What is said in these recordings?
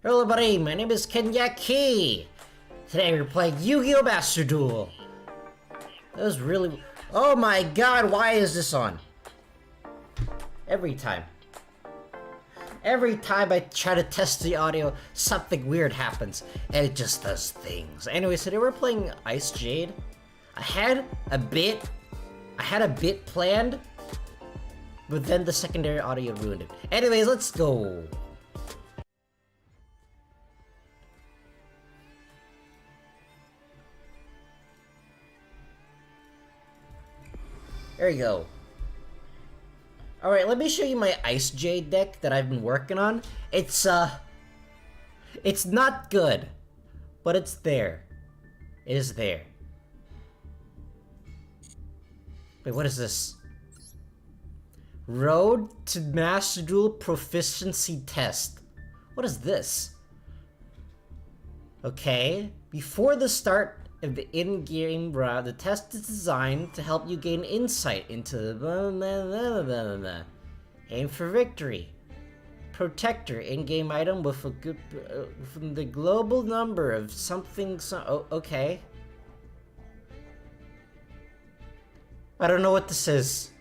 Hello everybody, my name is Kenyaki. Today we're playing Yu-Gi-Oh! Master Duel. That was really... Oh my god, why is this on? Every time I try to test the audio, something weird happens, and it just does things. Anyway, so today we're playing Icejade. I had a bit planned, but then the secondary audio ruined it. Anyways, let's go. There you go. Alright, let me show you my Icejade deck that I've been working on. It's not good, but it's there. It is there. Wait, what is this? Road to Master Duel Proficiency Test. What is this? Okay, before the start of the in-game round, the test is designed to help you gain insight into the aim for victory. Protector in-game item with a good from the global number of something. Oh, okay. I don't know what this is.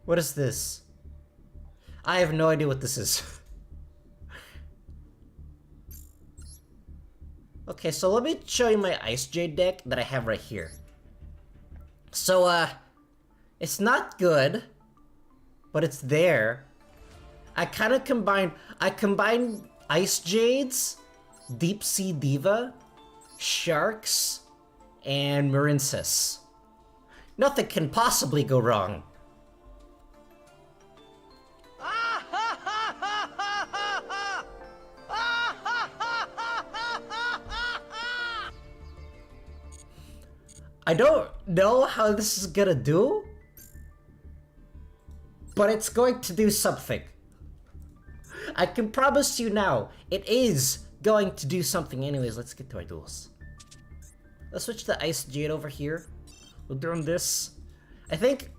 What is this? I have no idea what this is. Okay, so let me show you my Icejade deck that I have right here. So, it's not good, but it's there. I combined Icejades, Deep Sea Diva, Sharks, and Marincess. Nothing can possibly go wrong. I don't know how this is gonna do, but it's going to do something. I can promise you now, it is going to do something. Anyways, let's get to our duels. Let's switch to Icejade over here. We'll do this. I think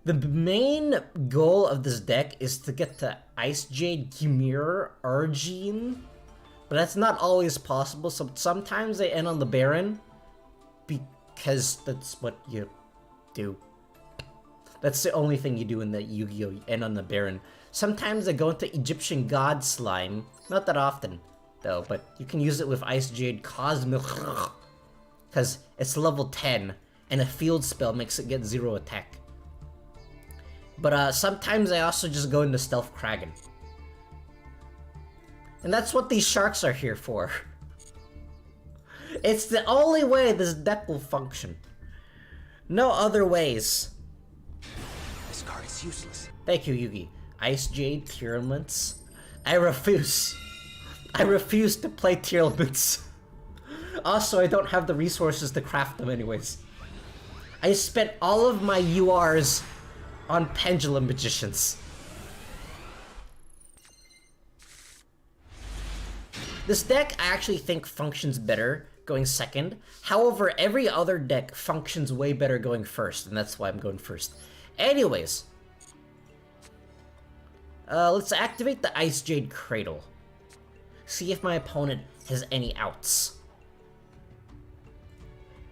the main goal of this deck is to get to Icejade, Chimera, Argene, but that's not always possible. So sometimes they end on the Baron, because that's what you do. That's the only thing you do in the Yu-Gi-Oh! You end on the Baron. Sometimes I go into Egyptian God Slime. Not that often, though, but you can use it with Icejade Cosmic, because it's level 10, and a field spell makes it get 0 attack. But sometimes I also just go into Stealth Kraken. And that's what these sharks are here for. It's the only way this deck will function. No other ways. This card is useless. Thank you, Yugi. Icejade, tier elements. I refuse. I refuse to play tier elements. Also, I don't have the resources to craft them anyways. I spent all of my URs on Pendulum Magicians. This deck I actually think functions better going second. However, every other deck functions way better going first, and that's why I'm going first. Anyways, let's activate the Icejade Cradle. See if my opponent has any outs.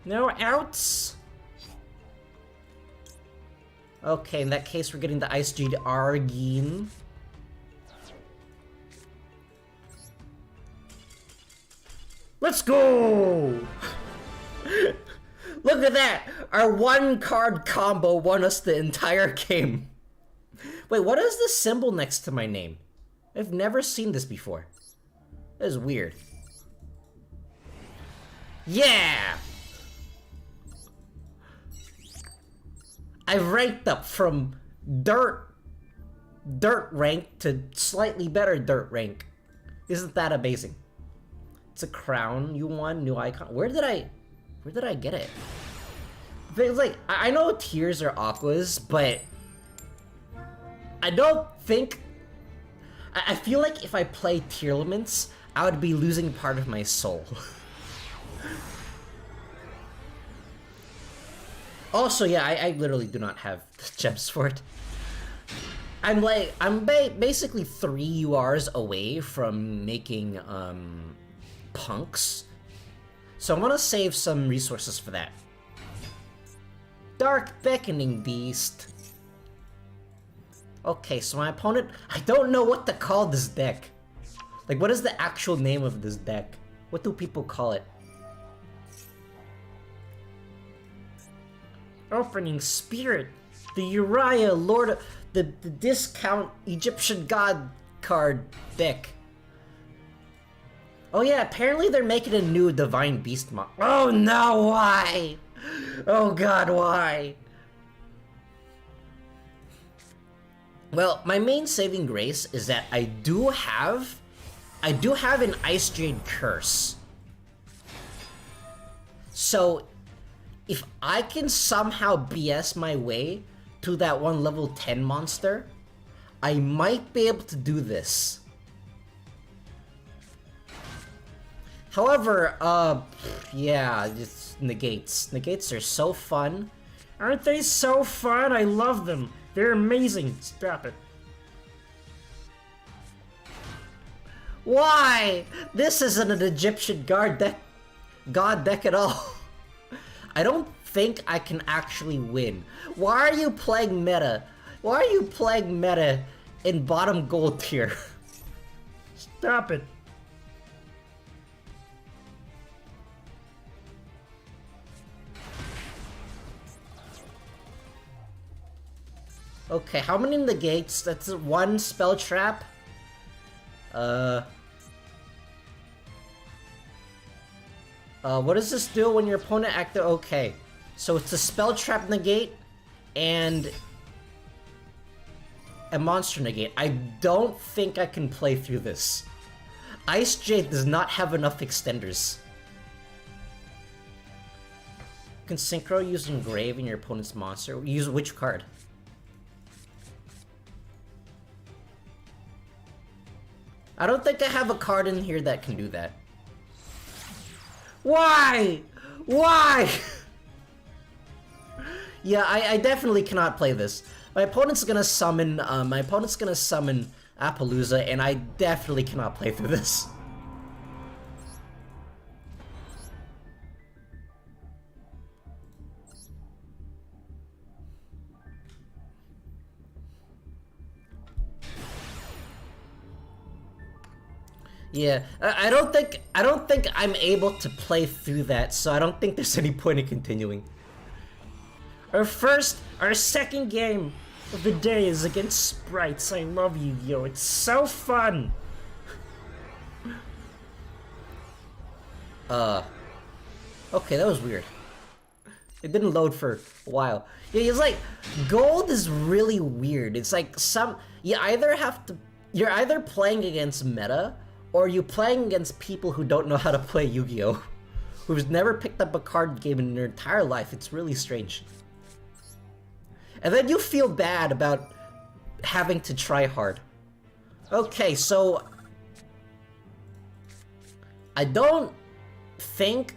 No outs? Okay, in that case, we're getting the Icejade Argene. Let's go! Look at that! Our one card combo won us the entire game. Wait, what is this symbol next to my name? I've never seen this before. That is weird. Yeah! I've ranked up from dirt rank to slightly better dirt rank. Isn't that amazing? It's a crown you won, new icon. Where did I get it? It's like, I know tiers are aquas, but I don't think... I feel like if I play tier elements, I would be losing part of my soul. Also, yeah, I literally do not have the gems for it. basically 3 URs away from making punks. So I'm gonna save some resources for that. Dark Beckoning Beast. Okay, so my opponent, I don't know what to call this deck. Like, what is the actual name of this deck? What do people call it? Opening Spirit. The Uriah, Lord of... The discount Egyptian God card deck. Oh yeah, apparently they're making a new Divine Beast mod. Oh no, why? Oh god, why? Well, my main saving grace is that I do have an Icejade curse. So, if I can somehow BS my way to that one level 10 monster, I might be able to do this. However, yeah, just negates. Negates are so fun. Aren't they so fun? I love them. They're amazing. Stop it. Why? This isn't an Egyptian god deck at all. I don't think I can actually win. Why are you playing meta? Why are you playing meta in bottom gold tier? Stop it. Okay, how many negates? That's one spell trap. What does this do when your opponent activates? Okay, so it's a spell trap negate and a monster negate. I don't think I can play through this. Icejade does not have enough extenders. You can synchro using Grave in your opponent's monster. Use which card? I don't think I have a card in here that can do that. Why? Why? Yeah, I definitely cannot play this. My opponent's gonna summon Appaloosa, and I definitely cannot play through this. Yeah, I don't think I'm able to play through that, so I don't think there's any point in continuing. Our second game of the day is against Sprites. I love Yu-Gi-Oh! It's so fun! Okay, that was weird. It didn't load for a while. Yeah, it's like, gold is really weird. It's like you're either playing against meta, or you playing against people who don't know how to play Yu-Gi-Oh! Who's never picked up a card game in their entire life. It's really strange. And then you feel bad about having to try hard. Okay, so I don't think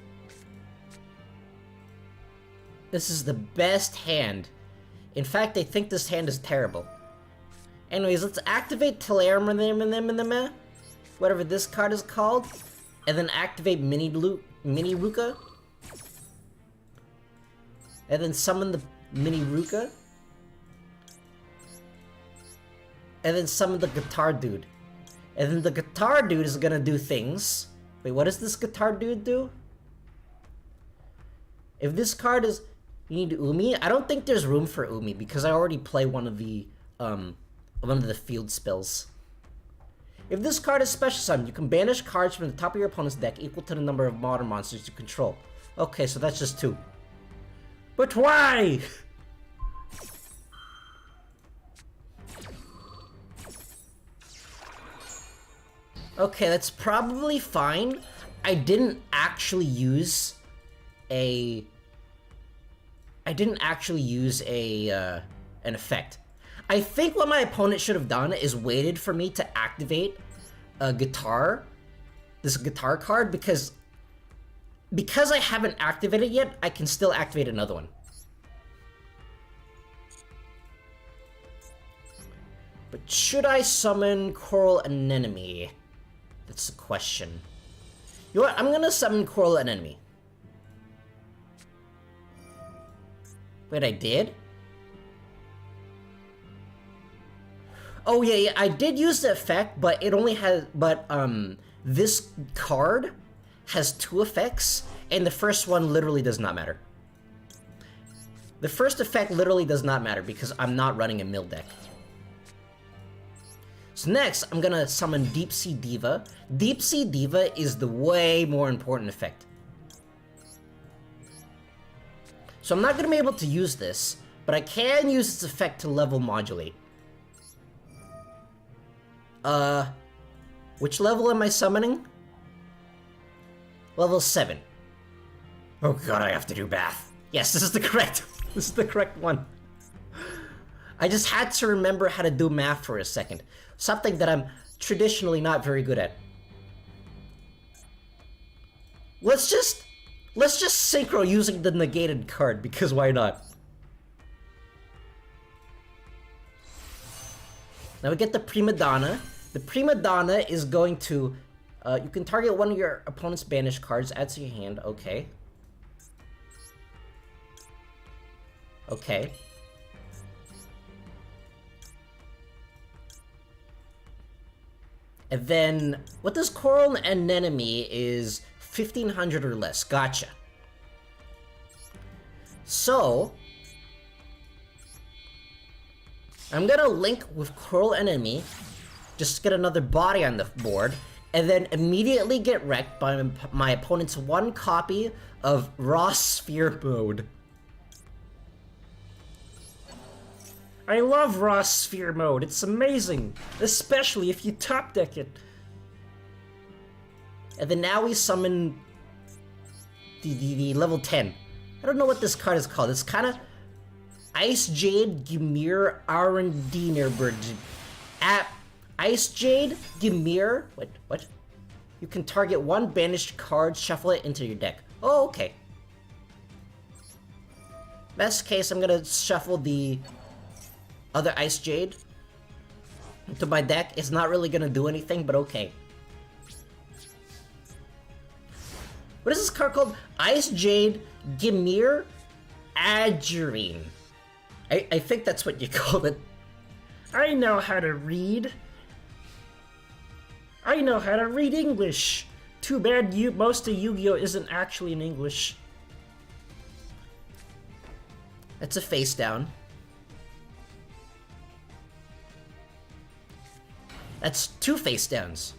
this is the best hand. In fact, I think this hand is terrible. Anyways, let's activate Telearm, whatever this card is called, and then activate Mini Ruka, and then summon the Mini Ruka, and then summon the Guitar Dude, and then the Guitar Dude is gonna do things. Wait, what does this Guitar Dude do? If this card is, you need Umi. I don't think there's room for Umi because I already play one of the field spells. If this card is special summoned, you can banish cards from the top of your opponent's deck equal to the number of modern monsters you control. Okay, so that's just 2. But why? Okay, that's probably fine. I didn't actually use an effect. I think what my opponent should have done is waited for me to activate a this guitar card, because I haven't activated it yet, I can still activate another one. But should I summon Coral Anemone? That's the question. You know what? I'm gonna summon Coral Anemone. Wait, I did? Oh yeah, I did use the effect, but it only has, this card has 2 effects, and the first one literally does not matter. The first effect literally does not matter because I'm not running a mill deck. So next, I'm gonna summon Deep Sea Diva. Deep Sea Diva is the way more important effect. So I'm not gonna be able to use this, but I can use its effect to level modulate. Which level am I summoning? Level 7. Oh god, I have to do math. Yes, this is the correct one. I just had to remember how to do math for a second. Something that I'm traditionally not very good at. Let's just synchro using the negated card, because why not? Now we get the Prima Donna. The Prima Donna is going to... you can target one of your opponent's banished cards, add to your hand, okay. Okay. And then, what does Coral Anemone is 1500 or less. Gotcha. So, I'm gonna link with Coral Anemone, just get another body on the board, and then immediately get wrecked by my opponent's 1 copy of Raw Sphere Mode. I love Raw Sphere Mode, it's amazing! Especially if you top deck it. And then now we summon the level 10. I don't know what this card is called, it's kinda... Icejade, Gimir, Arendiner, Icejade, Gimir... Wait, what? You can target 1 banished card, shuffle it into your deck. Oh, okay. Best case, I'm gonna shuffle the other Icejade into my deck. It's not really gonna do anything, but okay. What is this card called? Icejade, Gimir, Adjurine. I think that's what you call it. I know how to read. I know how to read English. Too bad most of Yu-Gi-Oh isn't actually in English. It's a face down. That's 2 face downs.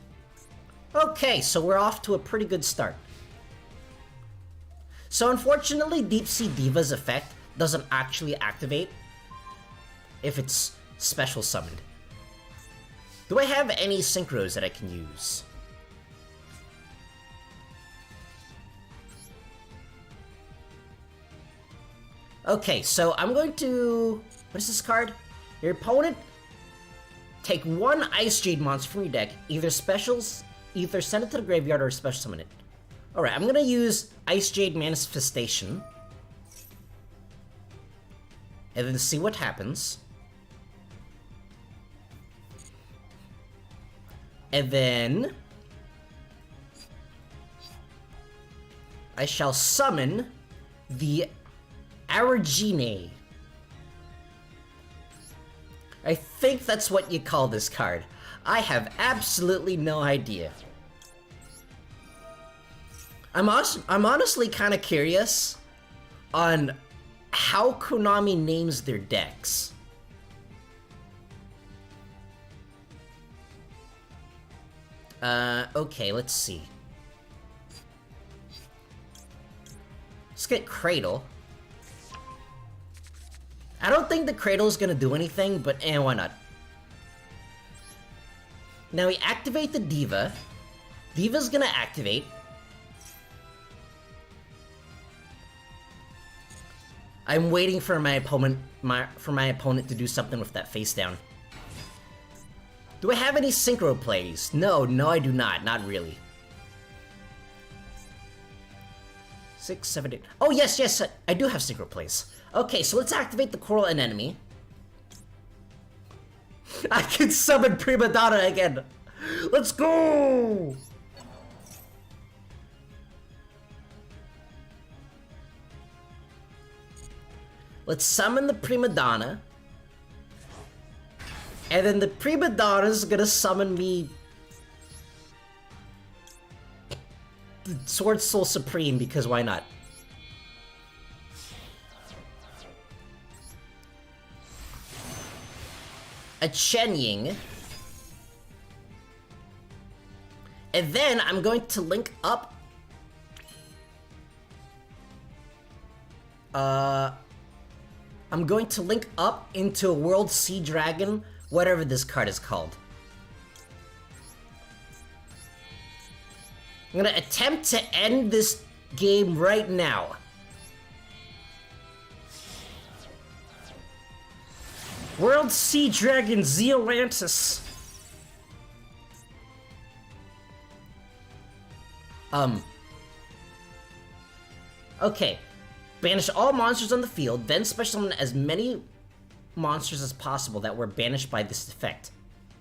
Okay, so we're off to a pretty good start. So unfortunately, Deep Sea Diva's effect doesn't actually activate if it's special summoned. Do I have any synchros that I can use? Okay, so I'm going to... What is this card? Your opponent, take 1 Icejade monster from your deck, either send it to the graveyard or special summon it. Alright, I'm gonna use Icejade Manifestation. And then see what happens. And then... I shall summon the Aragine. I think that's what you call this card. I have absolutely no idea. I'm honestly kind of curious on how Konami names their decks. Okay, let's see. Let's get Cradle. I don't think the Cradle is gonna do anything, but why not? Now we activate the Diva. Diva's gonna activate. I'm waiting for my opponent to do something with that face down. Do I have any synchro plays? No, I do not. Not really. 6, 7, 8. Oh yes, I do have synchro plays. Okay, so let's activate the Coral Anemone. I can summon Prima Donna again! Let's go! Let's summon the Prima Donna. And then the Prima Donna's gonna summon me Sword Soul Supreme, because why not? A Chen Ying. And then I'm going to link up I'm going to link up into a World Sea Dragon, whatever this card is called. I'm gonna attempt to end this game right now. World Sea Dragon Zeolantis. Okay. Banish all monsters on the field, then special summon as many monsters as possible that were banished by this effect.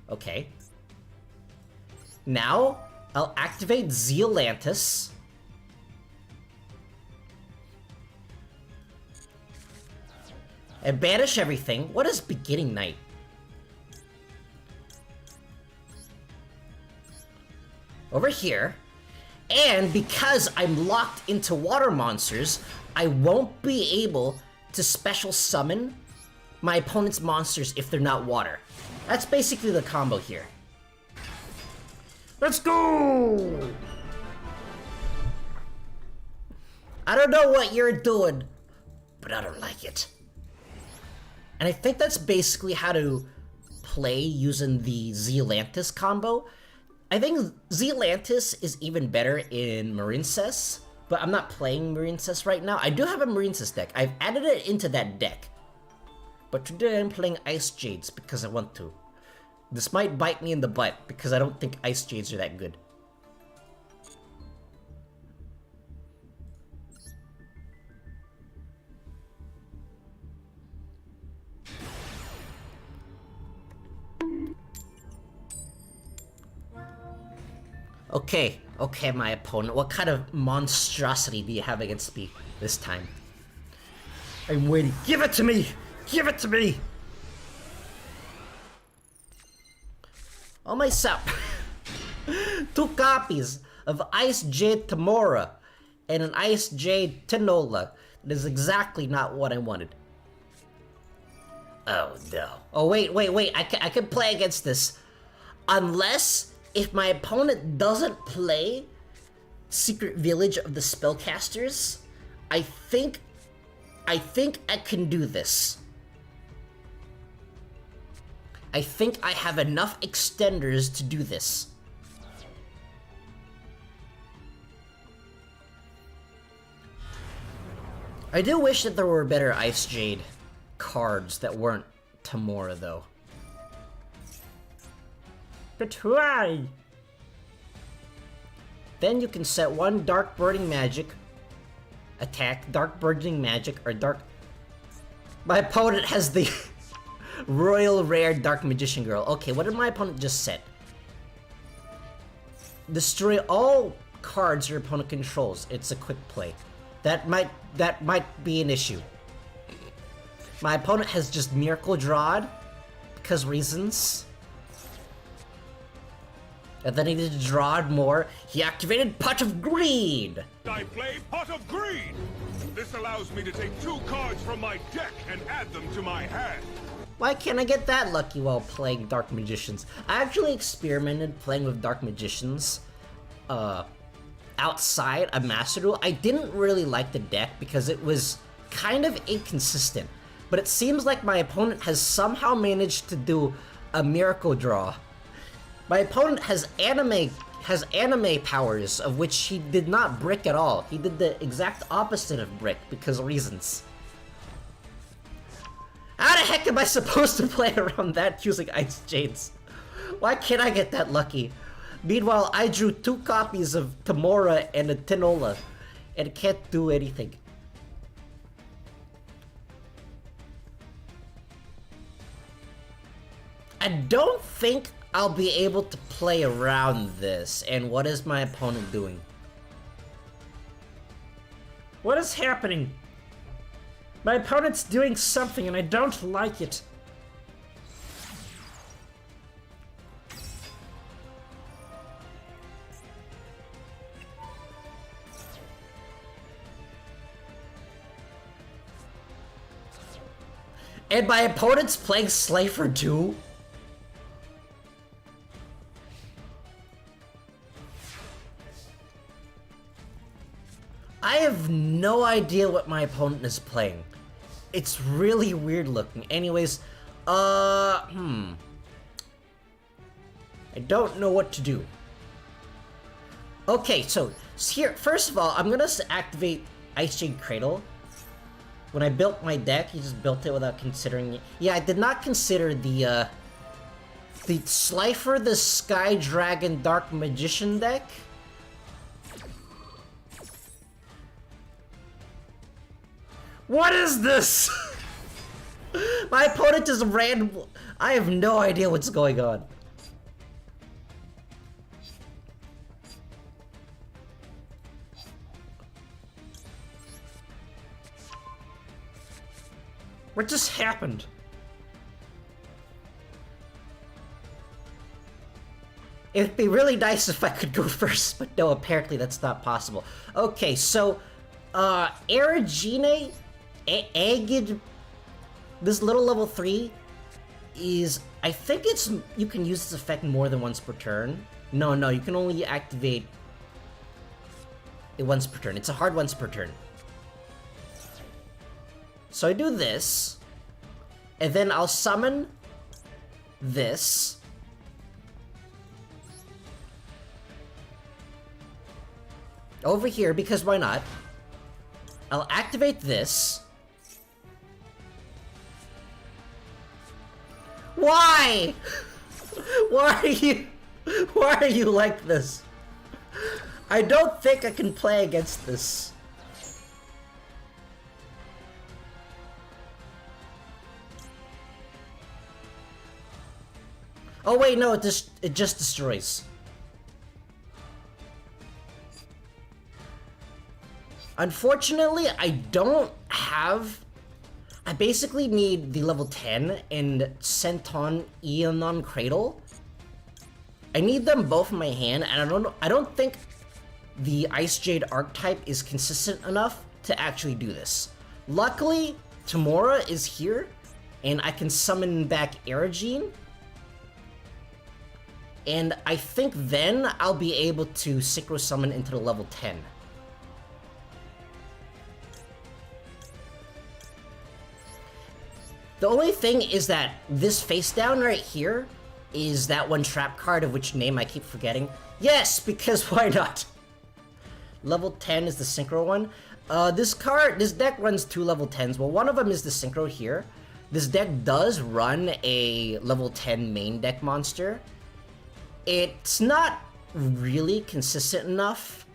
Okay. Now, I'll activate Zeolantis. And banish everything. What is Beginning Night? Over here. And because I'm locked into water monsters, I won't be able to special summon my opponent's monsters if they're not water. That's basically the combo here. Let's go! I don't know what you're doing, but I don't like it. And I think that's basically how to play using the Zeolantis combo. I think Zeolantis is even better in Marincess, but I'm not playing Marincess right now. I do have a Marincess deck. I've added it into that deck. But today I'm playing Icejades because I want to. This might bite me in the butt because I don't think Icejades are that good. Okay, my opponent. What kind of monstrosity do you have against me this time? I'm waiting. Give it to me! Give it to me! Oh my sap. 2 copies of Icejade Tamora and an Icejade Tinola. That is exactly not what I wanted. Oh no. Oh wait. I can play against this. Unless if my opponent doesn't play Secret Village of the Spellcasters, I think I can do this. I think I have enough extenders to do this. I do wish that there were better Icejade cards that weren't Tamora, though. But why? Then you can set 1 Dark Burning Magic attack, Dark Burning Magic, or Dark... My opponent has the Royal Rare Dark Magician Girl. Okay, what did my opponent just set? Destroy all cards your opponent controls. It's a quick play. That might be an issue. My opponent has just Miracle Drawed because reasons. And then he did draw more. He activated Pot of Greed! I play Pot of Greed! This allows me to take 2 cards from my deck and add them to my hand. Why can't I get that lucky while playing Dark Magicians? I actually experimented playing with Dark Magicians outside of Master Duel. I didn't really like the deck because it was kind of inconsistent. But it seems like my opponent has somehow managed to do a Miracle Draw. My opponent has anime powers, of which he did not brick at all. He did the exact opposite of brick, because of reasons. How the heck am I supposed to play around that using Icejades? Why can't I get that lucky? Meanwhile, I drew 2 copies of Tamora and a Tinola, and can't do anything. I don't think I'll be able to play around this. And what is my opponent doing? What is happening? My opponent's doing something and I don't like it. And my opponent's playing Slifer too? I have no idea what my opponent is playing. It's really weird looking. Anyways, I don't know what to do. Okay, so here, first of all, I'm gonna activate Icejade Cradle. When I built my deck, you just built it without considering it. Yeah, I did not consider the Slifer the Sky Dragon Dark Magician deck. What is this? My opponent is random. I have no idea what's going on. What just happened? It'd be really nice if I could go first, but no, apparently that's not possible. Okay, so, Erigine, Agid, this little level 3 is, I think it's, you can use this effect more than once per turn. No, you can only activate it once per turn. It's a hard once per turn. So I do this, and then I'll summon this. Over here, because why not? I'll activate this. Why? Why are you like this? I don't think I can play against this. Oh wait, no, it just destroys. Unfortunately, I don't have... I basically need the level 10 and Centon Eonon Cradle. I need them both in my hand, and I don't think the Icejade archetype is consistent enough to actually do this. Luckily, Tamora is here, and I can summon back Erigine. And I think then I'll be able to Synchro Summon into the level 10. The only thing is that this face down right here is that one trap card of which name I keep forgetting. Yes, because why not? Level 10 is the Synchro one. This deck runs 2 level 10s. Well, one of them is the Synchro here. This deck does run a level 10 main deck monster. It's not really consistent enough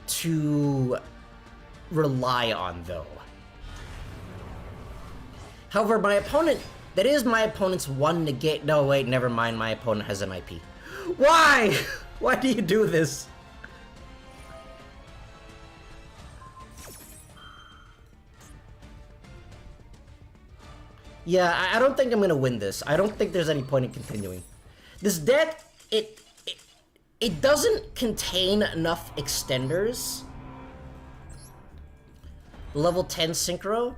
to rely on, though. However, my opponent, that is my opponent's one negate. No, wait, never mind. My opponent has an IP. Why? Why do you do this? Yeah, I don't think I'm gonna win this. I don't think there's any point in continuing. This deck, it doesn't contain enough extenders. Level 10 Synchro.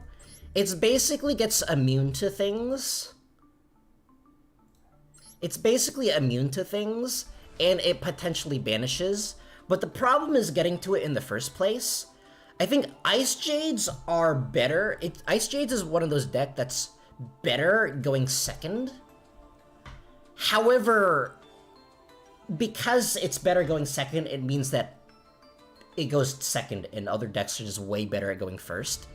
It's basically gets immune to things. It's basically immune to things, and it potentially banishes. But the problem is getting to it in the first place. I think Icejades are better. Icejades is one of those decks that's better going second. However, because it's better going second, it means that it goes second and other decks are just way better at going first.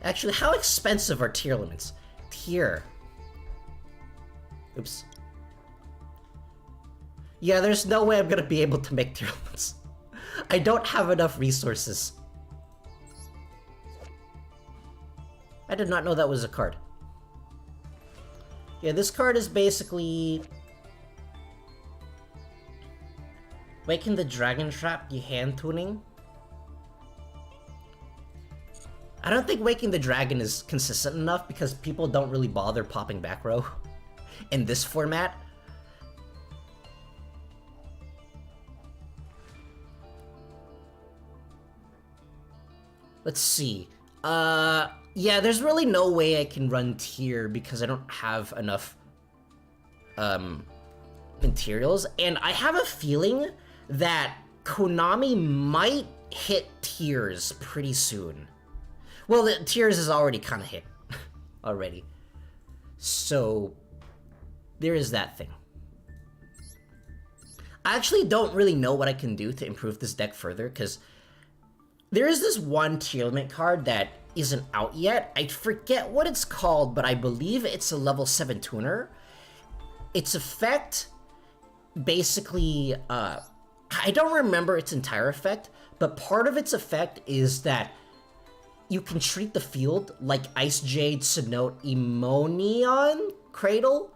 Actually, how expensive are tier limits? Tier. Oops. Yeah, there's no way I'm gonna be able to make tier limits. I don't have enough resources. I did not know that was a card. Yeah, this card is basically... Waking the Dragon Trap, you hand tuning. I don't think Waking the Dragon is consistent enough because people don't really bother popping back row in this format. Let's see. Yeah, there's really no way I can run tier because I don't have enough materials, and I have a feeling that Konami might hit tiers pretty soon. Well, the tiers is already kind of hit already, so there is that thing. I actually don't really know what I can do to improve this deck further because there is this one tier limit card that isn't out yet. I forget what it's called, but I believe it's a level 7 tuner. Its effect, basically, I don't remember its entire effect, but part of its effect is that you can treat the field like Icejade, Cenote, Emonion, Cradle.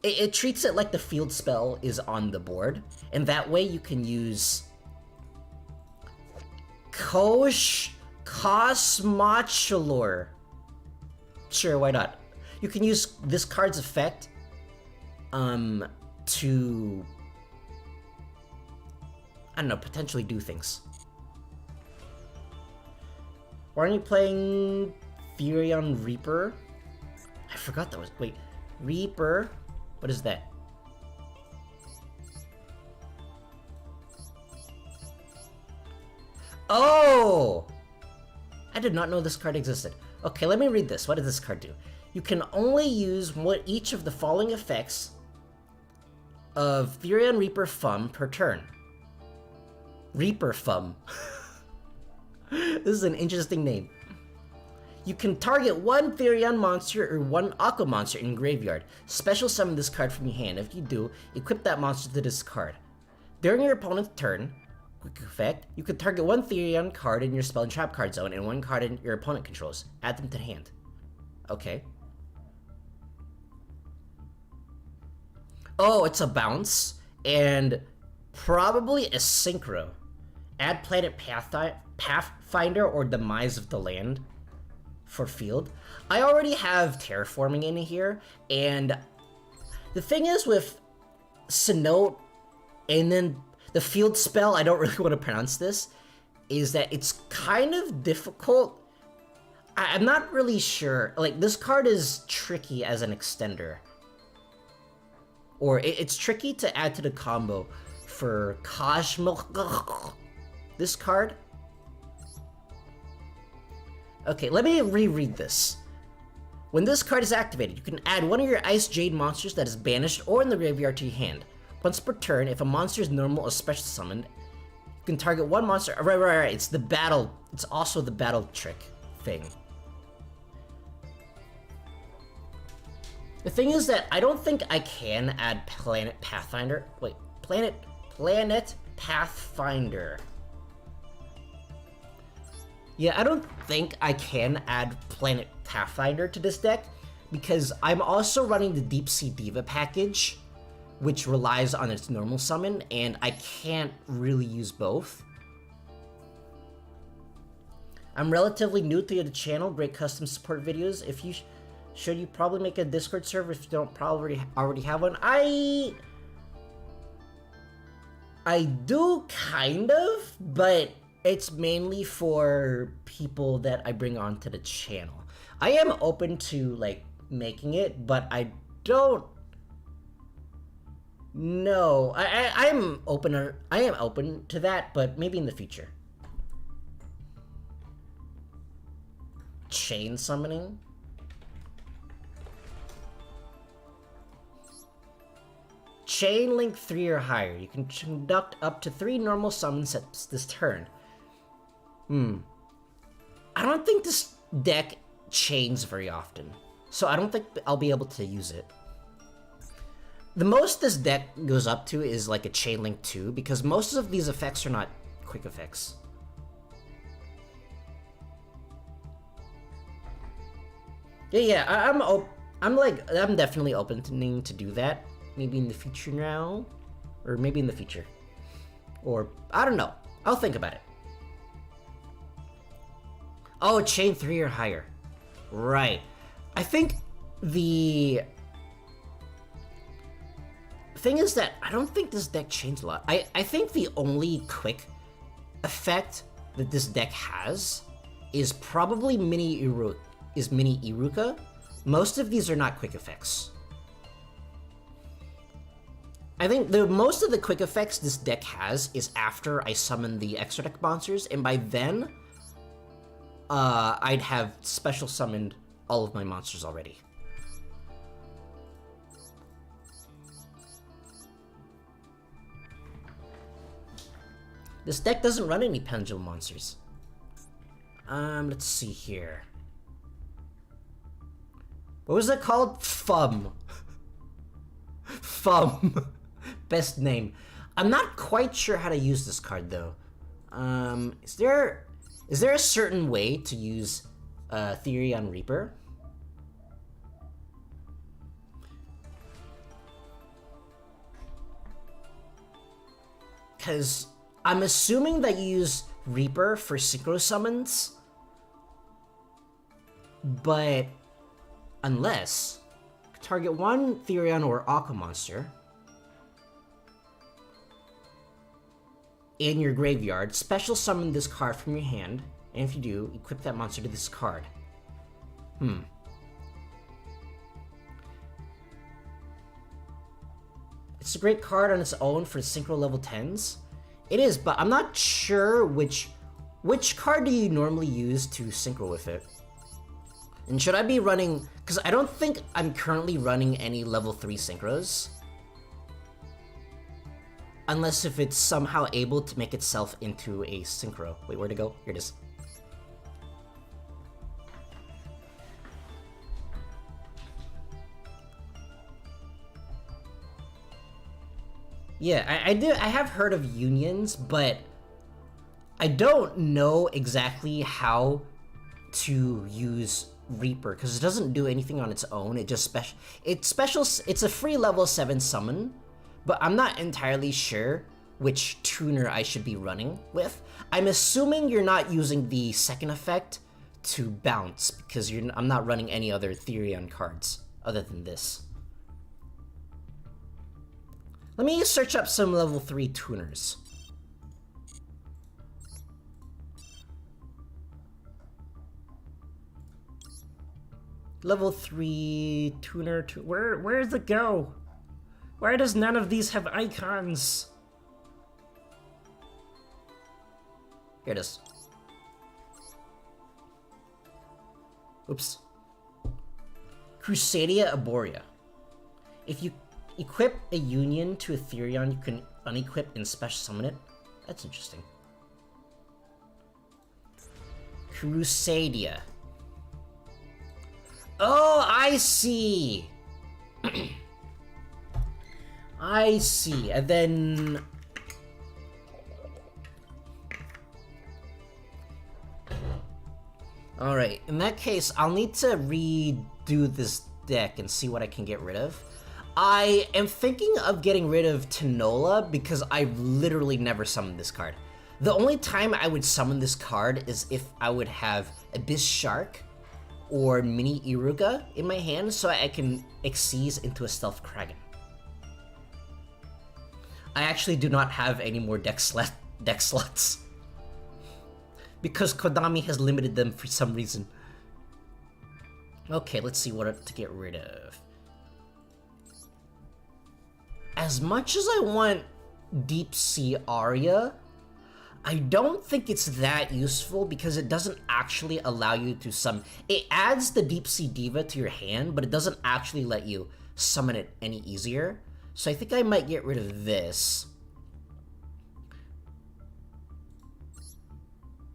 It treats it like the field spell is on the board, and that way you can use Cosmochalor. Sure, why not? You can use this card's effect to, I don't know, potentially do things. Why aren't you playing Furion Reaper? I forgot that was, wait, Reaper, what is that? Oh! I did not know this card existed. Okay, let me read this. What does this card do? You can only use each of the following effects of Furion Reaper Fum per turn. Reaper Fum. This is an interesting name. You can target one Furion monster or one Aqua monster in graveyard. Special summon this card from your hand. If you do, equip that monster to this card. During your opponent's turn, quick effect, you can target one Furion card in your spell and trap card zone and one card in your opponent controls. Add them to hand. Okay. Oh, it's a bounce and probably a synchro. Add Planet Pathfinder or Demise of the Land for field. I already have Terraforming in here, and the thing is with Cenote and then the field spell, I don't really want to pronounce this, is that it's kind of difficult. I'm not really sure. Like, this card is tricky as an extender. Or it's tricky to add to the combo for Cosmo. This card. Okay, let me reread this. When this card is activated, you can add one of your Icejade monsters that is banished or in the graveyard to your hand. Once per turn, if a monster is normal or special summoned, you can target one monster. Right. It's the battle. It's also the battle trick thing. The thing is that I don't think I can add Planet Pathfinder. Wait, Planet Pathfinder. Yeah, I don't think I can add Planet Pathfinder to this deck because I'm also running the Deep Sea Diva package, which relies on its normal summon, and I can't really use both. I'm relatively new to the channel, great custom support videos. If you should you probably make a Discord server if you don't probably already have one? I do kind of, but it's mainly for people that I bring onto the channel. I am open to like making it, but I don't know. I am open to that, but maybe in the future. Chain summoning. Chain link 3 or higher. You can conduct up to 3 normal summon sets this turn. I don't think this deck chains very often, so I don't think I'll be able to use it. The most this deck goes up to is like a chain link 2, because most of these effects are not quick effects. Yeah, I'm definitely opening to do that. Maybe in the future now, or maybe in the future, or I don't know. I'll think about it. Oh, chain 3 or higher. Right. I think the thing is that I don't think this deck changed a lot. I think the only quick effect that this deck has is probably Mini Iruka. Most of these are not quick effects. I think most of the quick effects this deck has is after I summon the extra deck monsters, and by then, I'd have special summoned all of my monsters already. This deck doesn't run any pendulum monsters. Let's see here. What was it called? Fum. Fum. Best name. I'm not quite sure how to use this card though. Is there a certain way to use Theory on Reaper? Because I'm assuming that you use Reaper for synchro summons, but unless target one Therion or Aqua monster in your graveyard, special summon this card from your hand, and if you do, equip that monster to this card. It's a great card on its own for synchro level 10s. It is, but I'm not sure which card do you normally use to synchro with it. And should I be running, because I don't think I'm currently running any level 3 synchros. Unless if it's somehow able to make itself into a synchro. Wait, where'd it go? Here it is. Yeah, I have heard of unions, but I don't know exactly how to use Reaper, because it doesn't do anything on its own. It just it's a free level 7 summon, but I'm not entirely sure which tuner I should be running with. I'm assuming you're not using the second effect to bounce, because I'm not running any other Therion cards other than this. Let me search up some level 3 tuners. Level 3 tuner, where does it go? Why does none of these have icons? Here it is. Oops. Crusadia Arborea. If you equip a union to a Therion, you can unequip and special summon it. That's interesting. Crusadia. Oh, I see! I see, and then... Alright, in that case, I'll need to redo this deck and see what I can get rid of. I am thinking of getting rid of Tanola because I've literally never summoned this card. The only time I would summon this card is if I would have Abyss Shark or Mini Iruka in my hand so I can Xyz into a Stealth Kraken. I actually do not have any more deck slots because Konami has limited them for some reason. Okay, let's see what to get rid of. As much as I want Deep Sea Aria, I don't think it's that useful because it doesn't actually allow you to summon. It adds the Deep Sea Diva to your hand, but it doesn't actually let you summon it any easier. So I think I might get rid of this.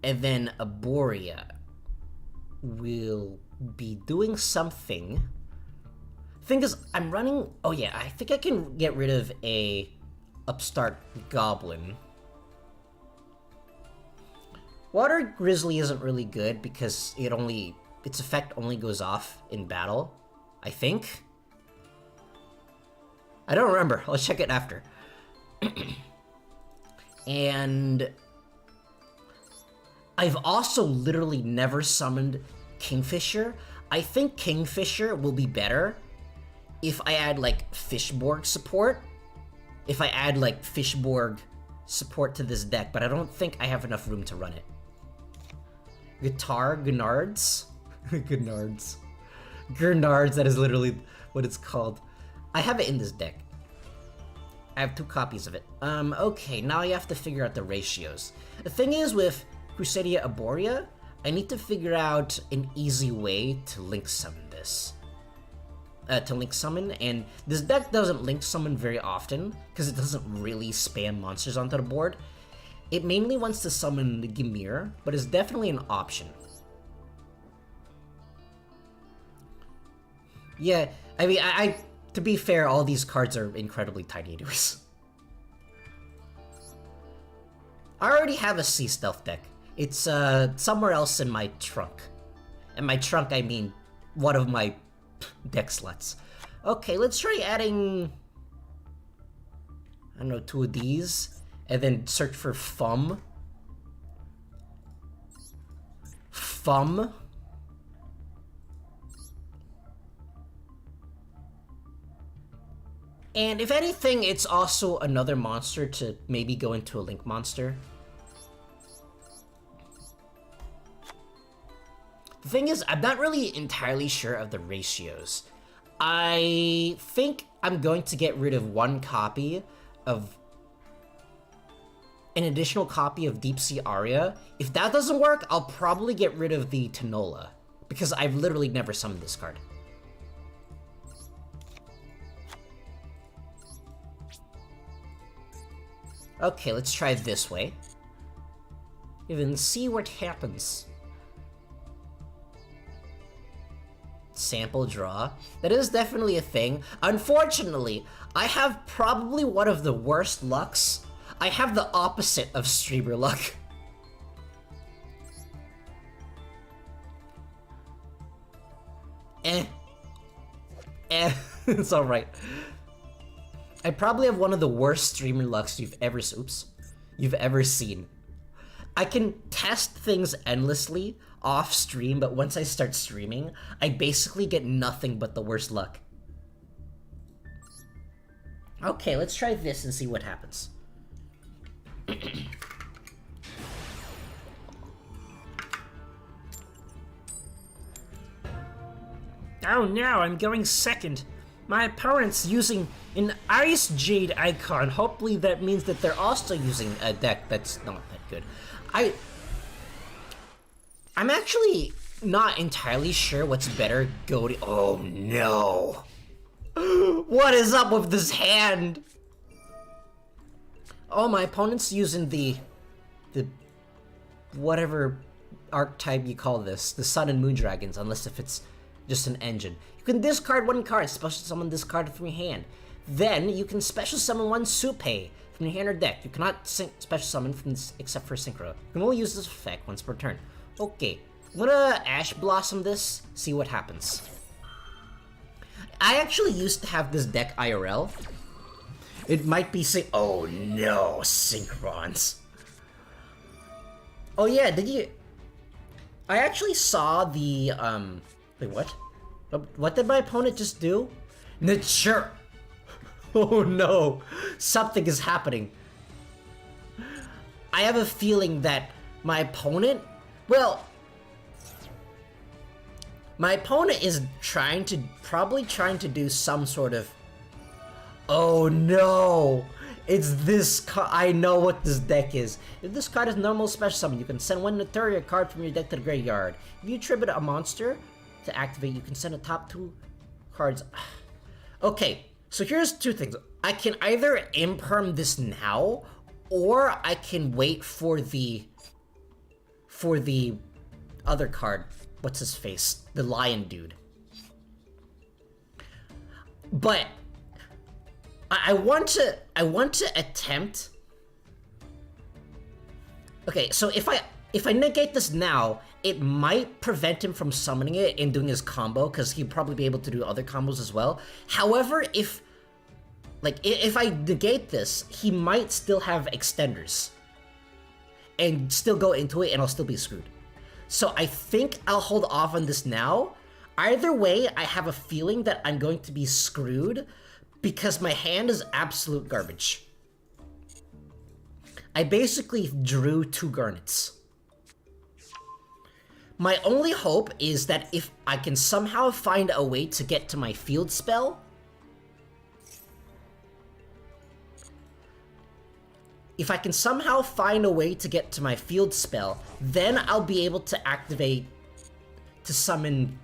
And then Arborea will be doing something. Thing is, I'm running... Oh yeah, I think I can get rid of a Upstart Goblin. Water Grizzly isn't really good because it only its effect only goes off in battle, I think. I don't remember. I'll check it after. And I've also literally never summoned Kingfisher. I think Kingfisher will be better if I add like Fishborg support. If I add like Fishborg support to this deck, but I don't think I have enough room to run it. Guitar Gurnards? Gurnards. Gurnards, that is literally what it's called. I have it in this deck. I have 2 copies of it. Okay, now I have to figure out the ratios. The thing is with Crusadia Arborea, I need to figure out an easy way to link summon this. And this deck doesn't link summon very often, because it doesn't really spam monsters onto the board. It mainly wants to summon the Gimir, but it's definitely an option. Yeah, I mean, I to be fair, all these cards are incredibly tiny anyways. I already have a Sea Stealth deck. It's somewhere else in my trunk. And by trunk, I mean one of my deck slots. Okay, let's try adding, I don't know, 2 of these, and then search for Fum. Fum. And if anything, it's also another monster to maybe go into a Link monster. The thing is, I'm not really entirely sure of the ratios. I think I'm going to get rid of 1 copy of an additional copy of Deep Sea Aria. If that doesn't work, I'll probably get rid of the Tanola, because I've literally never summoned this card. Okay, let's try this way. Even see what happens. Sample draw. That is definitely a thing. Unfortunately, I have probably one of the worst lucks. I have the opposite of streamer luck. It's alright. I probably have one of the worst streamer lucks you've ever seen. I can test things endlessly off stream, but once I start streaming, I basically get nothing but the worst luck. Okay, let's try this and see what happens. Oh no, I'm going second. My opponent's using an Icejade icon. Hopefully that means that they're also using a deck that's not that good. I'm actually not entirely sure what's better. Ghotti. Oh no. What is up with this hand? Oh, my opponent's using the whatever archetype you call this, the Sun and Moon Dragons, unless if it's just an engine. You can discard 1 card, special summon this card from your hand. Then you can special summon 1 Supe from your hand or deck. You cannot special summon from this except for Synchro. You can only use this effect once per turn. Okay, I'm gonna Ash Blossom this, see what happens. I actually used to have this deck IRL. It might be oh no, Synchrons. Oh yeah, did you... I actually saw the, wait, what? What did my opponent just do? Nature! Oh no, something is happening. I have a feeling that my opponent, well, my opponent is probably trying to do some sort of, oh no, it's this card. I know what this deck is. If this card is normal special summon, you can send 1 Naturia card from your deck to the graveyard. If you tribute a monster to activate, you can send the top 2 cards. Okay, so here's 2 things. I can either imperm this now, or I can wait for the other card. What's his face? The lion dude. But I want to attempt. Okay, so if If I negate this now, it might prevent him from summoning it and doing his combo, because he'd probably be able to do other combos as well. However, if I negate this, he might still have extenders. And still go into it, and I'll still be screwed. So I think I'll hold off on this now. Either way, I have a feeling that I'm going to be screwed, because my hand is absolute garbage. I basically drew 2 garnets. My only hope is that if I can somehow find a way to get to my field spell, then I'll be able to activate to summon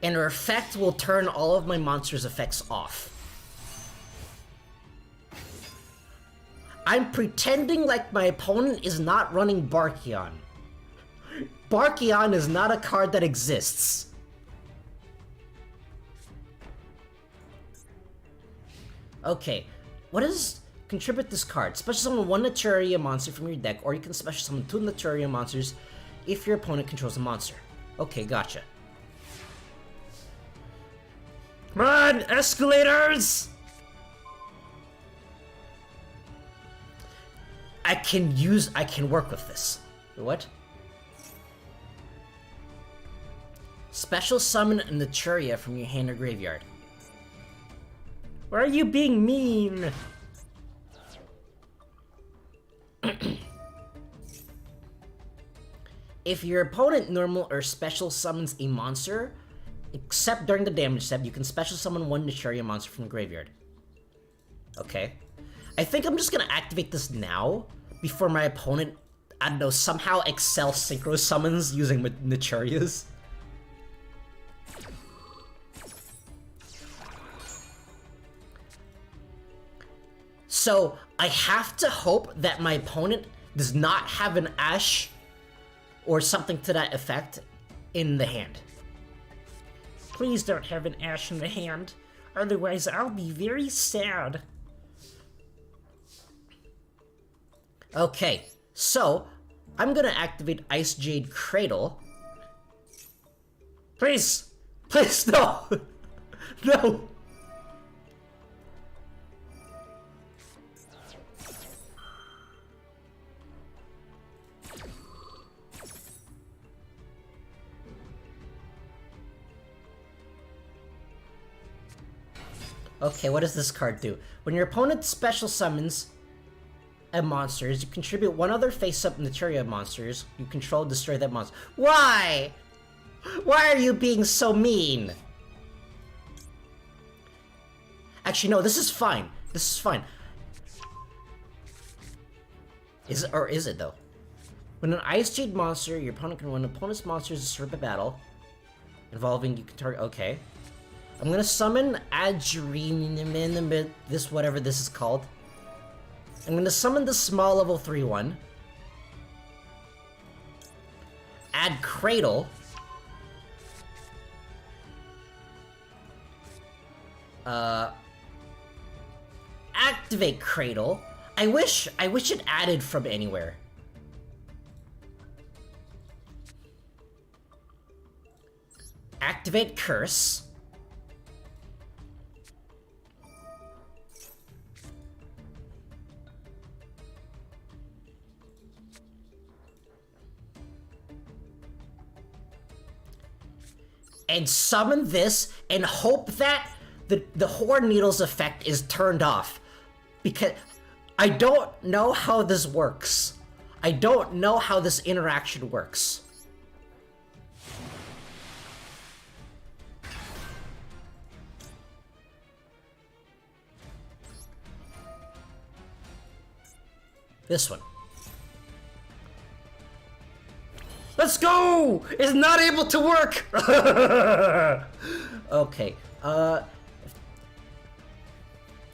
and her effect will turn all of my monster's effects off. I'm pretending like my opponent is not running Barkion. Barkion is not a card that exists. Okay, what does contribute this card? Special summon 1 Naturia monster from your deck, or you can special summon 2 Naturia monsters if your opponent controls a monster. Okay, gotcha. Come on, escalators! I can work with this. What? Special summon a Naturia from your hand or graveyard. Why are you being mean? If your opponent normal or special summons a monster, except during the damage step, you can special summon 1 Naturia monster from the graveyard. Okay. I think I'm just gonna activate this now, before my opponent, I don't know, somehow excel synchro summons using Naturias. So, I have to hope that my opponent does not have an Ash or something to that effect in the hand. Please don't have an Ash in the hand, otherwise I'll be very sad. Okay, so I'm gonna activate Icejade Cradle. Please! Please, no! No! Okay, what does this card do? When your opponent special summons monsters, you contribute 1 other face-up Naturia monsters you control, destroy that monster. Why? Why are you being so mean? Actually, no, this is fine. This is fine. Is it, or is it though? When an Icejade monster, your opponent can, when an opponent's monster is destroyed by battle, involving you can target. Okay, I'm gonna summon Adrenamin, this whatever this is called. I'm gonna summon the small level 3/1. Add Cradle. Activate Cradle. I wish it added from anywhere. Activate Curse. And summon this and hope that the Horn Needle's effect is turned off. Because I don't know how this works. I don't know how this interaction works. This one. Let's go! It's not able to work! Okay,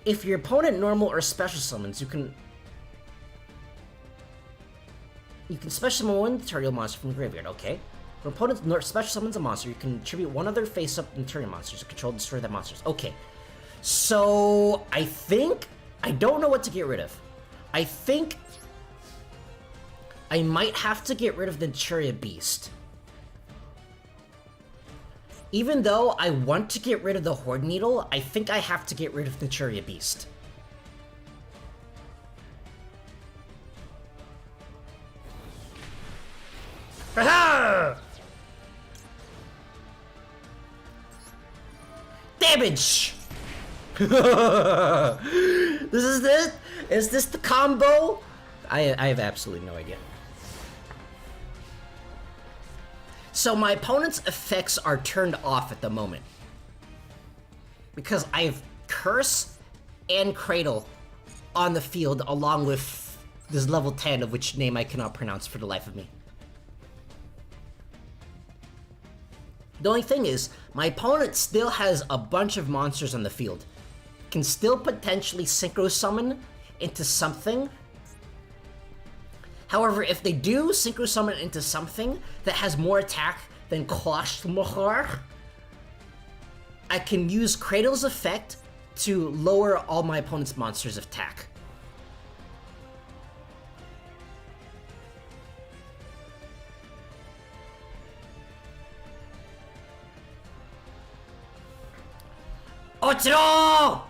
if your opponent normal or special summons, you can special summon 1 Naturia monster from the graveyard, okay? If your opponent special summons a monster, you can attribute 1 other face-up Naturia monsters to control and destroy that monsters. Okay, so I think, I don't know what to get rid of. I think I might have to get rid of the Churia Beast. Even though I want to get rid of the Horde Needle, I think I have to get rid of the Churia Beast. Aha! Damage! This is it? Is this the combo? I have absolutely no idea. So my opponent's effects are turned off at the moment. Because I have Curse and Cradle on the field along with this level 10 of which name I cannot pronounce for the life of me. The only thing is, my opponent still has a bunch of monsters on the field. Can still potentially synchro summon into something. However, if they do synchro summon into something that has more attack than Kloshmachar, I can use Cradle's effect to lower all my opponent's monsters' attack. Otro!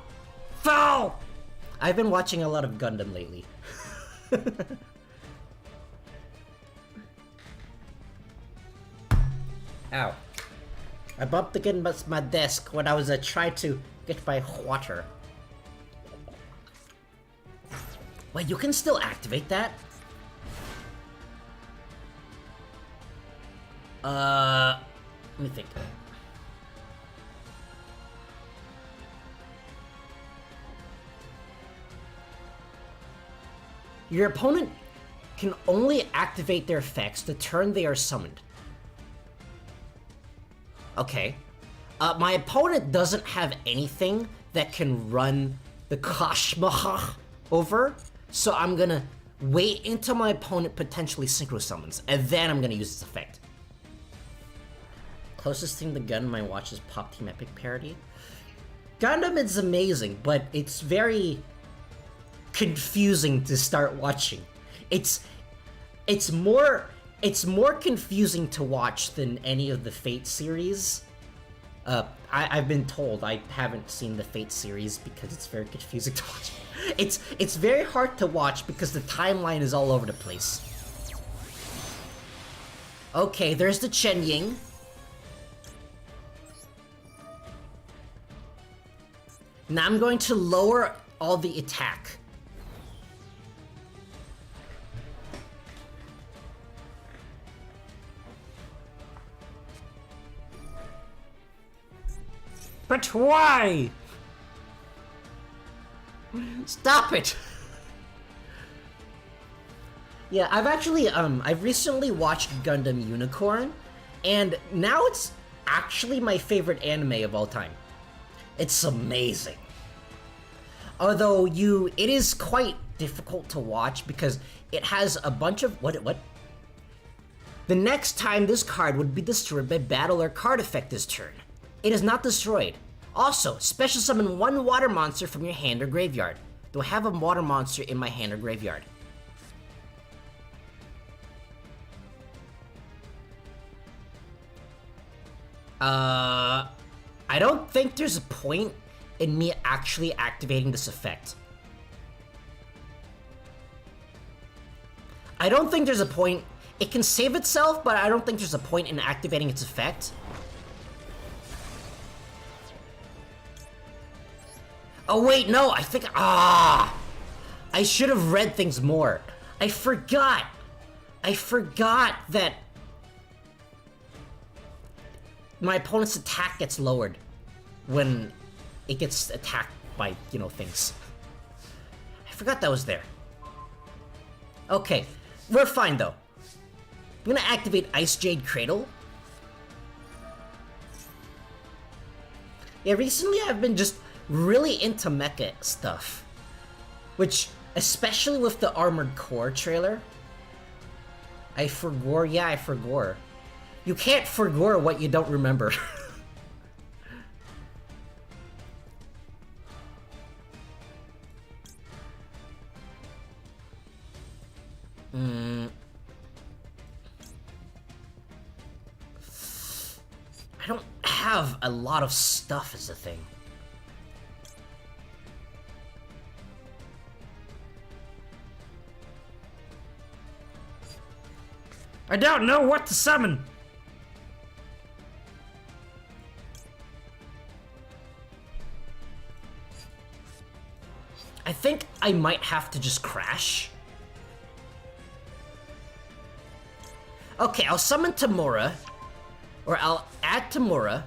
Foul! I've been watching a lot of Gundam lately. Ow. I bumped against my desk when I was trying to get my water. Wait, you can still activate that? Let me think. Your opponent can only activate their effects the turn they are summoned. Okay. My opponent doesn't have anything that can run the Kashmach over, so I'm gonna wait until my opponent potentially synchro summons, and then I'm gonna use this effect. Closest thing to Gundam I watch is Pop Team Epic parody. Gundam is amazing, but it's very confusing to start watching. It's more confusing to watch than any of the Fate series. I've been told. I haven't seen the Fate series because it's very confusing to watch. It's very hard to watch because the timeline is all over the place. Okay, there's the Chen Ying. Now I'm going to lower all the attack. But why? Stop it! Yeah, I've recently watched Gundam Unicorn, and now it's actually my favorite anime of all time. It's amazing. Although it is quite difficult to watch because it has a bunch of, what? The next time this card would be destroyed by battle or card effect this turn. It is not destroyed. Also, special summon one water monster from your hand or graveyard. Do I have a water monster in my hand or graveyard? I don't think there's a point in me actually activating this effect. I don't think there's a point. It can save itself, but I don't think there's a point in activating its effect. Oh wait, no, I think, I should have read things more. I forgot that my opponent's attack gets lowered when it gets attacked by, things. I forgot that was there. Okay, we're fine though. I'm gonna activate Icejade Cradle. Yeah, recently I've been just really into mecha stuff, which, especially with the Armored Core trailer, I forgore. You can't forgore what you don't remember. I don't have a lot of stuff is the thing. I don't know what to summon. I think I might have to just crash. Okay, I'll summon Tamura. Or I'll add Tamura.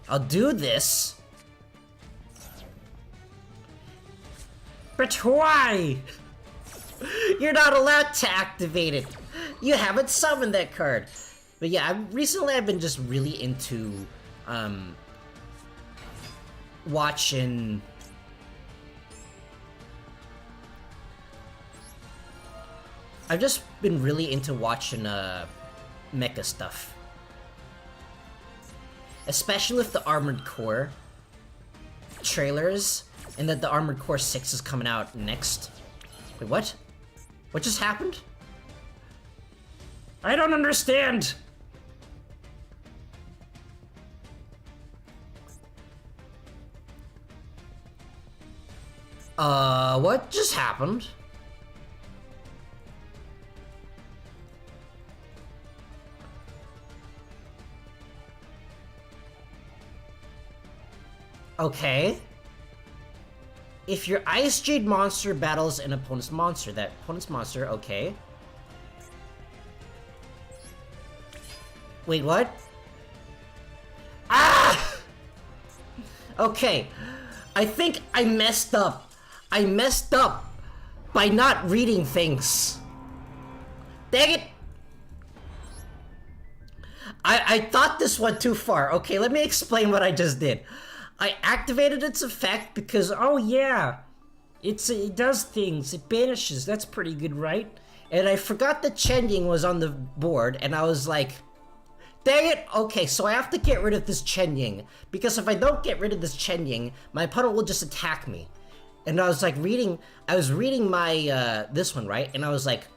I'll do this. But why? You're not allowed to activate it. You haven't summoned that card. But yeah, recently I've been just really into watching I've just been really into watching mecha stuff. Especially with the Armored Core trailers, and that the Armored Core 6 is coming out next. Wait, what? What just happened? I don't understand! What just happened? Okay. If your Icejade monster battles an opponent's monster, that opponent's monster, okay. Wait, what? Ah! Okay. I think I messed up. I messed up by not reading things. Dang it! I thought this went too far. Okay, let me explain what I just did. I activated its effect because, oh yeah, it does things, it banishes, that's pretty good, right? And I forgot that Chen was on the board, and I was like, dang it, okay, so I have to get rid of this Chen, because if I don't get rid of this Chen, my opponent will just attack me. And I was like I was reading my, this one, right? And I was like,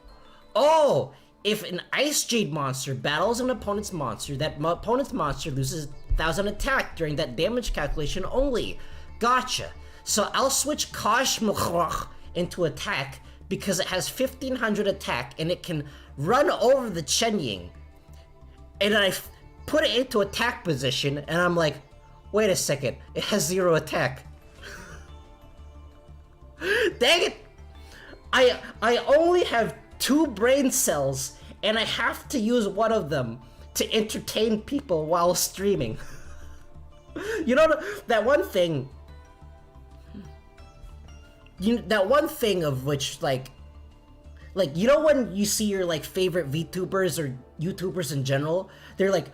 oh, if an Icejade monster battles an opponent's monster, that opponent's monster loses 1,000 attack during that damage calculation only. Gotcha. So I'll switch Kosh Mukhrach into attack because it has 1,500 attack and it can run over the Chen Ying. And then I put it into attack position and I'm like, wait a second, it has 0 attack. Dang it! I only have 2 brain cells and I have to use one of them to entertain people while streaming. You know that one thing. That one thing of which like you know when you see your like favorite VTubers or YouTubers in general, they're like,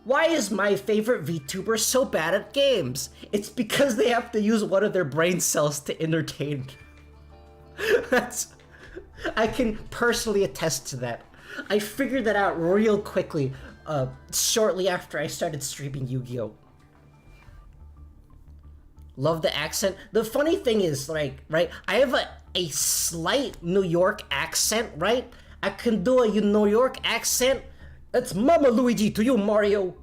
why is my favorite VTuber so bad at games? It's because they have to use one of their brain cells to entertain. I can personally attest to that. I figured that out real quickly. Shortly after I started streaming Yu-Gi-Oh! Love the accent. The funny thing is, like, right, I have a slight New York accent, right? I can do a New York accent. It's Mama Luigi to you, Mario.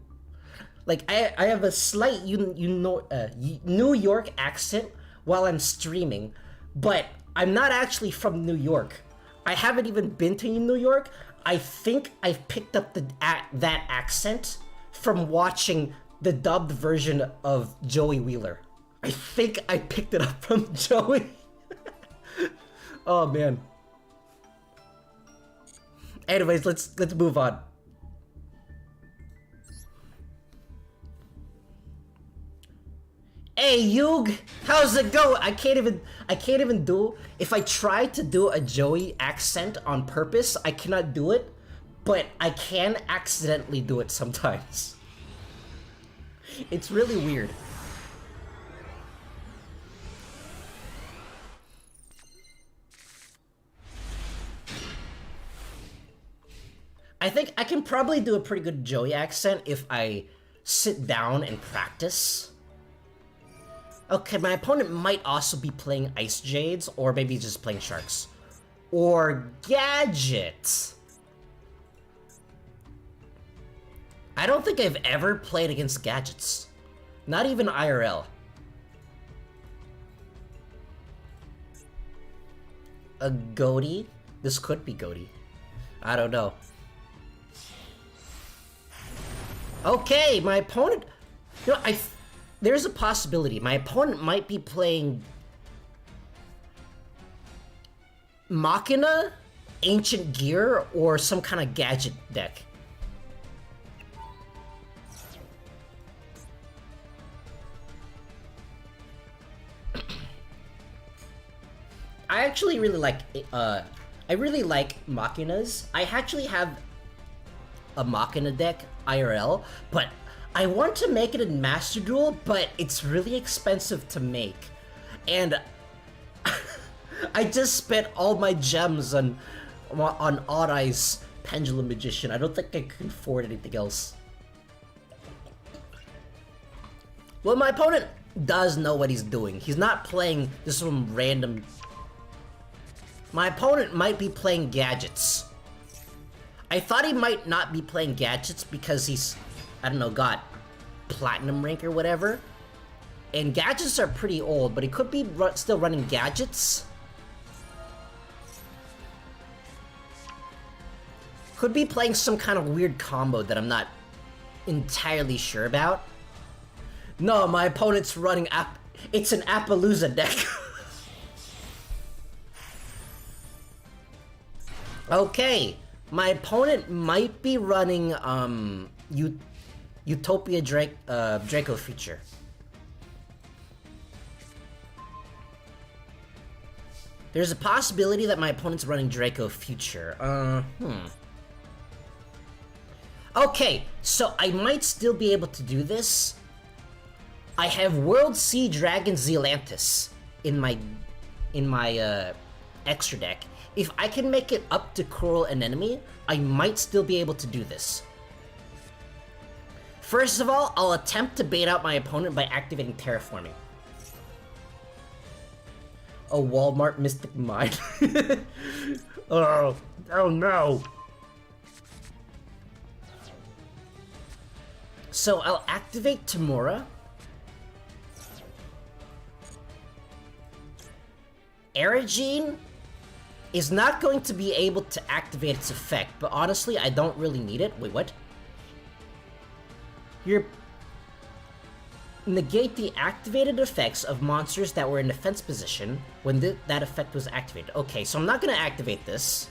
Like, I have a slight New York accent while I'm streaming, but I'm not actually from New York. I haven't even been to New York. I think I've picked up that accent from watching the dubbed version of Joey Wheeler. I think I picked it up from Joey. Oh man. Anyways, let's move on. Hey Yug, how's it go? I can't even do, if I try to do a Joey accent on purpose, I cannot do it, but I can accidentally do it sometimes. It's really weird. I think I can probably do a pretty good Joey accent if I sit down and practice. Okay, my opponent might also be playing Icejades, or maybe just playing Sharks. Or Gadgets. I don't think I've ever played against Gadgets. Not even IRL. A Ghotti? This could be Ghotti. I don't know. Okay, my opponent... You know, there's a possibility. My opponent might be playing... Machina, Ancient Gear, or some kind of gadget deck. I actually really like Machinas. I actually have a Machina deck IRL, but I want to make it in Master Duel, but it's really expensive to make. And I just spent all my gems on Odd Eye's Pendulum Magician. I don't think I can afford anything else. Well, my opponent does know what he's doing. He's not playing this some random... My opponent might be playing Gadgets. I thought he might not be playing Gadgets because he's, I don't know, got Platinum rank or whatever. And Gadgets are pretty old, but he could be still running Gadgets. Could be playing some kind of weird combo that I'm not entirely sure about. No, my opponent's running it's an Appaloosa deck. Okay, my opponent might be running Utopia Draco feature. There's a possibility that my opponent's running Draco Future. Okay, so I might still be able to do this. I have World Sea Dragon Zealantis in my extra deck. If I can make it up to Coral Anemone, I might still be able to do this. First of all, I'll attempt to bait out my opponent by activating Terraforming. A Walmart Mystic Mine. Oh no. So I'll activate Tamura. Aerogene is not going to be able to activate its effect, but honestly, I don't really need it. Wait, what? Negate the activated effects of monsters that were in defense position when that effect was activated. Okay, so I'm not gonna activate this.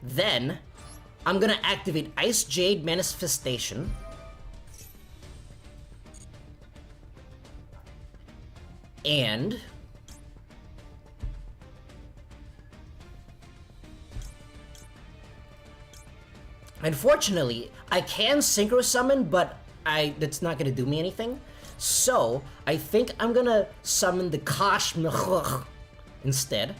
Then, I'm gonna activate Icejade Manifestation. And unfortunately, I can Synchro Summon, but that's not gonna do me anything. So I think I'm gonna summon the Kosh instead.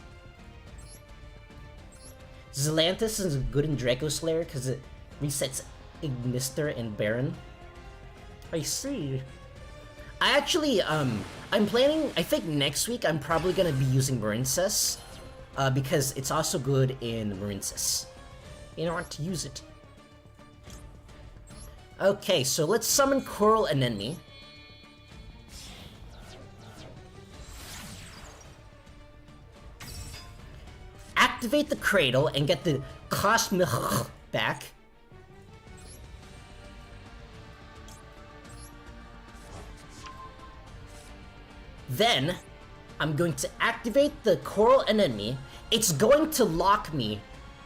Zealantis is good in Draco Slayer because it resets Ignister and Baron. I see. I actually, I'm planning, I think next week I'm probably gonna be using Marincess, because it's also good in Marincess. You don't want to use it. Okay, so let's summon Coral Anemone. Activate the Cradle and get the Cosmic back. Then, I'm going to activate the Coral Anemone. It's going to lock me.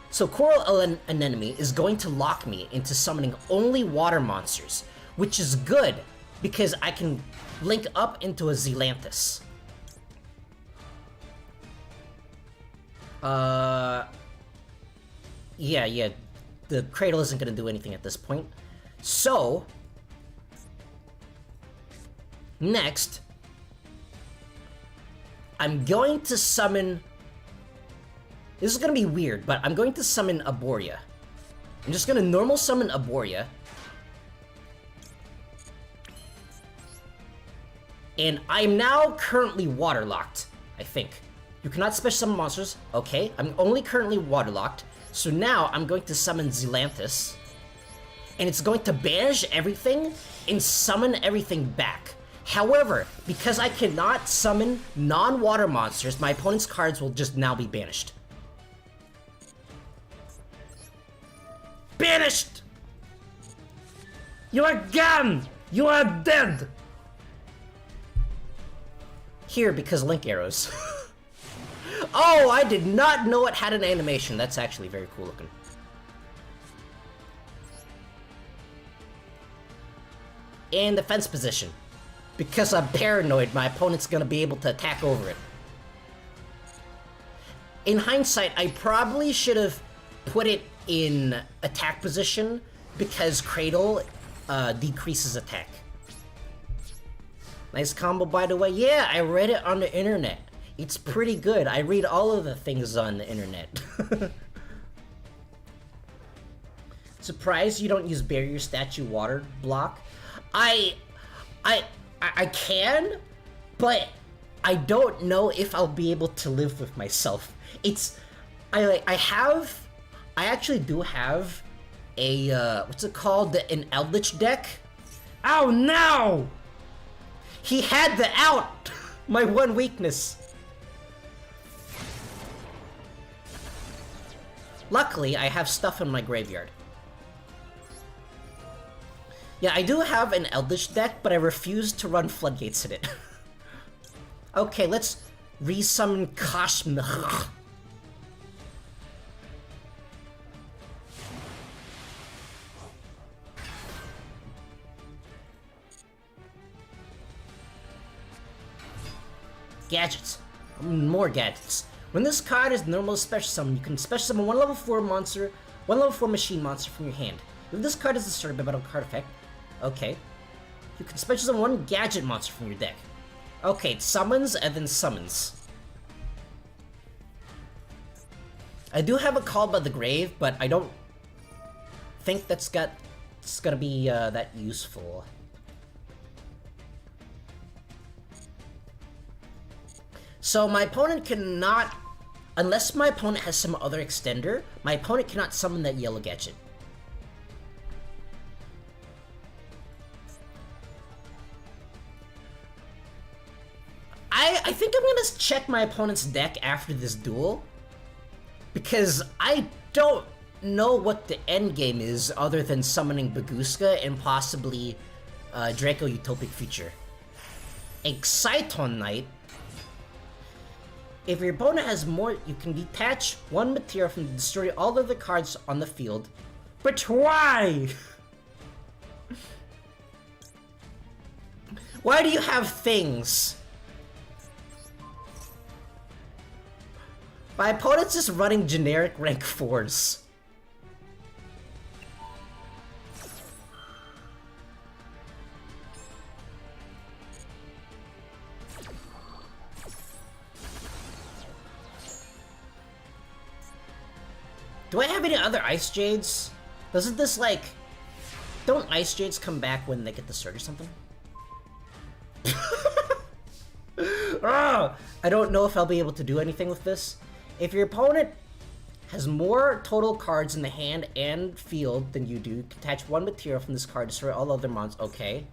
So Coral Anemone is going to lock me into summoning only water monsters, which is good because I can link up into a Zealantis. Yeah, the Cradle isn't gonna do anything at this point. So, next, I'm going to summon... This is gonna be weird, but I'm going to summon Aboria. I'm just gonna normal summon Aboria. And I'm now currently waterlocked, I think. You cannot special summon monsters. Okay, I'm only currently waterlocked. So now I'm going to summon Zelanthus. And it's going to banish everything and summon everything back. However, because I cannot summon non-water monsters, my opponent's cards will just now be banished. Banished! You are gone! You are dead! Here, because link arrows. Oh, I did not know it had an animation. That's actually very cool looking. In defense position. Because I'm paranoid, my opponent's gonna be able to attack over it. In hindsight, I probably should have put it in attack position because Cradle decreases attack. Nice combo, by the way. Yeah, I read it on the internet. It's pretty good. I read all of the things on the internet. Surprised you don't use barrier statue water block? I can, but I don't know if I'll be able to live with myself. I actually do have a what's it called? An Eldritch deck. Oh no! He had the out! My one weakness. Luckily, I have stuff in my graveyard. Yeah, I do have an Eldritch deck, but I refuse to run Floodgates in it. Okay, let's resummon Kashmir. Gadgets. More gadgets. When this card is normal special summon, you can special summon one level 4 monster, one level 4 machine monster from your hand. If this card is discarded by battle card effect, okay. You can special summon one gadget monster from your deck. Okay, it summons and then summons. I do have a Call by the Grave, but I don't think it's gonna be that useful. So my opponent cannot, unless my opponent has some other extender, my opponent cannot summon that yellow gadget. I think I'm gonna check my opponent's deck after this duel, because I don't know what the end game is other than summoning Baguska and possibly Draco Utopic Future. Exciton Knight. If your opponent has more, you can detach one material from destroy all of the cards on the field. But why? Why do you have things? My opponent's just running generic rank 4s. Do I have any other Icejades? Doesn't this, like... Don't Icejades come back when they get the surge or something? Oh, I don't know if I'll be able to do anything with this. If your opponent has more total cards in the hand and field than you do, you can attach one material from this card to destroy all other mons. Okay.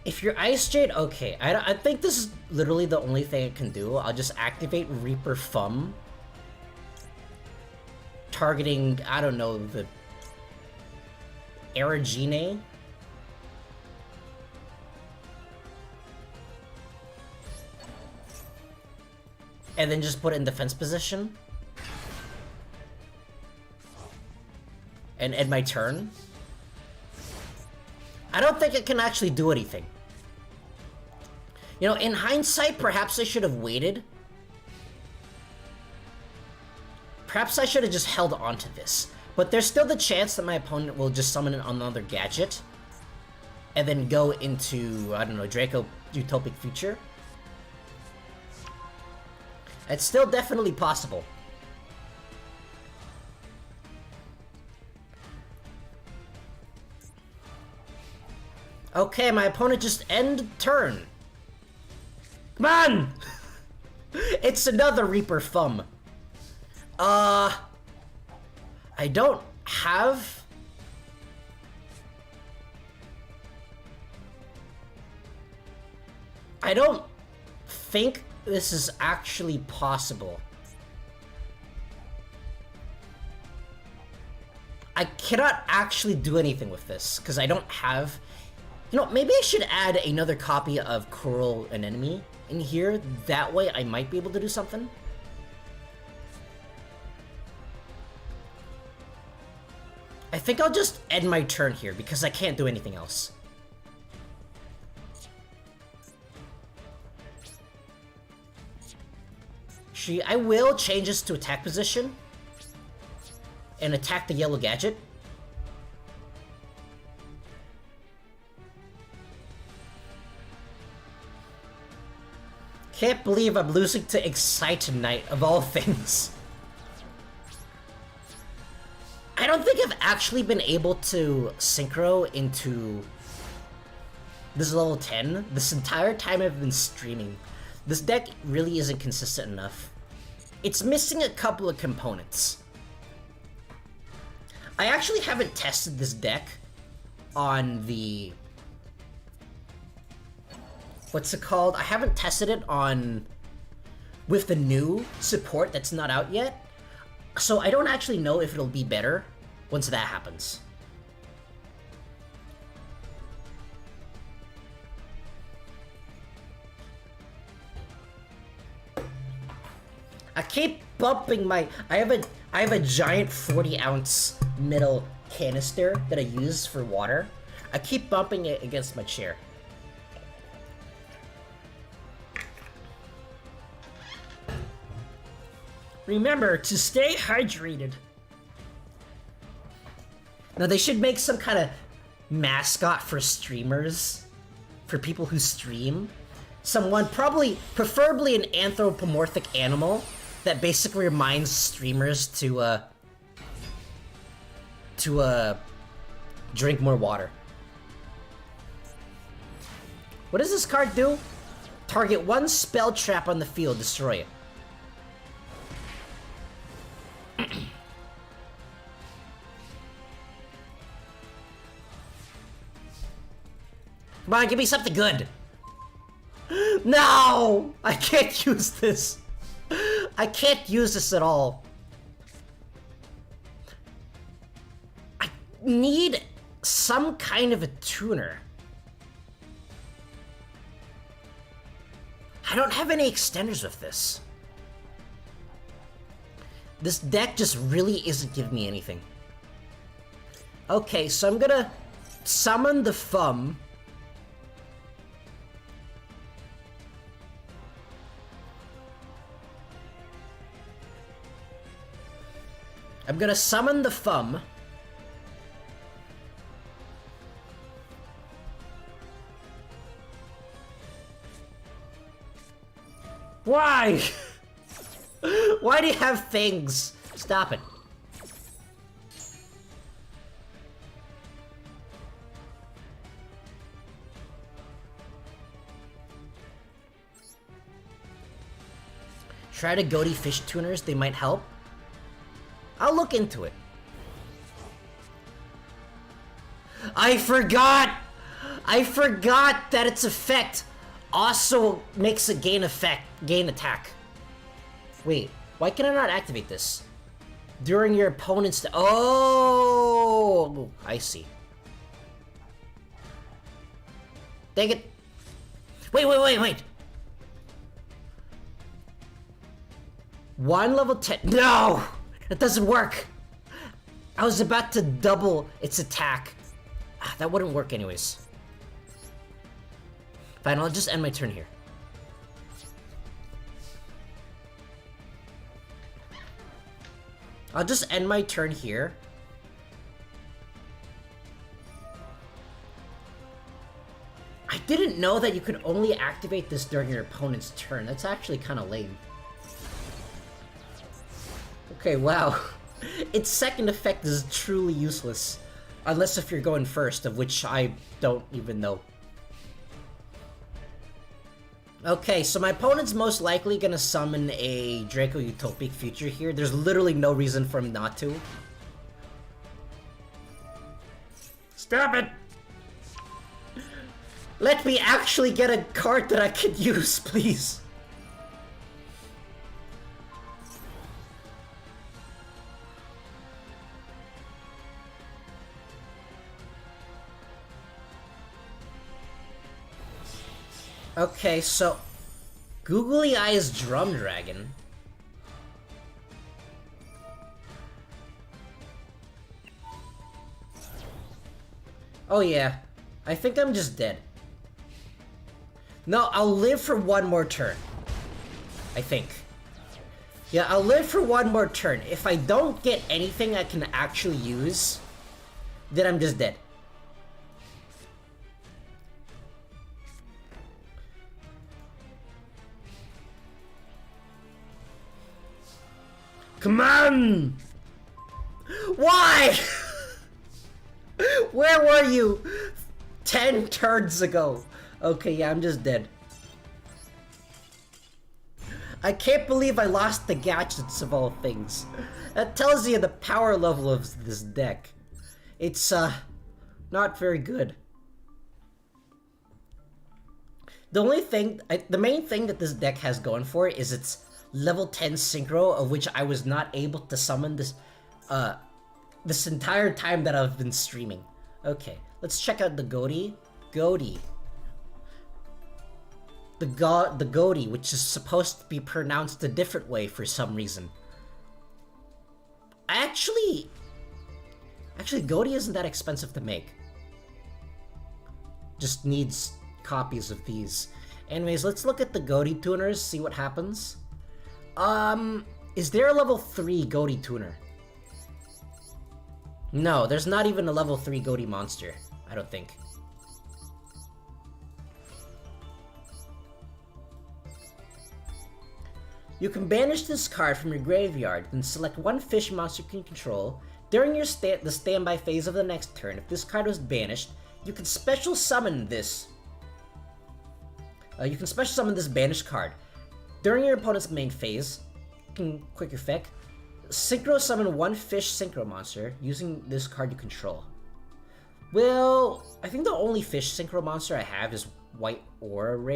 If you're Icejade, okay. I think this is literally the only thing it can do. I'll just activate Reaper Thumb. Targeting, I don't know, the... Erigine? And then just put it in defense position. And end my turn. I don't think it can actually do anything. You know, in hindsight, perhaps I should have waited. Perhaps I should have just held on to this. But there's still the chance that my opponent will just summon another gadget. And then go into, I don't know, Draco utopic future. It's still definitely possible. Okay, my opponent just ended turn. Come on! It's another Reaper Thumb. I don't have... I don't think this is actually possible. I cannot actually do anything with this, because I don't have... You know, maybe I should add another copy of Cruel an Enemy in here. That way I might be able to do something. I think I'll just end my turn here, because I can't do anything else. I will change this to attack position and attack the yellow gadget. Can't believe I'm losing to Icejade of all things. I don't think I've actually been able to synchro into this level 10 this entire time I've been streaming. This deck really isn't consistent enough. It's missing a couple of components. I actually haven't tested this deck on the... What's it called? I haven't tested it on... with the new support that's not out yet. So I don't actually know if it'll be better once that happens. I keep bumping my... I have a giant 40-ounce metal canister that I use for water. I keep bumping it against my chair. Remember to stay hydrated. Now they should make some kind of mascot for streamers, for people who stream. Someone, preferably an anthropomorphic animal that basically reminds streamers to drink more water. What does this card do? Target one spell trap on the field, destroy it. Come on, give me something good. No! I can't use this. I can't use this at all. I need some kind of a tuner. I don't have any extenders with this. This deck just really isn't giving me anything. Okay, so I'm gonna summon the Thumb. I'm gonna summon the Thumb. Why? Why do you have things? Stop it. Try to Ghotti fish tuners, they might help. I'll look into it. I forgot that its effect also makes a gain attack. Wait, why can I not activate this? During your opponent's... Oh! I see. Dang it. Wait. One level 10... No! That doesn't work! I was about to double its attack. That wouldn't work anyways. Fine, I'll just end my turn here. I'll just end my turn here. I didn't didn't know that you could only activate this during your opponent's turn. That's actually kind of lame. Okay, wow. Its second effect is truly useless. Unless if you're going first, of which I don't even know. Okay, so my opponent's most likely gonna summon a Draco Utopic Future here. There's literally no reason for him not to. Stop it! Let me actually get a card that I could use, please. Okay, so Googly Eyes Drum Dragon. Oh yeah, I think I'm just dead. No, I'll live for one more turn. I think. Yeah, I'll live for one more turn. If I don't get anything I can actually use, then I'm just dead. Come on! Why? Where were you 10 turns ago? Okay, yeah, I'm just dead. I can't believe I lost the gadgets of all things. That tells you the power level of this deck. It's, not very good. The main thing that this deck has going for it is its level 10 synchro, of which I was not able to summon this entire time that I've been streaming. Okay, let's check out the Ghotti. Ghotti. The Ghotti, which is supposed to be pronounced a different way for some reason. Actually, Ghotti isn't that expensive to make. Just needs copies of these. Anyways, let's look at the Ghotti tuners, see what happens. Is there a level 3 Ghotti tuner? No, there's not even a level 3 Ghotti monster, I don't think. You can banish this card from your graveyard, then select one fish monster you can control. During your the standby phase of the next turn, if this card was banished, you can special summon this. You can special summon this banished card. During your opponent's main phase, quick effect, synchro summon one fish synchro monster using this card you control. Well, I think the only fish synchro monster I have is White Aura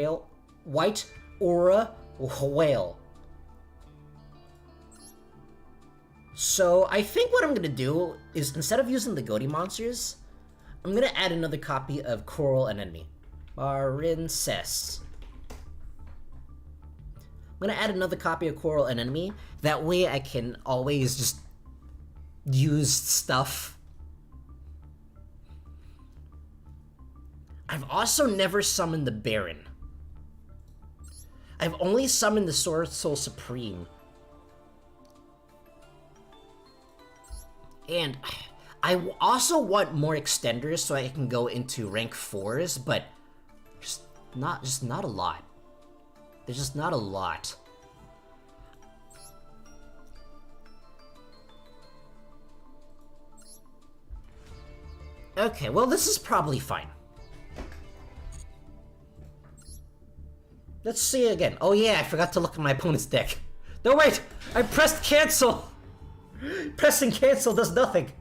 Whale. So I think what I'm gonna do is, instead of using the Ghotti monsters, I'm gonna add another copy of Coral Anemone. Marincess. I'm gonna add another copy of Coral Anemone. That way I can always just use stuff. I've also never summoned the Baron. I've only summoned the Sword Soul Supreme. And I also want more extenders so I can go into rank 4s, but just not a lot. There's just not a lot. Okay, well, this is probably fine. Let's see again. Oh yeah, I forgot to look at my opponent's deck. No, wait! I pressed cancel! Pressing cancel does nothing.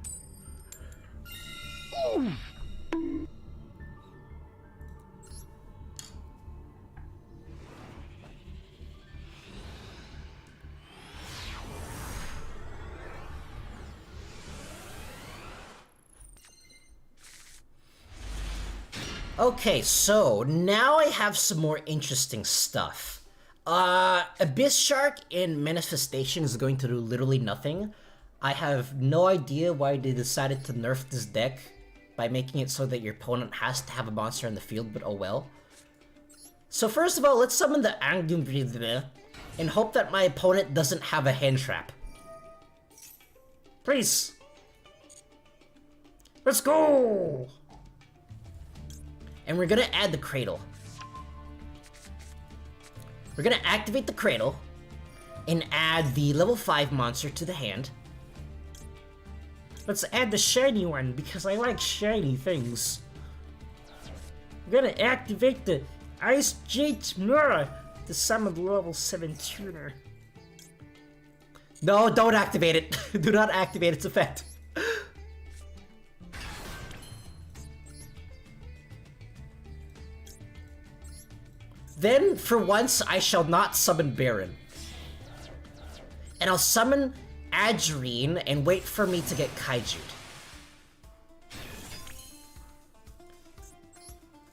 Okay, so now I have some more interesting stuff. Abyss Shark in Manifestation is going to do literally nothing. I have no idea why they decided to nerf this deck by making it so that your opponent has to have a monster in the field, but oh well. So first of all, let's summon the Angumbride and hope that my opponent doesn't have a hand trap. Please! Let's go! And we're gonna add the Cradle. We're gonna activate the Cradle and add the level 5 monster to the hand. Let's add the shiny one because I like shiny things. We're gonna activate the Icejade Mura to summon the level 7 tuner. No, don't activate it. Do not activate its effect. Then, for once, I shall not summon Baron. And I'll summon Adrien and wait for me to get Kaiju.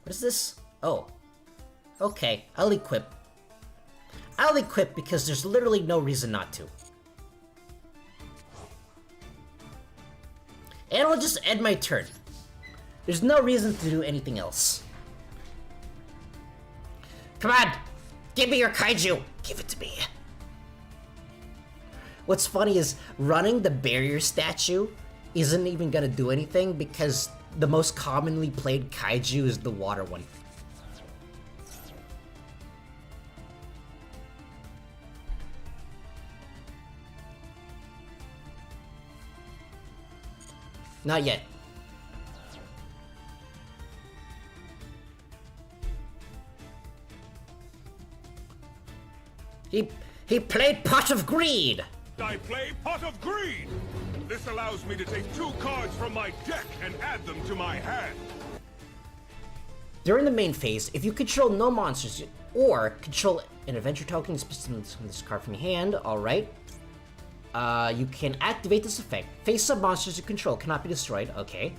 What is this? Oh. Okay, I'll equip. I'll equip because there's literally no reason not to. And I'll just end my turn. There's no reason to do anything else. Come on! Give me your Kaiju! Give it to me. What's funny is running the barrier statue isn't even gonna do anything because the most commonly played Kaiju is the water one. Not yet. He played Pot of Greed! I play Pot of Greed! This allows me to take 2 cards from my deck and add them to my hand. During the main phase, if you control no monsters or control an adventure token, specifically this card from your hand, alright. You can activate this effect. Face-up monsters you control cannot be destroyed, okay.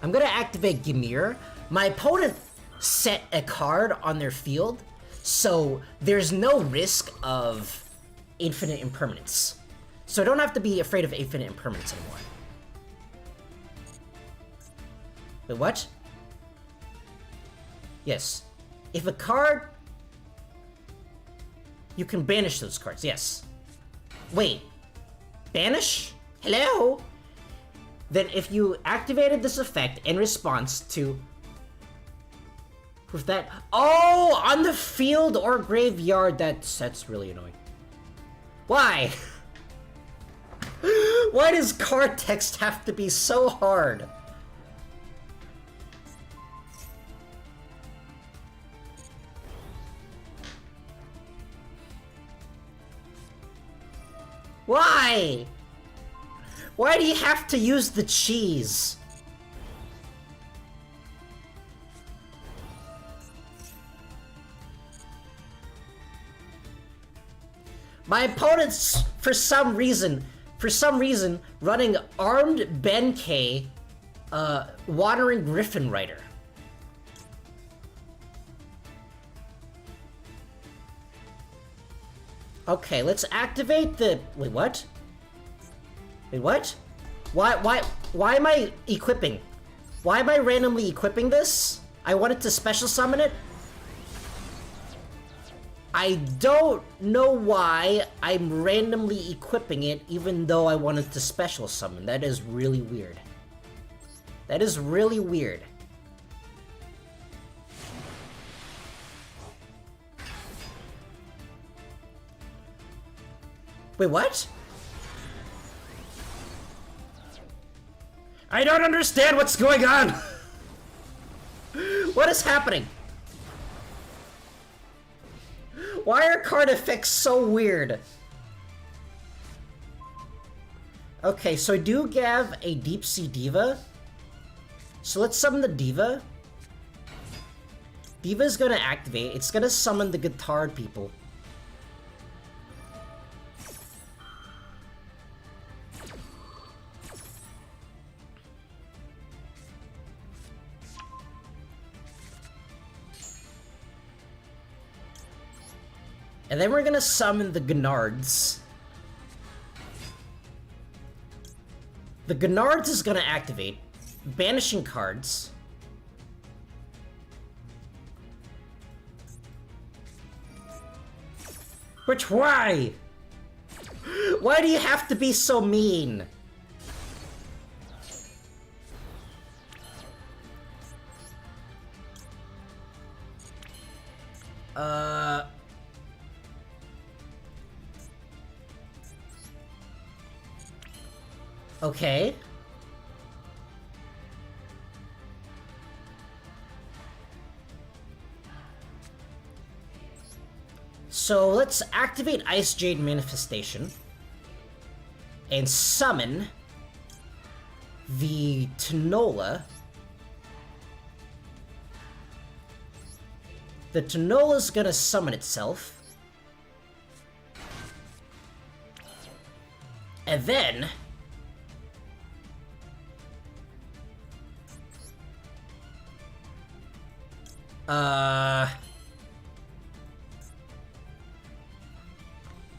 I'm gonna activate Gimir. My opponent set a card on their field, so there's no risk of infinite impermanence. So I don't have to be afraid of infinite impermanence anymore. Wait, what? Yes. If a card... You can banish those cards, yes. Wait. Banish? Hello? Then if you activated this effect in response to... With that... Oh! On the field or graveyard, that's really annoying. Why? Why does card text have to be so hard? Why? Why do you have to use the cheese? My opponent's, for some reason, running Armed Benkei, Wandering Griffin Rider. Okay, let's activate the... Wait, what? Wait, what? Why am I equipping? Why am I randomly equipping this? I wanted to special summon it? I don't know why I'm randomly equipping it even though I wanted to special summon. That is really weird. That is really weird. Wait, what? I don't understand what's going on! What is happening? Why are card effects so weird? Okay, so I do have a Deep Sea Diva. So let's summon the Diva. Diva's gonna activate. It's gonna summon the guitar people. And then we're gonna summon the Gnards. The Gnards is gonna activate, banishing cards. Which, why? Why do you have to be so mean? Okay. So let's activate Icejade Manifestation and summon the Tanola. The Tanola's gonna summon itself. And then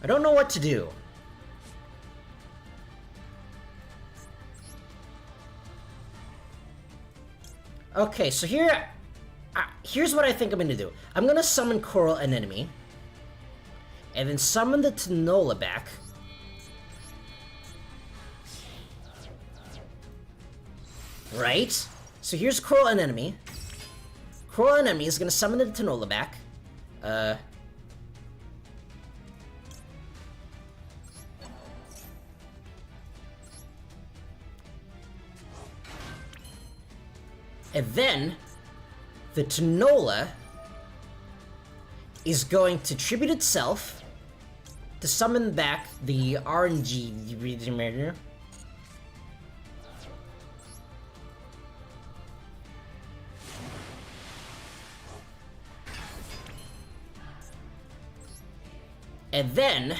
I don't know what to do. Okay, so here's what I think I'm gonna do. I'm gonna summon Coral Anemone, and then summon the Tanola back. Right? So here's Coral Anemone. Coral Anemone is gonna summon the Tanola back. And then, the Tanola is going to tribute itself to summon back the RNG. And then,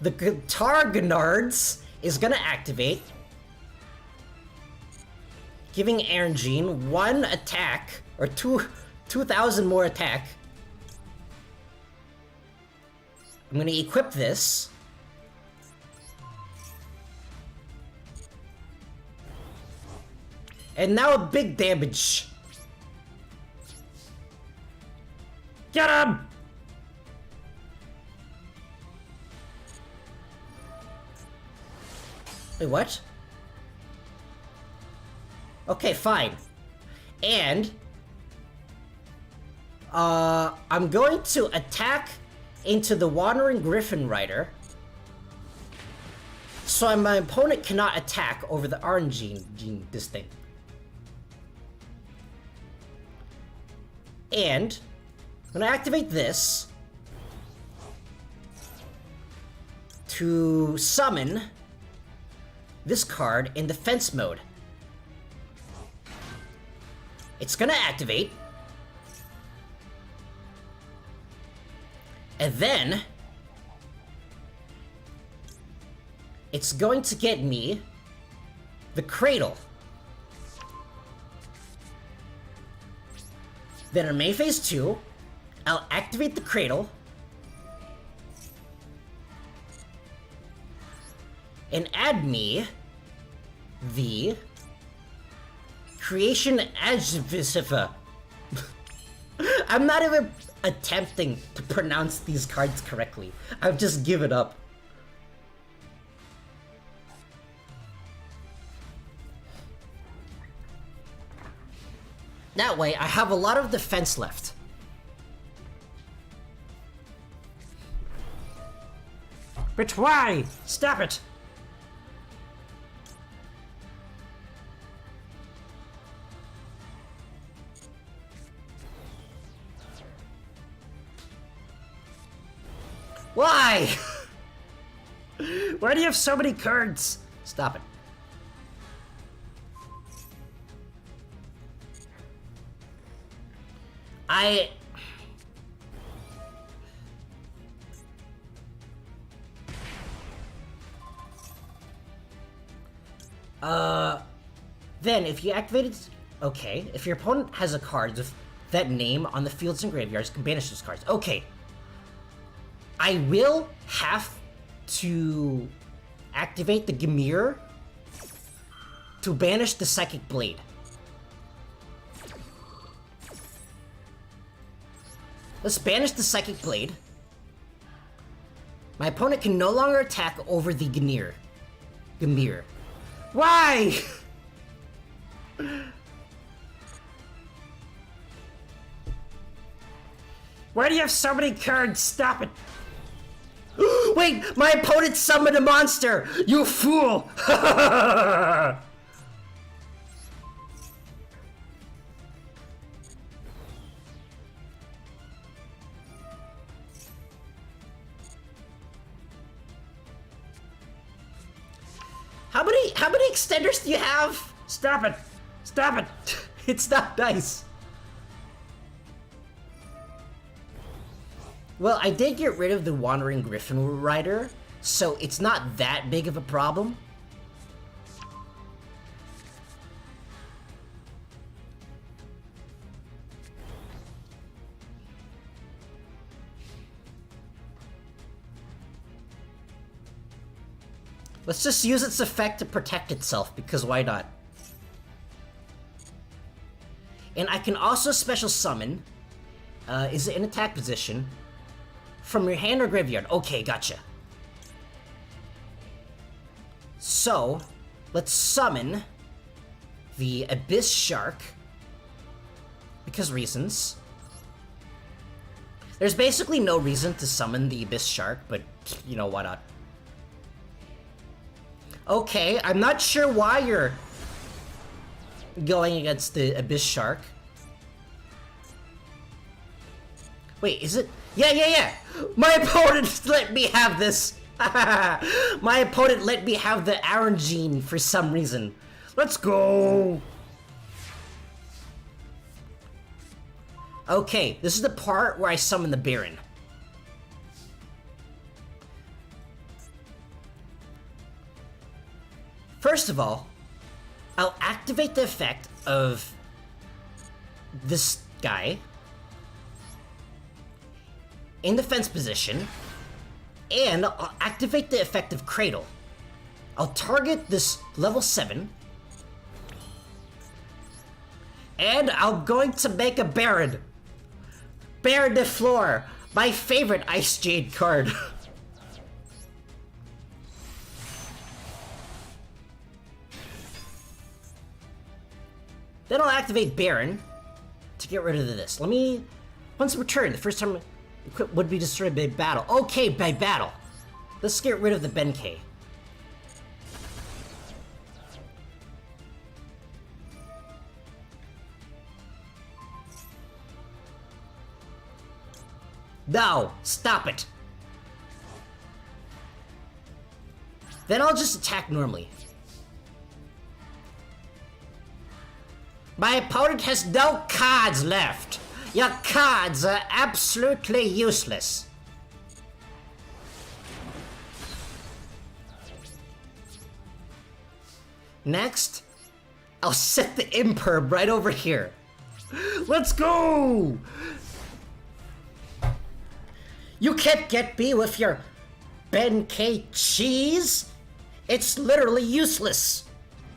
the Guitar Gnards is gonna activate, giving Erngene 1 attack, or 2,000 more attack. I'm gonna equip this. And now a big damage. Get him! Wait, what? Okay, fine. And I'm going to attack into the Wandering Griffin Rider, so my opponent cannot attack over the RNG this thing. And I'm gonna activate this to summon this card in defense mode. It's gonna activate. And then it's going to get me the Cradle. Then in main phase 2, I'll activate the Cradle and add me the Creation Adjuvisiva. I'm not even attempting to pronounce these cards correctly. I've just given up. That way, I have a lot of defense left. But why? Stop it! Why? Why do you have so many cards? Stop it. Then if you activate it, okay, if your opponent has a card with that name on the fields and graveyards, you can banish those cards. Okay. I will have to activate the Gamir to banish the Psychic Blade. Let's banish the Psychic Blade. My opponent can no longer attack over the Gamir. Why? Why do you have so many cards? Stop it! Wait, my opponent summoned a monster! You fool! How many extenders do you have? Stop it! Stop it! It's not nice. Well, I did get rid of the Wandering Griffin Rider, so it's not that big of a problem. Let's just use its effect to protect itself, because why not? And I can also special summon, is it in attack position, from your hand or graveyard. Okay, gotcha. So, let's summon the Abyss Shark, because reasons. There's basically no reason to summon the Abyss Shark, but, you know, why not? Okay, I'm not sure why you're going against the Abyss Shark. Wait, is it? Yeah! My opponent let me have this! My opponent let me have the Iron Gene for some reason. Let's go! Okay, this is the part where I summon the Baron. First of all, I'll activate the effect of this guy in defense position, and I'll activate the effect of Cradle. I'll target this level 7, and I'm going to make a Baron. Baron de Fleur, my favorite Icejade card. Then I'll activate Baron to get rid of this. Let me... Once returned, the first time equipped would be destroyed by battle. Okay, by battle. Let's get rid of the Benkei. No! Stop it! Then I'll just attack normally. My opponent has no cards left. Your cards are absolutely useless. Next, I'll set the Imperb right over here. Let's go! You can't get me with your Benkei cheese. It's literally useless.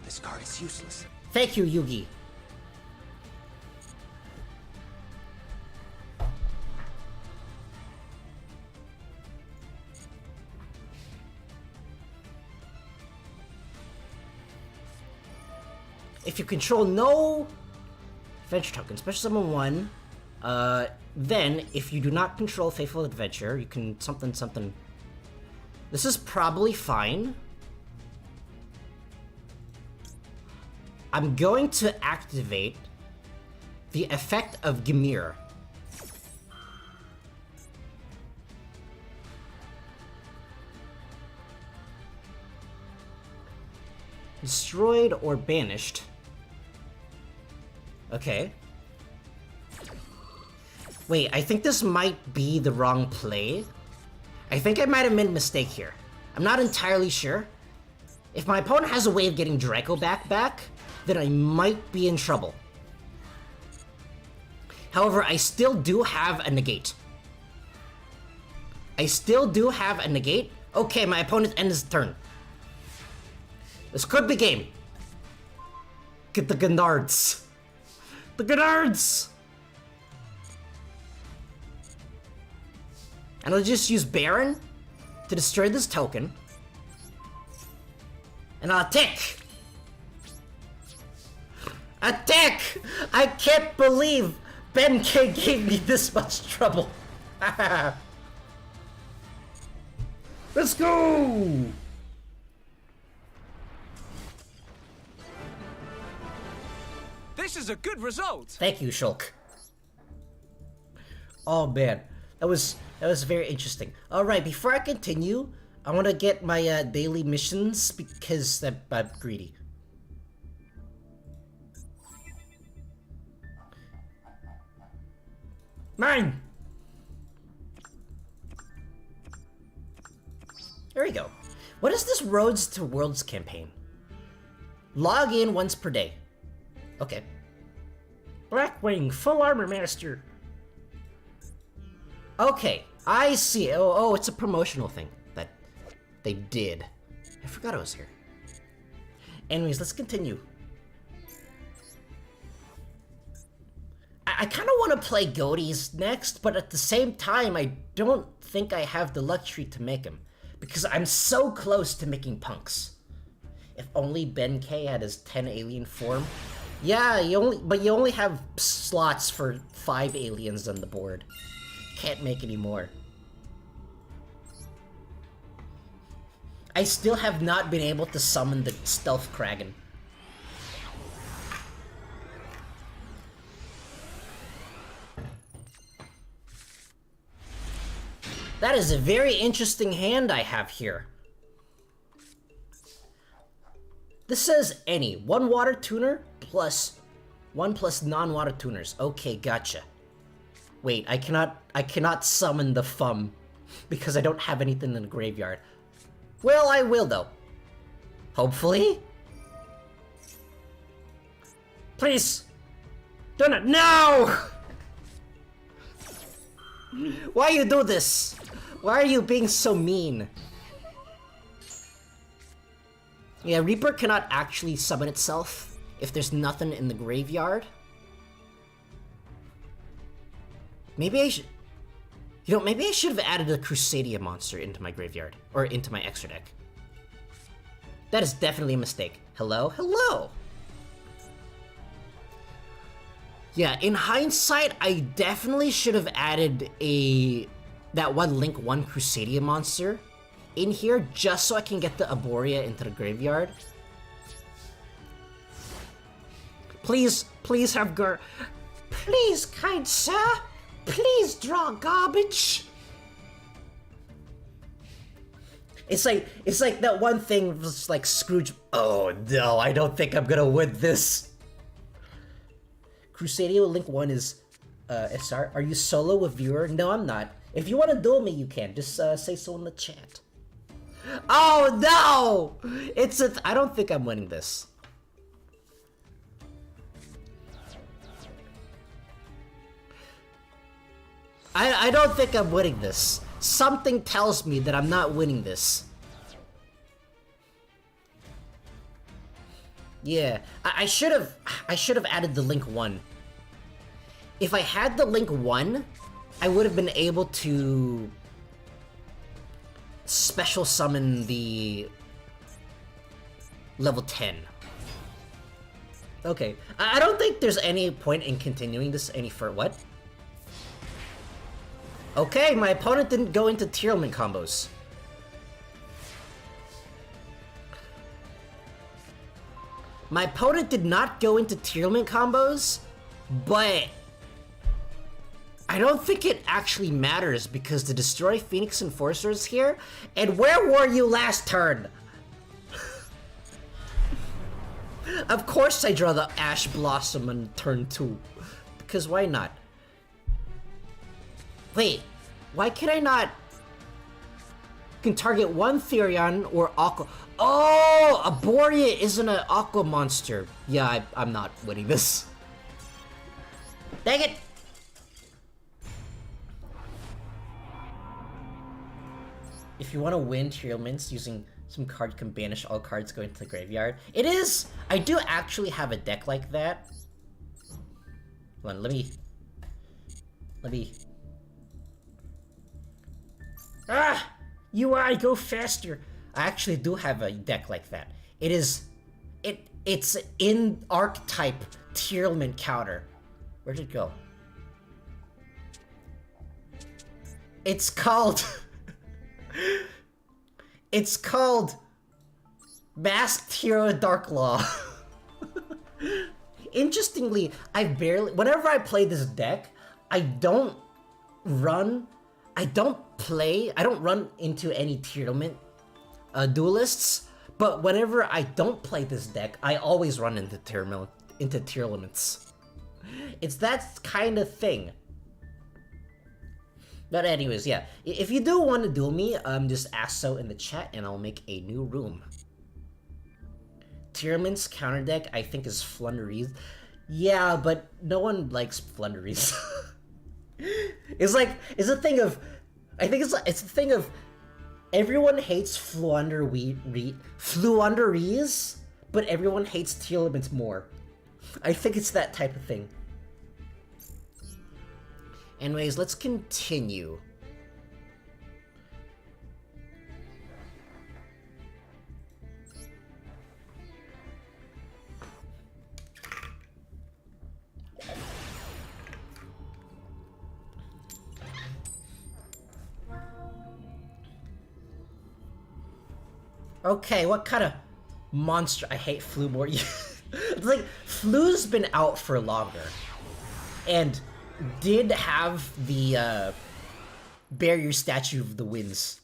This card is useless. Thank you, Yugi. If you control no adventure token, special summon 1, then if you do not control Faithful Adventure, you can something. This is probably fine. I'm going to activate the effect of Gimir. Destroyed or banished. Okay. Wait, I think this might be the wrong play. I think I might have made a mistake here. I'm not entirely sure. If my opponent has a way of getting Draco back, then I might be in trouble. However, I still do have a negate. Okay, my opponent ends his turn. This could be game. Get the Gennards. The Gennards! And I'll just use Baron to destroy this token. And I'll attack! Attack! I can't believe Benkei gave me this much trouble. Let's go! This is a good result. Thank you, Shulk. Oh man, that was very interesting. All right, before I continue, I want to get my daily missions because I'm greedy. Mine. There we go. What is this Roads to Worlds campaign? Log in once per day. Okay. Blackwing, full armor master. Okay, I see. Oh, it's a promotional thing that they did. I forgot I was here. Anyways, let's continue. I kind of want to play Ghottis next, but at the same time, I don't think I have the luxury to make him. Because I'm so close to making punks. If only Ben K had his 10 alien form. Yeah, you only have slots for 5 aliens on the board. Can't make any more. I still have not been able to summon the Stealth Kraken. That is a very interesting hand I have here. This says any. 1 water tuner plus 1 plus non-water tuners. Okay, gotcha. Wait, I cannot summon the Fum because I don't have anything in the graveyard. Well, I will though. Hopefully? Please! Do not— No! Why you do this? Why are you being so mean? Yeah, Reaper cannot actually summon itself if there's nothing in the graveyard. Maybe I should... You know, maybe I should have added a Crusadia monster into my graveyard. Or into my extra deck. That is definitely a mistake. Hello? Hello! Yeah, in hindsight, I definitely should have added that one Link 1 Crusadia monster in here just so I can get the Arborea into the graveyard. Please have Please, kind sir, please draw garbage. It's like that one thing was like Scrooge. Oh no, I don't think I'm gonna win this. Crusadia Link 1 is SR. Are you solo with viewer? No, I'm not. If you want to duel me, you can. Just say so in the chat. Oh no! I don't think I'm winning this. I don't think I'm winning this. Something tells me that I'm not winning this. Yeah, I should have added the Link 1. If I had the Link 1, I would have been able to special summon the level 10. Okay, I don't think there's any point in continuing this any further. What? Okay, my opponent didn't go into Tierlman combos. My opponent did not go into Tierlman combos, but I don't think it actually matters because the Destroy Phoenix Enforcer is here. And where were you last turn? Of course I draw the Ash Blossom on turn 2. Because why not? Wait, why can I not? Can target one Therion or Aqua. Oh, Arborea isn't an Aqua monster. Yeah, I'm not winning this. Dang it! If you want to win Tierlmans using some card, you can banish all cards going to the graveyard. It is! I do actually have a deck like that. Hold on, let me... Ah! UI, go faster! I actually do have a deck like that. It's in archetype Tierlman counter. Where'd it go? It's called... It's called... Masked Hero Dark Law. Interestingly, whenever I play this deck, I don't run into any tournament duelists, but whenever I don't play this deck, I always run into tournaments. It's that kind of thing. But anyways, yeah, if you do want to duel me, just ask so in the chat and I'll make a new room. Tyrman's counter deck, I think, is Flunderies. Yeah, but no one likes Flunderies. It's a thing of everyone hates Flunderies, but everyone hates Tyrmans more. I think it's that type of thing. Anyways, let's continue. Okay, what kind of monster? I hate Flu more. It's like, Flu's been out for longer. And did have the barrier statue of the winds.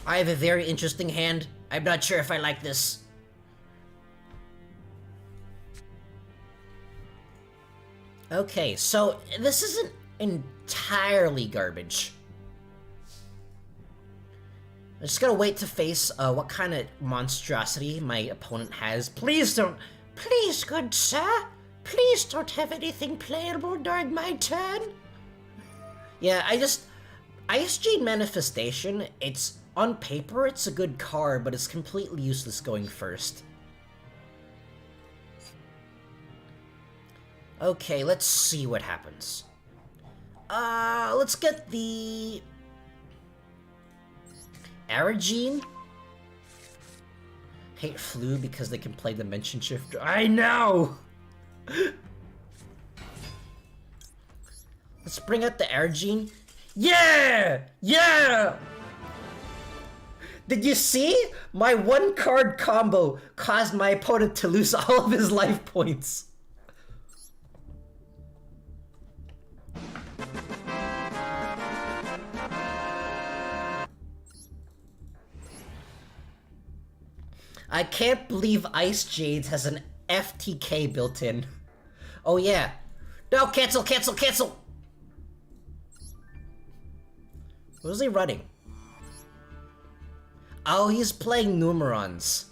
I have a very interesting hand. I'm not sure if I like this. Okay, so this isn't entirely garbage. I just gotta wait to face what kind of monstrosity my opponent has. Please, good sir, please don't have anything playable during my turn. Yeah, Icejade Manifestation, it's, on paper, it's a good card, but it's completely useless going first. Okay, let's see what happens. Let's get the... Aragene? Hate Flu because they can play Dimension Shifter. I know! Let's bring out the Aragene. Yeah! Yeah! Did you see? My one card combo caused my opponent to lose all of his life points. I can't believe Icejade has an FTK built in. Oh yeah. No, cancel, cancel, cancel! What is he running? Oh, he's playing Numerons.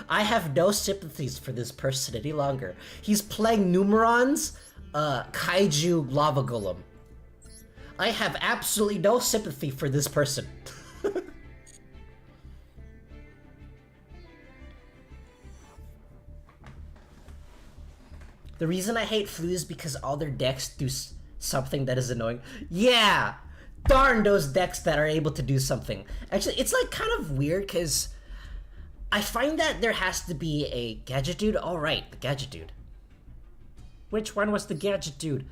I have no sympathies for this person any longer. He's playing Numerons, Kaiju Lava Golem. I have absolutely no sympathy for this person. The reason I hate Flu is because all their decks do something that is annoying. Yeah! Darn those decks that are able to do something. Actually, it's like kind of weird because I find that there has to be a Gadget Dude. Oh, right, the Gadget Dude. Which one was the Gadget Dude?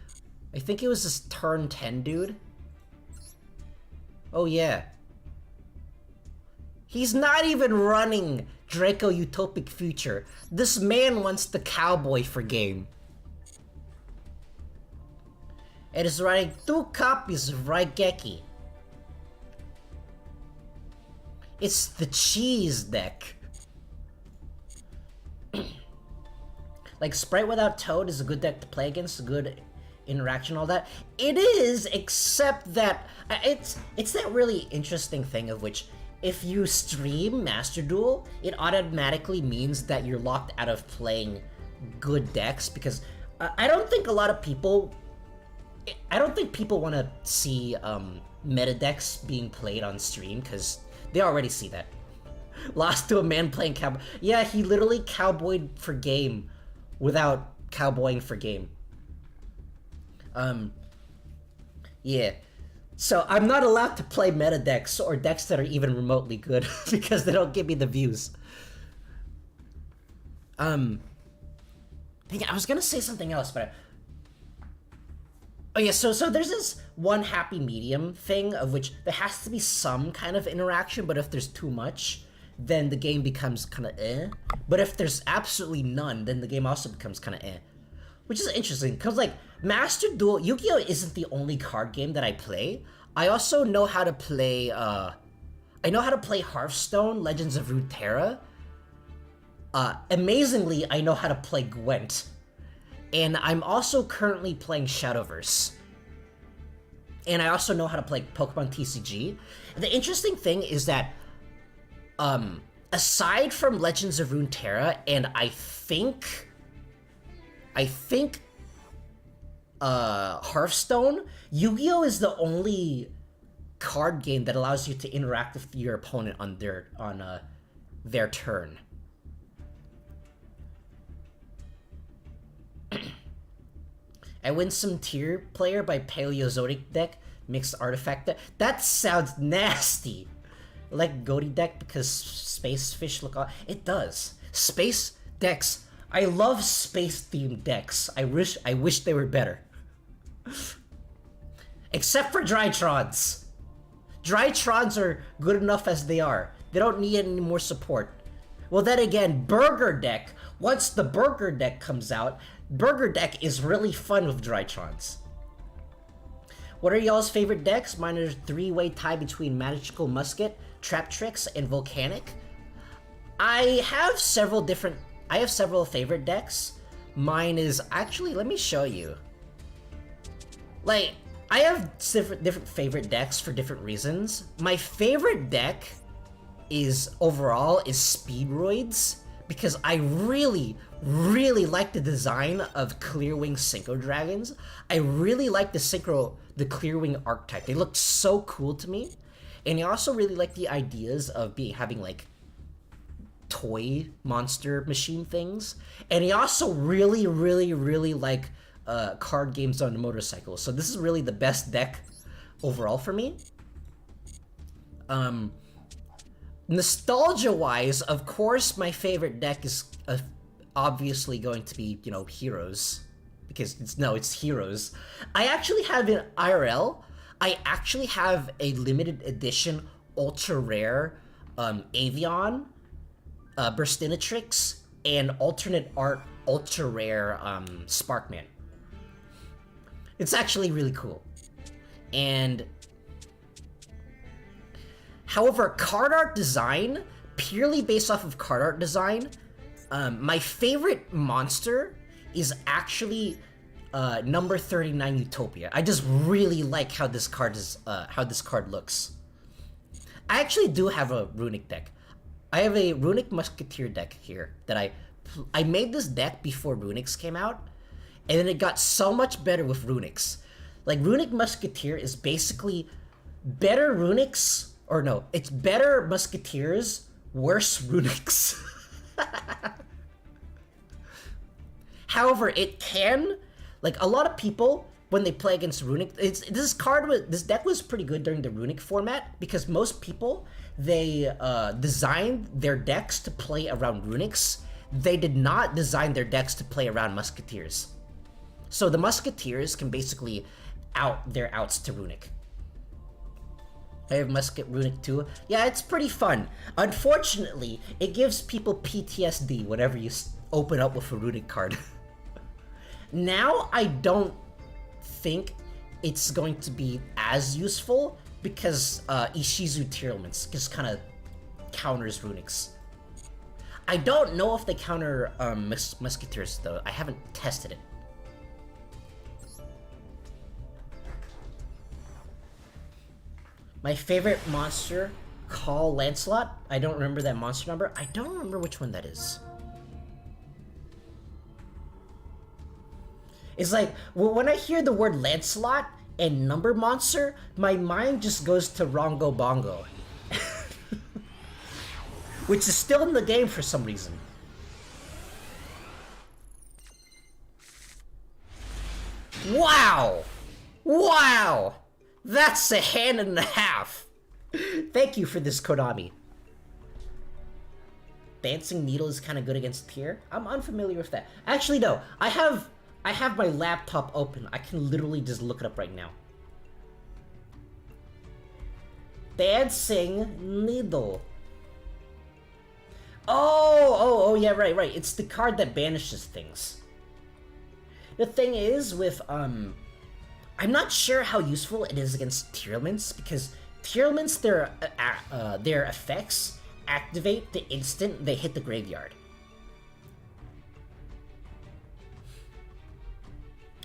I think it was this turn 10 dude. Oh, yeah. He's not even running Draco Utopic Future. This man wants the Cowboy for game. It is running 2 copies of Raigeki. It's the cheese deck. Like, Sprite without Toad is a good deck to play against, a good interaction, all that. It is, except that it's that really interesting thing of which, if you stream Master Duel, it automatically means that you're locked out of playing good decks, because I don't think people want to see meta decks being played on stream, because they already see that. Lost to a man playing cowboy. Yeah, he literally cowboyed for game without cowboying for game. Yeah. So I'm not allowed to play meta decks or decks that are even remotely good because they don't give me the views. I was gonna say something else, but Oh yeah, so there's this one happy medium thing of which there has to be some kind of interaction, but if there's too much, then the game becomes kind of eh. But if there's absolutely none, then the game also becomes kind of eh. Which is interesting, because like, Master Duel, Yu-Gi-Oh! Isn't the only card game that I play. I also know how to play, I know how to play Hearthstone, Legends of Runeterra. Amazingly, I know how to play Gwent. And I'm also currently playing Shadowverse. And I also know how to play Pokemon TCG. The interesting thing is that, aside from Legends of Runeterra, and I think, Hearthstone, Yu-Gi-Oh! Is the only card game that allows you to interact with your opponent on their turn. I win some tier player by Paleozoic deck, mixed artifact deck. That sounds nasty. Like Ghotti deck because space fish look. It does. Space decks. I love space themed decks. I wish they were better. Except for Drytrons. Drytrons are good enough as they are. They don't need any more support. Well, then again, Burger Deck. Once the Burger Deck comes out, Burger Deck is really fun with Drytrons. What are y'all's favorite decks? Mine are a three-way tie between Magical Musket, Trap Tricks, and Volcanic. I have several favorite decks. Mine is actually, let me show you. Like, I have different favorite decks for different reasons. My favorite deck is Speedroids, because I really like the design of Clearwing Synchro Dragons. I really like the Clearwing archetype. They look so cool to me. And I also really like the ideas of having like toy monster machine things. And I also really like card games on motorcycles. So this is really the best deck overall for me. Nostalgia-wise, of course, my favorite deck is obviously going to be, Heroes. Because it's Heroes. I actually have an IRL. I actually have a limited edition ultra rare Avion, Burstinatrix, and alternate art ultra rare Sparkman. It's actually really cool. And however, card art design, purely based off of card art design, my favorite monster is actually number 39 Utopia. I just really like how this card looks. I actually do have a runic deck. I have a runic musketeer deck here that I made this deck before runics came out, and then it got so much better with runics. Like, runic musketeer is basically better runics. Or no, it's better musketeers, worse runics. However, it can, like, a lot of people, when they play against runic, this deck was pretty good during the runic format, because most people, they designed their decks to play around runics. They did not design their decks to play around musketeers. So the musketeers can basically out their outs to runic. I have Musket Runic too. Yeah, it's pretty fun. Unfortunately, it gives people PTSD whenever you open up with a Runic card. Now, I don't think it's going to be as useful because Ishizu Tearlaments just kind of counters Runics. I don't know if they counter Musketeers though. I haven't tested it. My favorite monster, Call Lancelot. I don't remember that monster number. I don't remember which one that is. It's like, well, when I hear the word Lancelot and number monster, my mind just goes to Rongo Bongo. Which is still in the game for some reason. Wow! Wow! That's a hand and a half! Thank you for this, Konami. Dancing Needle is kind of good against Tier. I'm unfamiliar with that. Actually, no. I have I have my laptop open. I can literally just look it up right now. Dancing Needle. Oh, yeah, right. It's the card that banishes things. The thing is with, I'm not sure how useful it is against Tearlaments, because Tearlaments, their effects activate the instant they hit the graveyard.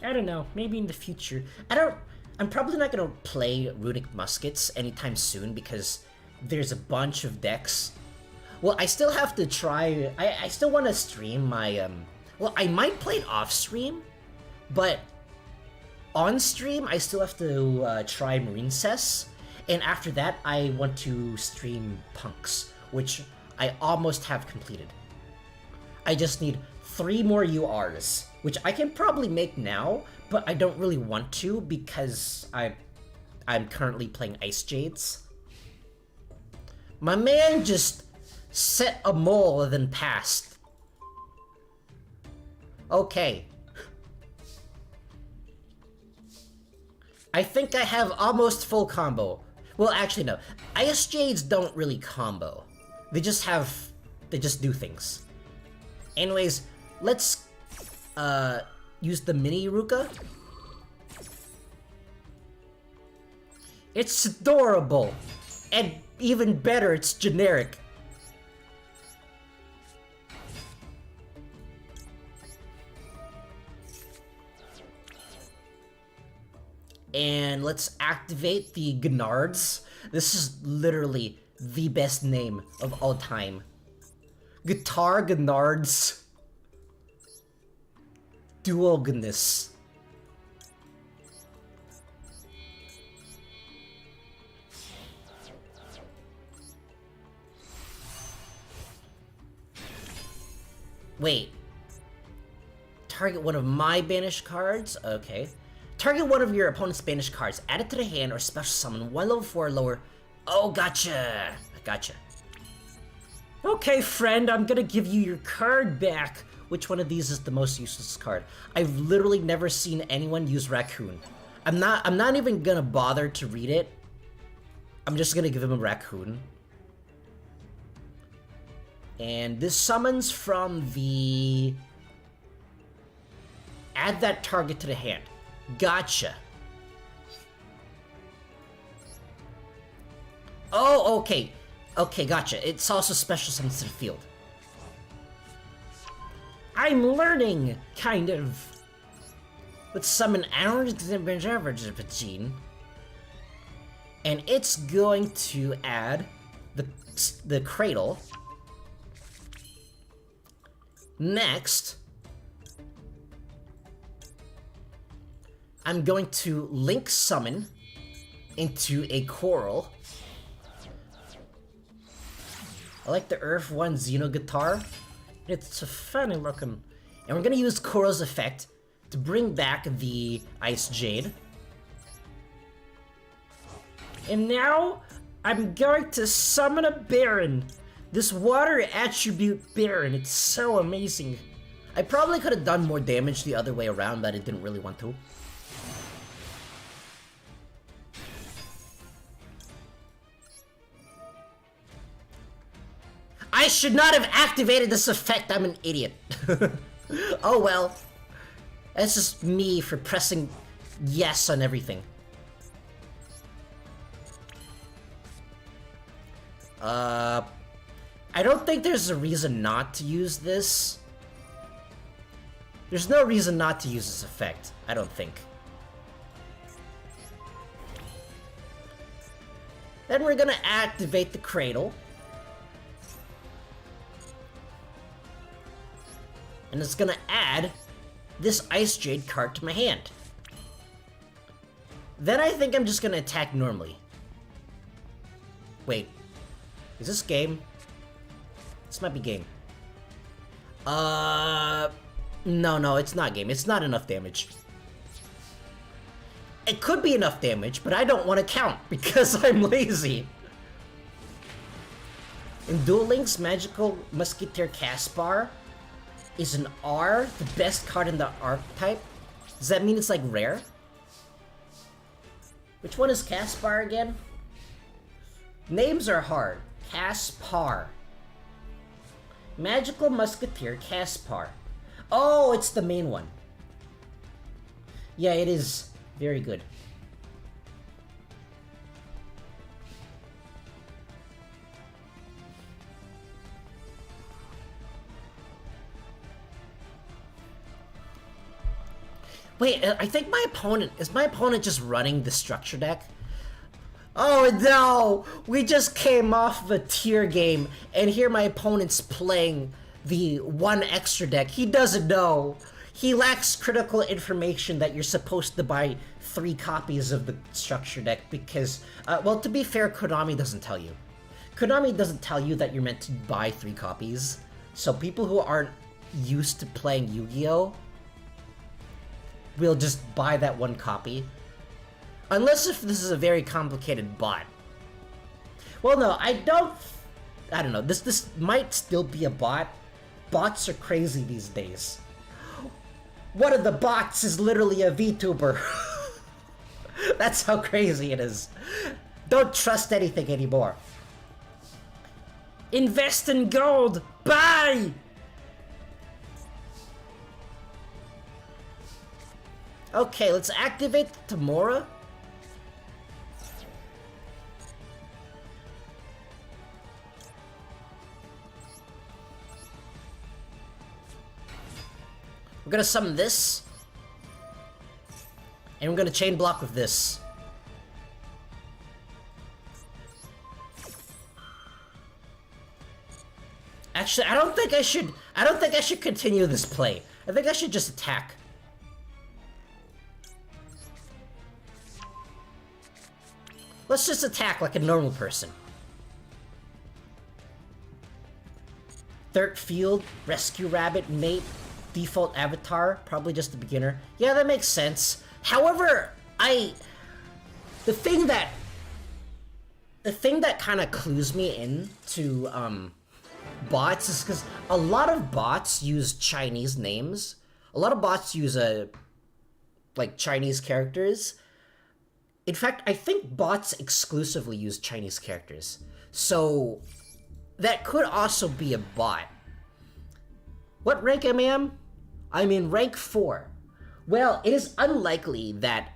I don't know, maybe in the future. I'm probably not gonna play Runic Muskets anytime soon because there's a bunch of decks. Well, I still have to try, I still want to stream my, well, I might play it off stream, but on stream, I still have to try Marine Cess, and after that, I want to stream Punks, which I almost have completed. I just need 3 more URs, which I can probably make now, but I don't really want to because I'm currently playing Icejades. My man just set a mole then passed. Okay. I think I have almost full combo. Well, actually no. Icejades don't really combo. They just do things. Anyways, let's use the mini Ruka. It's adorable. And even better, it's generic. And let's activate the Gnards. This is literally the best name of all time. Guitar Gnards. Duel goodness. Wait. Target one of my banished cards? Okay. Target one of your opponent's banished cards. Add it to the hand or special summon 1 level 4 or lower. Oh, gotcha. Gotcha. Okay, friend, I'm gonna give you your card back. Which one of these is the most useless card? I've literally never seen anyone use Raccoon. I'm not even gonna bother to read it. I'm just gonna give him a Raccoon. And this summons from the... Add that target to the hand. Gotcha. Oh, okay. Okay, gotcha. It's also special summons to the field. I'm learning, kind of. Let's summon Gene. And it's going to add the Cradle. Next, I'm going to link summon into a Coral. I like the Earth 1 Xeno guitar. It's a funny looking. And we're gonna use Coral's effect to bring back the Icejade. And now, I'm going to summon a Baron. This water attribute Baron, it's so amazing. I probably could have done more damage the other way around, but I didn't really want to. I should not have activated this effect, I'm an idiot. Oh well. That's just me for pressing yes on everything. I don't think there's a reason not to use this. There's no reason not to use this effect, I don't think. Then we're gonna activate the Cradle. And it's gonna add this Icejade card to my hand. Then I think I'm just gonna attack normally. Wait, is this game? This might be game. No, it's not game. It's not enough damage. It could be enough damage, but I don't want to count because I'm lazy. In Duel Links Magical Musketeer Caspar, Is an R the best card in the archetype? Does that mean it's like rare? Which one is Caspar again? Names are hard. Caspar. Magical Musketeer Caspar. Oh, it's the main one. Yeah, it is very good. Wait, I think my opponent... Is my opponent just running the structure deck? Oh no! We just came off of a tier game, and here my opponent's playing the one extra deck. He doesn't know. He lacks critical information that you're supposed to buy 3 copies of the structure deck because... well, to be fair, Konami doesn't tell you. Konami doesn't tell you that you're meant to buy 3 copies. So people who aren't used to playing Yu-Gi-Oh! Will just buy that 1 copy. Unless if this is a very complicated bot. Well, no, I don't know. This might still be a bot. Bots are crazy these days. One of the bots is literally a VTuber. That's how crazy it is. Don't trust anything anymore. Invest in gold! Buy! Okay, let's activate Tamora. We're gonna summon this. And we're gonna chain block with this. Actually, I don't think I should continue this play. I think I should just attack. Let's just attack like a normal person. Third field, rescue rabbit, mate, default avatar, probably just the beginner. Yeah, that makes sense. However, the thing that kind of clues me in to bots is because a lot of bots use Chinese names. A lot of bots use like Chinese characters. In fact, I think bots exclusively use Chinese characters. So that could also be a bot. What rank am I? I'm in rank 4. Well, it's unlikely that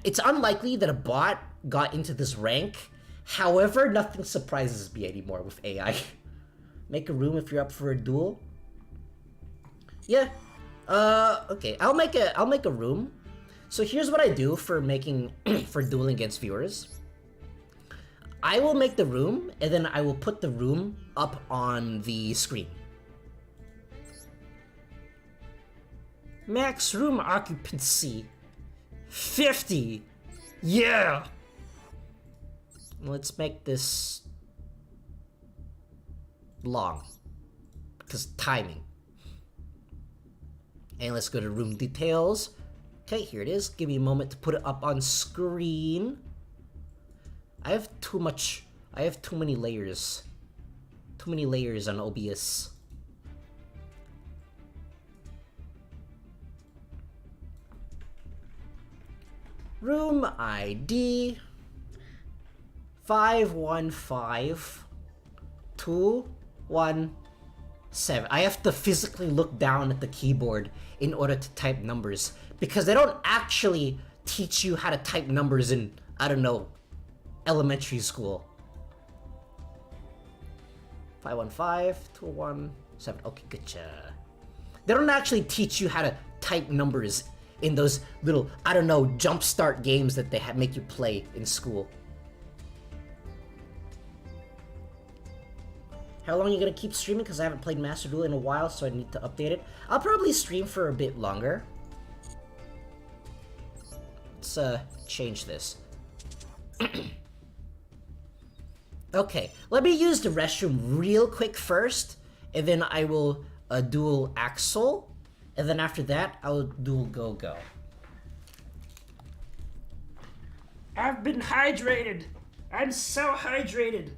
a bot got into this rank. However, nothing surprises me anymore with AI. Make a room if you're up for a duel. Yeah. Okay. I'll make a room. So here's what I do for for dueling against viewers. I will make the room, and then I will put the room up on the screen. Max room occupancy 50. Yeah. Let's make this long because timing. And let's go to room details. Okay, here it is. Give me a moment to put it up on screen. I have too many layers. Too many layers on OBS. Room ID 515217. I have to physically look down at the keyboard in order to type numbers because they don't actually teach you how to type numbers in, I don't know, elementary school. 515217. Okay, gotcha. They don't actually teach you how to type numbers in those little, I don't know, jumpstart games that they make you play in school. How long are you gonna keep streaming? Because I haven't played Master Duel in a while, so I need to update it. I'll probably stream for a bit longer. Let's change this. Okay, let me use the restroom real quick first, and then I will duel Axel, and then after that, I'll duel Go-Go. I've been hydrated! I'm so hydrated!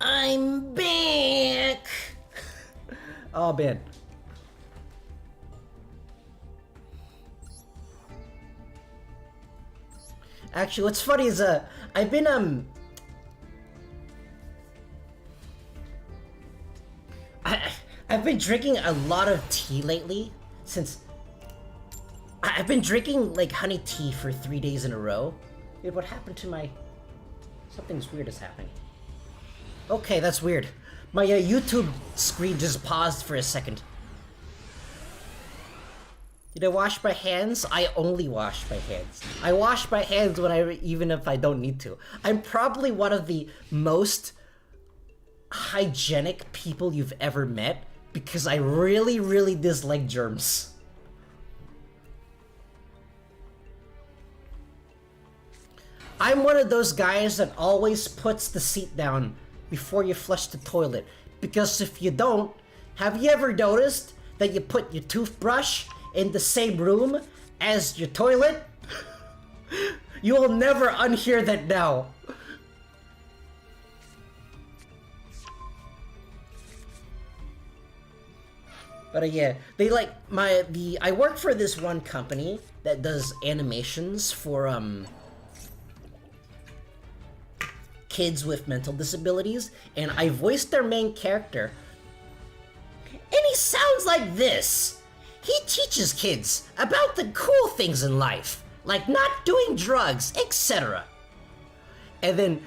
I'm back! Oh, man. Actually, what's funny is, I've been, I've been drinking a lot of tea lately, since I've been drinking, like, honey tea for 3 days in a row. Dude, what happened to my... Something's weird is happening. Okay, that's weird. My YouTube screen just paused for a second. Did I wash my hands? I only wash my hands. I wash my hands even if I don't need to. I'm probably one of the most hygienic people you've ever met because I really, really dislike germs. I'm one of those guys that always puts the seat down before you flush the toilet. Because if you don't, have you ever noticed that you put your toothbrush in the same room as your toilet? You will never unhear that now. But yeah, they like I work for this one company that does animations for kids with mental disabilities, and I voiced their main character. And he sounds like this. He teaches kids about the cool things in life, like not doing drugs, etc. And then,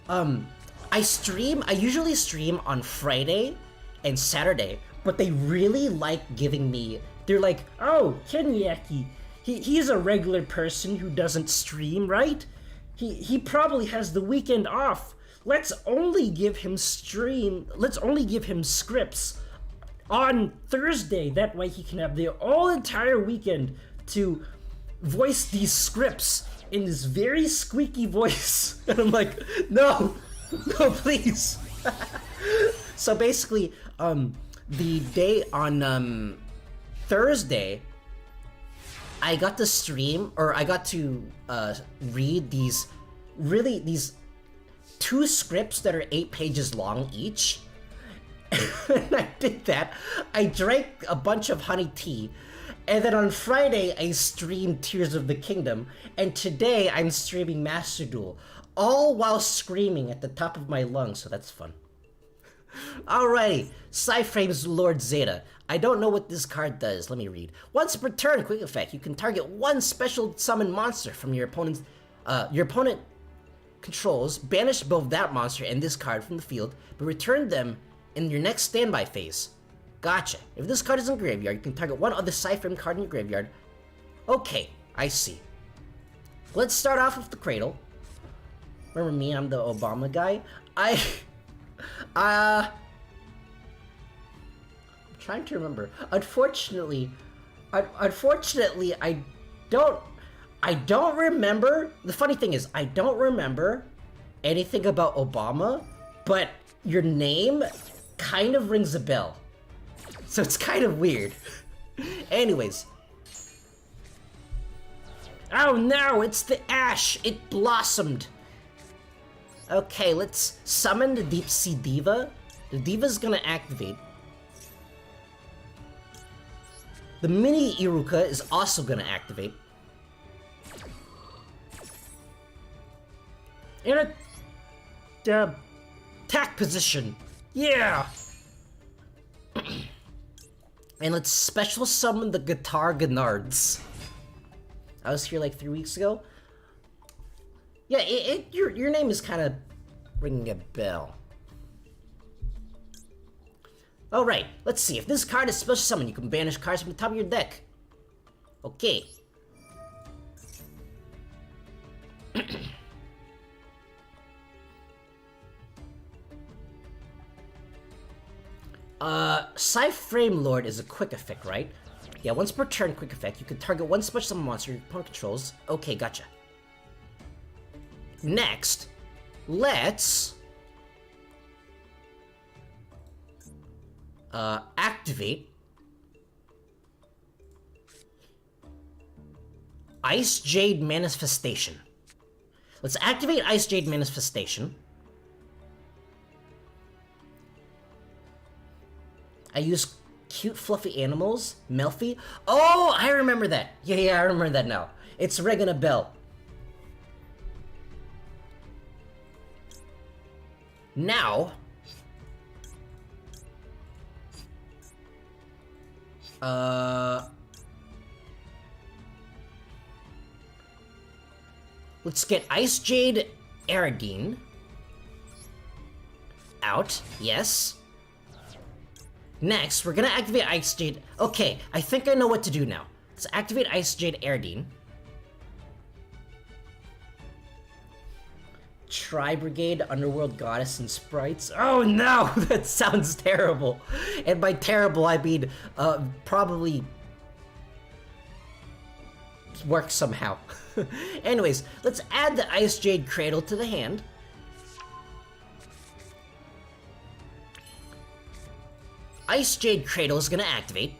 I usually stream on Friday and Saturday, but they really like giving me, they're like, oh, Kenyaki, he's a regular person who doesn't stream, right? He probably has the weekend off. Let's only give him scripts on Thursday. That way he can have the whole entire weekend to voice these scripts in this very squeaky voice. And I'm like, no, please. So basically, the day on Thursday, I got to stream, or I got to read these 2 scripts that are 8 pages long each. And I did that. I drank a bunch of honey tea. And then on Friday, I streamed Tears of the Kingdom. And today, I'm streaming Master Duel. All while screaming at the top of my lungs, so that's fun. Alrighty, Cyframe's Lord Zeta. I don't know what this card does. Let me read. Once per turn, quick effect, you can target one special summon monster from your opponent's... your opponent controls, banish both that monster and this card from the field, but return them in your next standby phase. Gotcha. If this card is in graveyard, you can target one other Cyframe card in your graveyard. Okay, I see. Let's start off with the Cradle. Remember me, I'm the Obama guy. I'm trying to remember. Unfortunately, I don't remember. The funny thing is, I don't remember anything about Obama, but your name kind of rings a bell. So it's kind of weird. Anyways. Oh no, it's the ash. It blossomed. Okay, let's summon the Deep Sea Diva. The Diva's gonna activate. The Mini Iruka is also gonna activate. In a attack position. Yeah! And let's special summon the Guitar Gennards. I was here like 3 weeks ago. Yeah, your name is kind of ringing a bell. Alright, let's see. If this card is special summon, you can banish cards from the top of your deck. Okay. Cyframe Lord is a quick effect, right? Yeah, once per turn quick effect, you can target one special summon monster your opponent controls. Okay, gotcha. Next, let's activate Icejade Manifestation. Let's activate Icejade Manifestation. I use cute fluffy animals, Melfi. Oh, I remember that. Yeah, I remember that now. It's ringing a bell. Now, let's get Icejade Aradine out. Yes. Next, we're gonna activate Icejade. Okay, I think I know what to do now. Let's activate Icejade Aradine. Tri-Brigade, Underworld Goddess, and Sprites. Oh no! That sounds terrible. And by terrible, I mean, probably work somehow. Anyways, let's add the Icejade Cradle to the hand. Icejade Cradle is gonna activate.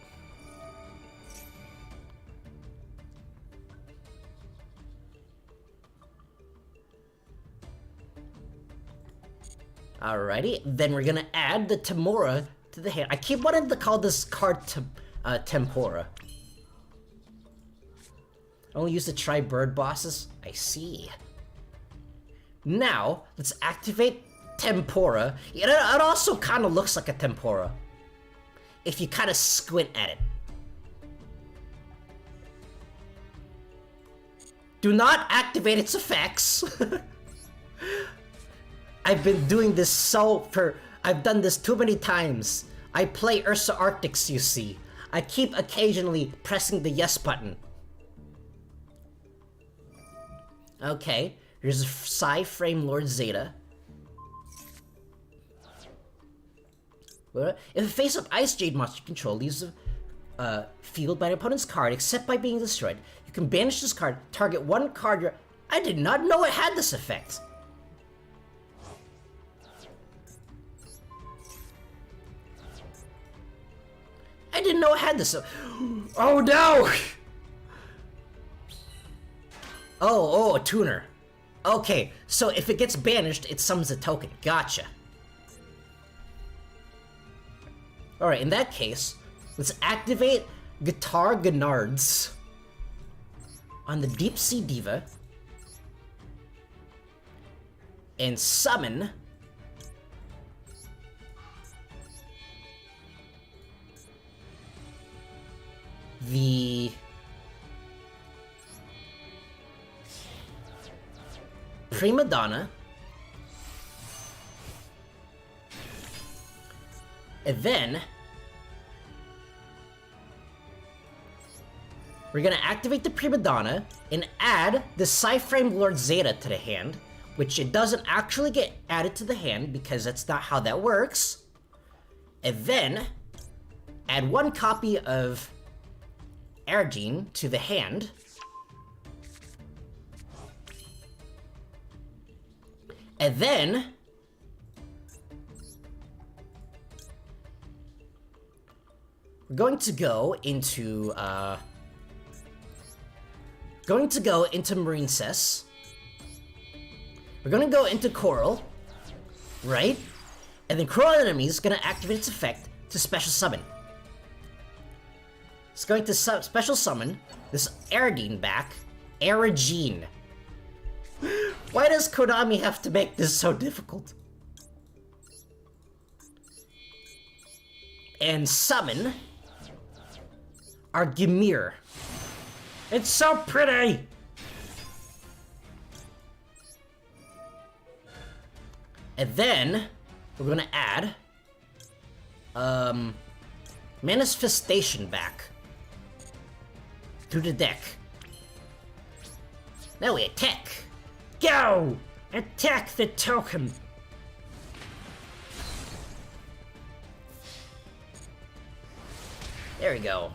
Alrighty, then we're gonna add the Temora to the hand. I keep wanting to call this card Tempora. Only use the Tri-Bird bosses? I see. Now, let's activate Tempora. It also kind of looks like a Tempora, if you kind of squint at it. Do not activate its effects. I've been doing this I've done this too many times. I play Ursa Arctics, you see. I keep occasionally pressing the yes button. Okay, here's a Psy-Frame Lord Zeta. If a face-up Icejade monster you control leaves the field by an opponent's card, except by being destroyed, you can banish this card, target one card I did not know it had this effect. I didn't know it had this. Oh no! Oh, a tuner. Okay, so if it gets banished, it summons a token. Gotcha. Alright, in that case, let's activate Guitar Gennards on the Deep Sea Diva and summon the Prima Donna, and then we're gonna activate the Prima Donna and add the Psy-Frame Lord Zeta to the hand, which it doesn't actually get added to the hand because that's not how that works. And then add one copy of Aradine to the hand. And then we're going to go into Marine Cess. We're gonna go into Coral, right? And then Coral Enemy is gonna activate its effect to special summon. It's going to special summon this Aradine back. Aradine. Why does Konami have to make this so difficult? And summon our Gimir. It's so pretty! And then we're gonna add Manifestation back to the deck. Now we attack. Go! Attack the token! There we go.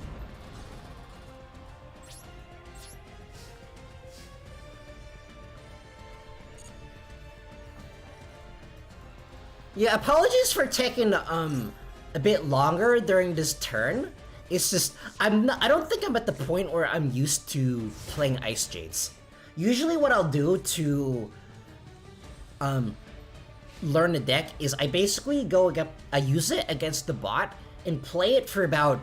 Yeah, apologies for taking a bit longer during this turn. It's just I don't think I'm at the point where I'm used to playing Icejades. Usually what I'll do to learn the deck is I basically I use it against the bot and play it for about,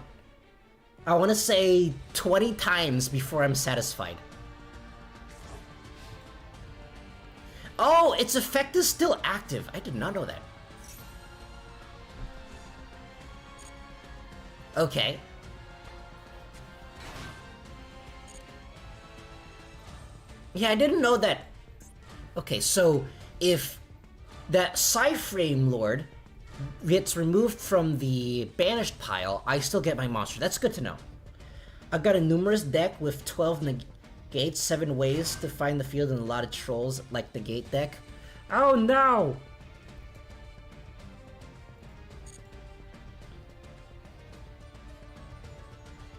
I want to say 20 times before I'm satisfied. Oh, its effect is still active. I did not know that. Okay. Yeah, I didn't know that. Okay, so if that Psyframe Lord gets removed from the banished pile, I still get my monster. That's good to know. I've got a numerous deck with 12 negates, 7 ways to find the field, and a lot of trolls like the gate deck. Oh no!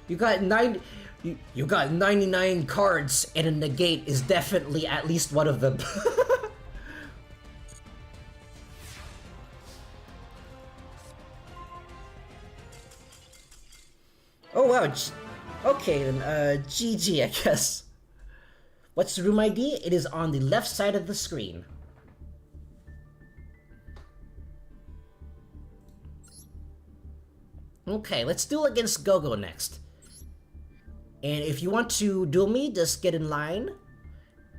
You got 99 cards, and a negate is definitely at least one of them. Oh wow, okay then, GG I guess. What's the room ID? It is on the left side of the screen. Okay, let's duel against Gogo next. And if you want to duel me, just get in line.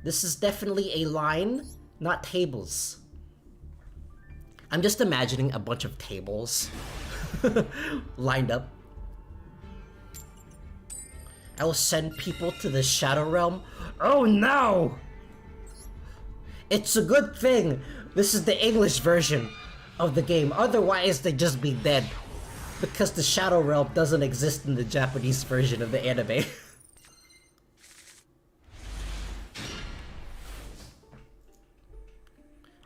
This is definitely a line, not tables. I'm just imagining a bunch of tables lined up. I will send people to the Shadow Realm. Oh no! It's a good thing this is the English version of the game, otherwise they'd just be dead. Because the Shadow Realm doesn't exist in the Japanese version of the anime.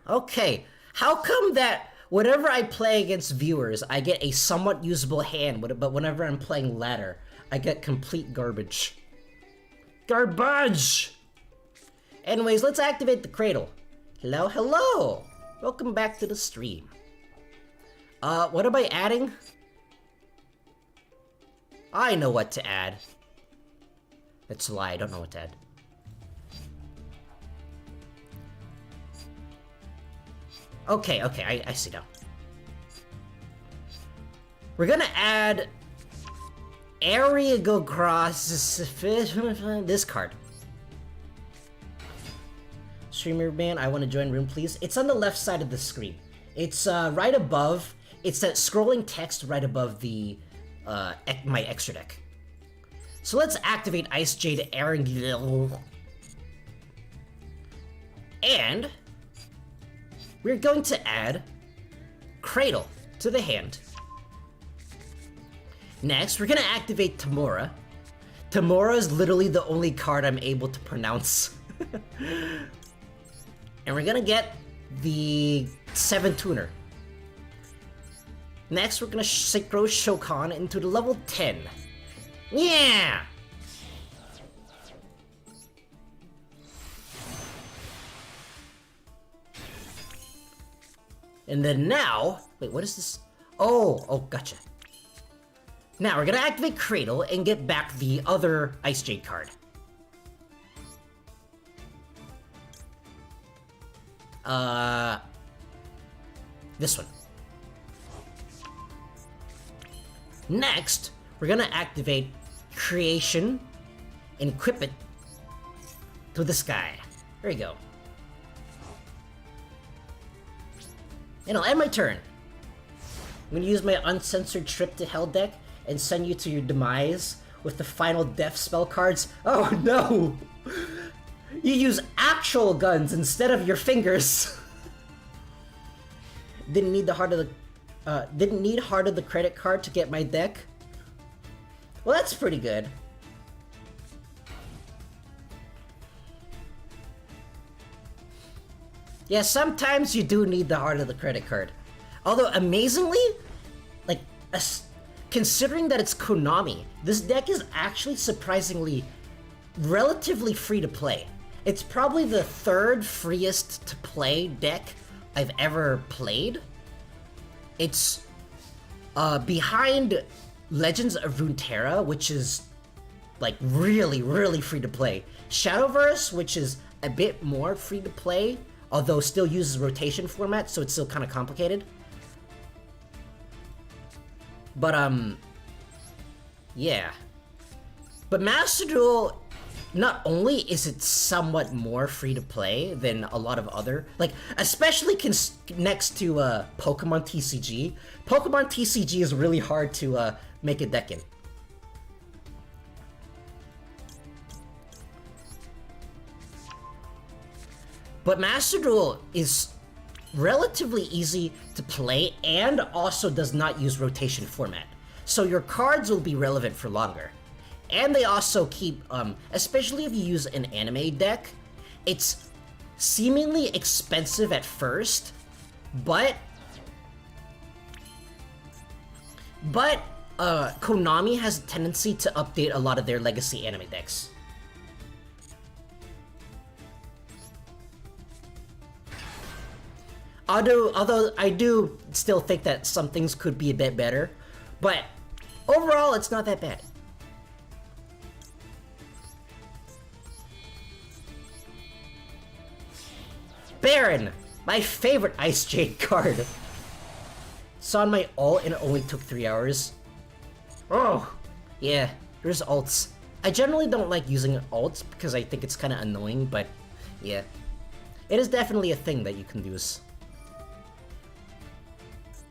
Okay, how come that whenever I play against viewers, I get a somewhat usable hand, but whenever I'm playing ladder, I get complete garbage. Garbage! Anyways, let's activate the cradle. Hello, hello! Welcome back to the stream. What am I adding? I know what to add. That's a lie, I don't know what to add. Okay, I see now. We're gonna add area go across this card. Streamer man, I want to join room please. It's on the left side of the screen. It's right above. It's that scrolling text right above the my extra deck. So let's activate Icejade Erangel. And we're going to add Cradle to the hand. Next, we're gonna activate Tamora. Tamora is literally the only card I'm able to pronounce. And we're gonna get the 7 tuner. Next, we're gonna synchro Shokan into the level 10. Yeah! And then now, wait, what is this? Oh, gotcha. Now we're gonna activate Cradle and get back the other Icejade card. This one. Next, we're gonna activate Creation and equip it to the sky. There you go. And I'll end my turn. I'm gonna use my uncensored trip to Hell deck and send you to your demise with the final death spell cards. Oh no! You use actual guns instead of your fingers. Didn't need Heart of the credit card to get my deck. Well, that's pretty good. Yeah, sometimes you do need the Heart of the credit card. Although, amazingly, like, considering that it's Konami, this deck is actually surprisingly relatively free to play. It's probably the 3rd freest to play deck I've ever played. It's behind Legends of Runeterra, which is like really free to play. Shadowverse, which is a bit more free to play, although still uses rotation format, so it's still kind of complicated. But, yeah. But Master Duel, not only is it somewhat more free to play than a lot of other, like, especially next to Pokemon TCG. Pokemon TCG is really hard to make a deck in. But Master Duel is relatively easy to play and also does not use rotation format. So your cards will be relevant for longer. And they also keep, especially if you use an anime deck, it's seemingly expensive at first, but Konami has a tendency to update a lot of their legacy anime decks. Although I do still think that some things could be a bit better, but overall it's not that bad. Baron! My favorite Icejade card! Saw on my ult and it only took 3 hours. Oh! Yeah, there's ults. I generally don't like using ults because I think it's kind of annoying, but yeah. It is definitely a thing that you can use.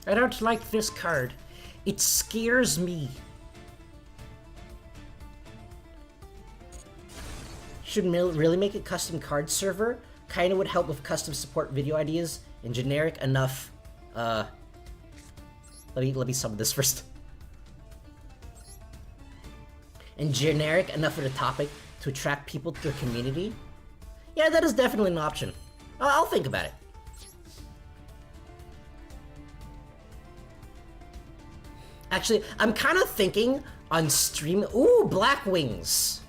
I don't like this card. It scares me. Should really make a custom card server. Kinda would help with custom support video ideas and generic enough. Let me sum this first. And generic enough of the topic to attract people to the community. Yeah, that is definitely an option. I'll think about it. Actually, I'm kind of thinking on stream. Ooh, Black Wings.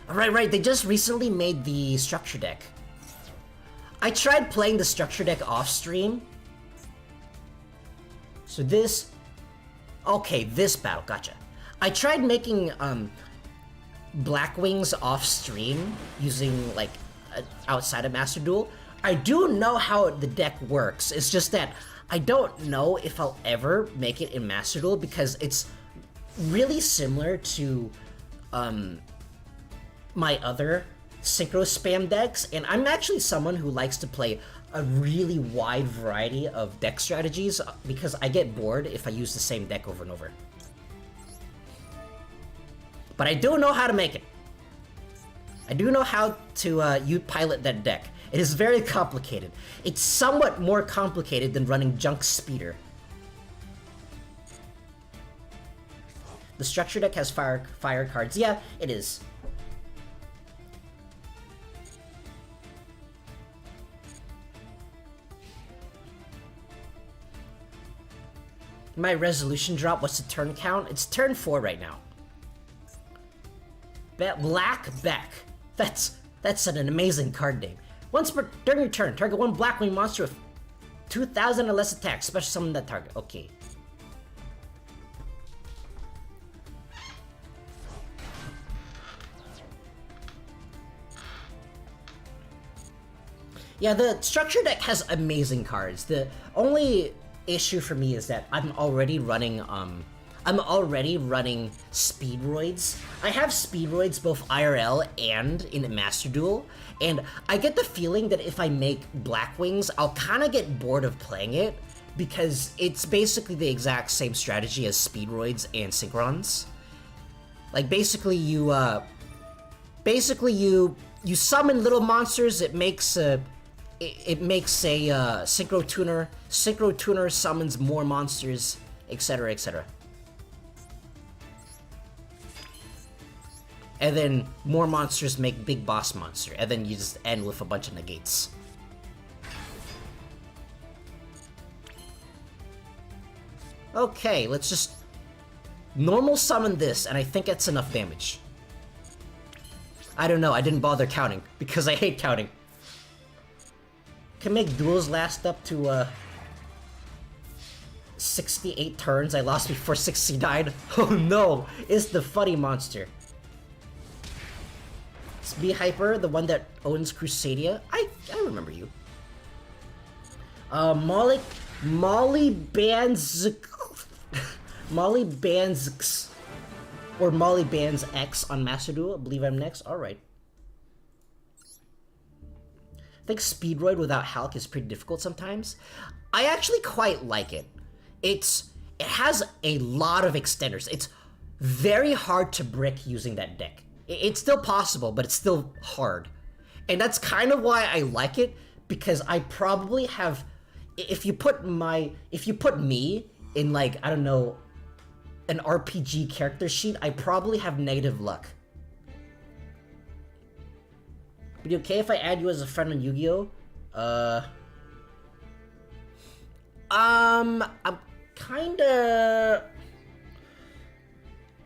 Right, they just recently made the structure deck. I tried playing the structure deck off stream. So this... Okay, this battle, gotcha. I tried making Black Wings off stream using, like, outside of Master Duel. I do know how the deck works, it's just that I don't know if I'll ever make it in Master Duel because it's really similar to my other synchro spam decks, and I'm actually someone who likes to play a really wide variety of deck strategies because I get bored if I use the same deck over and over. But I do know how to make it. I do know how to you pilot that deck. It is very complicated. It's somewhat more complicated than running Junk Speeder. The structure deck has fire cards. Yeah, it is. My resolution drop, what's the turn count? It's turn 4 right now. Black Beck. That's an amazing card name. During your turn, target one Blackwing monster with 2,000 or less attack, special summon that target. Okay. Yeah, the structure deck has amazing cards. The only issue for me is that I'm already running Speedroids. I have Speedroids both IRL and in Master Duel, and I get the feeling that if I make Blackwings, I'll kind of get bored of playing it because it's basically the exact same strategy as Speedroids and Synchrons. Like basically you summon little monsters. It makes a synchro tuner. Synchro tuner summons more monsters, etc., etc. And then more monsters make big boss monster, and then you just end with a bunch of negates. Okay, let's just normal summon this, and I think that's enough damage. I don't know, I didn't bother counting, because I hate counting. Can make duels last up to 68 turns. I lost before 69. Oh no, it's the funny monster. It's B Hyper, the one that owns Crusadia. I remember you. Molly Bands... Molly Bands... Or Molly Bands X on Master Duel. I believe I'm next. Alright. I think Speedroid without Hulk is pretty difficult sometimes. I actually quite like it. It has a lot of extenders. It's very hard to brick using that deck. It's still possible, but it's still hard. And that's kind of why I like it, because I probably have... If you put me in, like, I don't know, an RPG character sheet, I probably have negative luck. Would you okay if I add you as a friend on Yu-Gi-Oh? I'm kinda...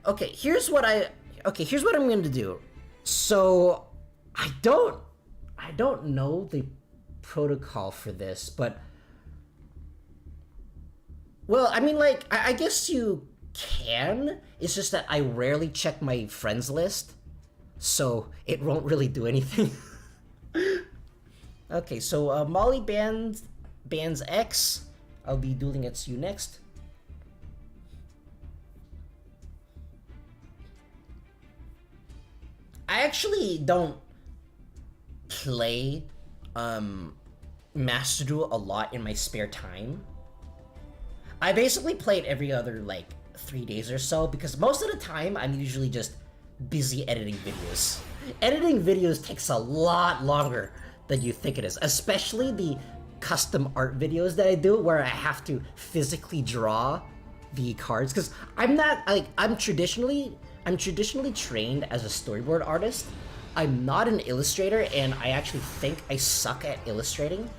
Okay, here's what I'm gonna do. So, I don't know the protocol for this, but... Well, I mean, like, I guess you can. It's just that I rarely check my friends list, so it won't really do anything. Okay, so Molly Bands X, I'll be dueling against you next. I actually don't play Master Duel a lot in my spare time. I basically play it every other, like, 3 days or so, because most of the time, I'm usually just busy editing videos. Editing videos takes a lot longer than you think it is, especially the custom art videos that I do, where I have to physically draw the cards, because I'm traditionally trained as a storyboard artist. I'm not an illustrator, and I actually think I suck at illustrating.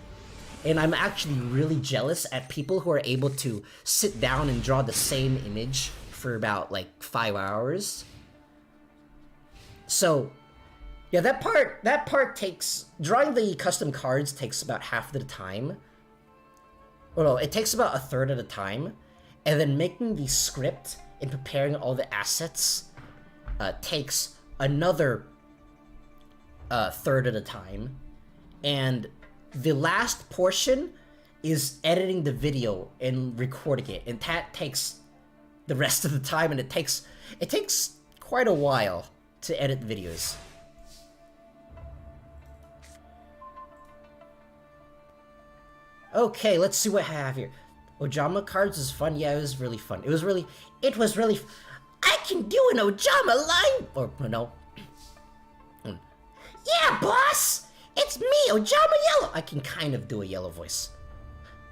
And I'm actually really jealous at people who are able to sit down and draw the same image for about, like, 5 hours. So, yeah, that part takes... Drawing the custom cards takes about half the time. Well, no, it takes about a third of the time. And then making the script and preparing all the assets takes another third of the time. And the last portion is editing the video and recording it, and that takes the rest of the time, and it takes quite a while to edit videos. Okay, let's see what I have here. Ojama cards is fun. Yeah, it was really fun. It was really I can do an Ojama line, or no. Yeah, boss! It's me, Ojama Yellow! I can kind of do a yellow voice.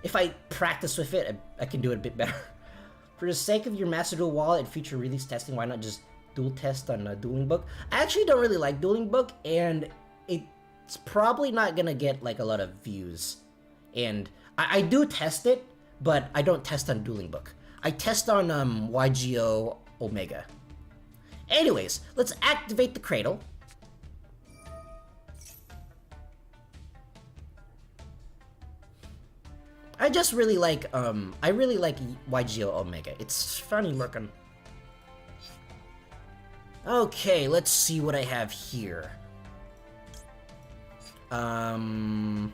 If I practice with it, I can do it a bit better. For the sake of your Master Duel wallet and future release testing, why not just dual test on Dueling Book? I actually don't really like Dueling Book, and it's probably not gonna get, like, a lot of views. And I do test it, but I don't test on Dueling Book. I test on Yugioh Omega. Anyways, let's activate the Cradle. I just really like, I really like Yugioh Omega. It's funny looking. Okay, let's see what I have here. Dang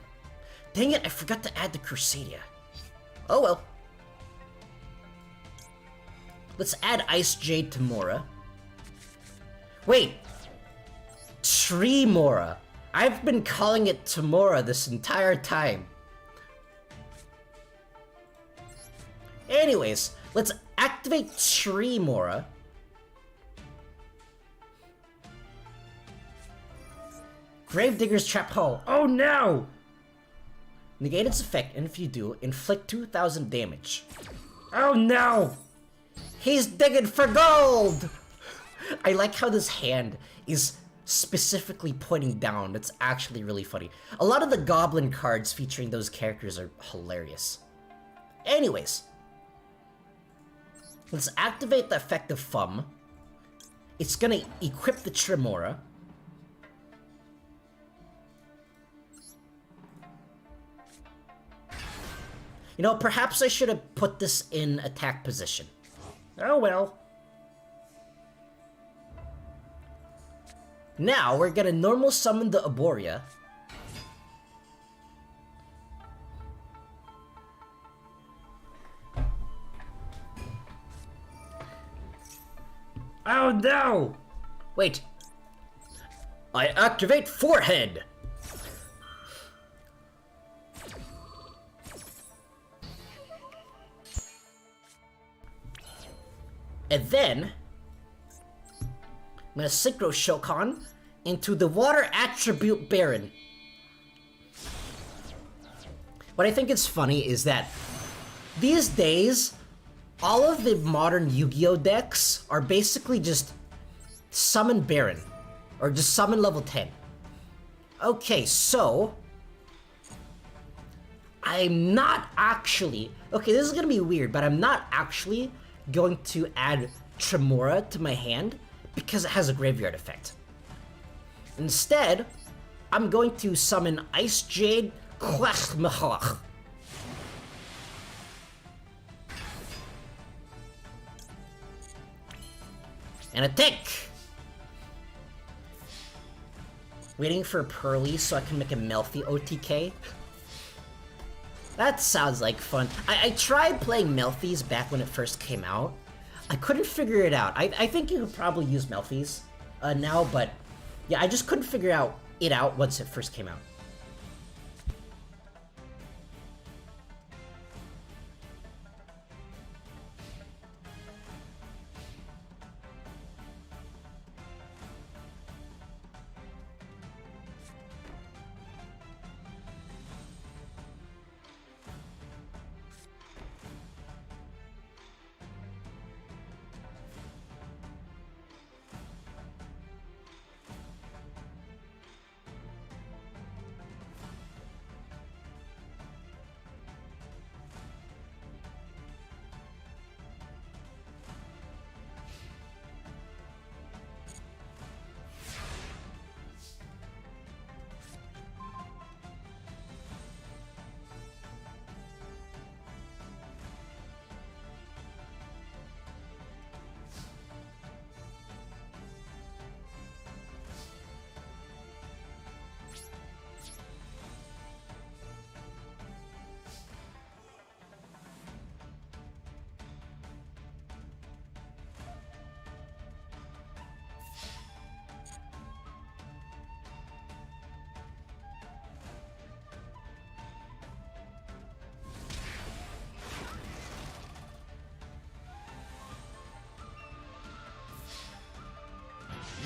it, I forgot to add the Crusadia. Oh well. Let's add Icejade to Mora. Wait! Tremora. I've been calling it Tamora this entire time. Anyways, let's activate Tremora. Gravedigger's Trap Hole. Oh no! Negate its effect, and if you do, inflict 2,000 damage. Oh no! He's digging for gold! I like how this hand is specifically pointing down. That's actually really funny. A lot of the Goblin cards featuring those characters are hilarious. Anyways, let's activate the effect of Fum. It's gonna equip the Tremora. You know, perhaps I should have put this in attack position. Oh well. Now, we're gonna normal summon the Arborea. Oh no! Wait. I activate forehead! And then, I'm gonna Synchro Shokan into the Water Attribute Baron. What I think is funny is that these days, all of the modern Yu-Gi-Oh decks are basically just summon Baron, or just summon level 10. Okay, so I'm not actually, okay, this is gonna be weird, but I'm not actually going to add Tremora to my hand because it has a graveyard effect. Instead, I'm going to summon Icejade Klachmachalach. And attack! Waiting for Pearly so I can make a Melfi OTK. That sounds like fun. I tried playing Melfis back when it first came out. I couldn't figure it out. I think you could probably use Melfis now, but yeah, I just couldn't figure it out once it first came out.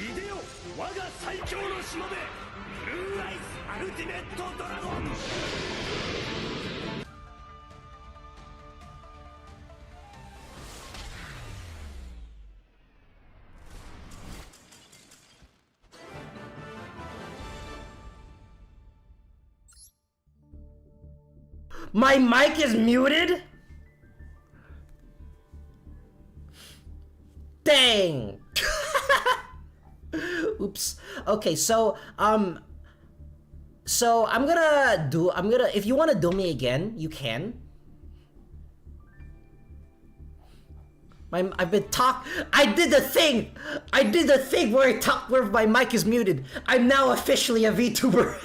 Yugioh, 我が最強のしもべ、ブルーアイスアルティメットドラゴン。My mic is muted? Dang! Oops. Okay, so I'm gonna if you wanna do me again, you can. I did the thing! I did the thing where I talk where my mic is muted. I'm now officially a VTuber.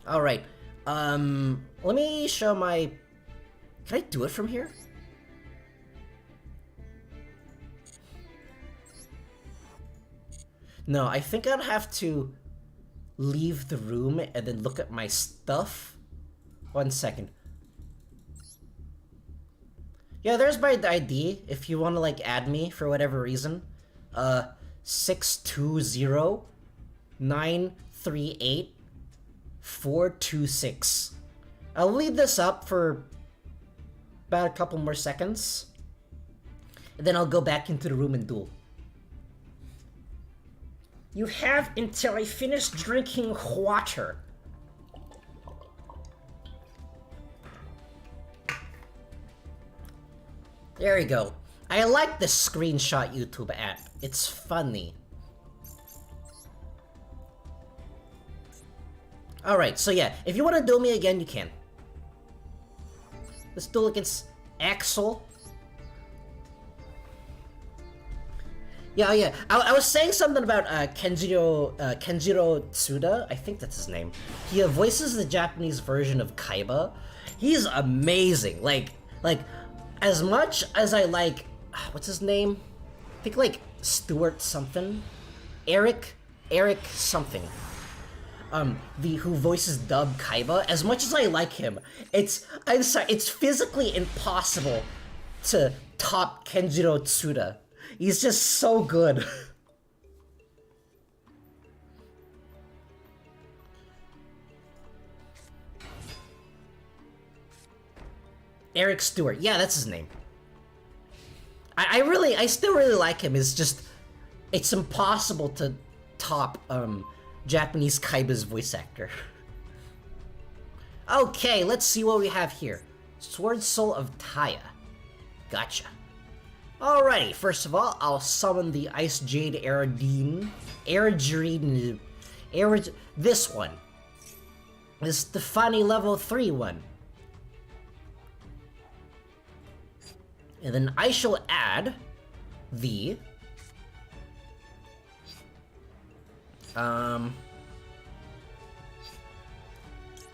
Alright. Let me show my... Can I do it from here? No, I think I'd have to leave the room and then look at my stuff. 1 second. Yeah, there's my ID if you want to like add me for whatever reason. 620-938-426. I'll leave this up for about a couple more seconds. And then I'll go back into the room and duel. You have until I finish drinking water. There we go. I like the screenshot YouTube app. It's funny. Alright, so yeah, if you want to duel me again, you can. Let's duel against Axel. Yeah. I was saying something about Kenjiro Tsuda. I think that's his name. He voices the Japanese version of Kaiba. He's amazing. Like As much as I like, what's his name? I think like Stuart something, Eric something. Who voices Dub Kaiba. As much as I like him, I'm sorry, it's physically impossible to top Kenjiro Tsuda. He's just so good. Eric Stewart, yeah, that's his name. I still really like him. It's just, it's impossible to top Japanese Kaiba's voice actor. Okay, let's see what we have here. Sword Soul of Taya. Gotcha. Alrighty, first of all, I'll summon the Icejade this one. This the funny level 3 one. And then I shall add the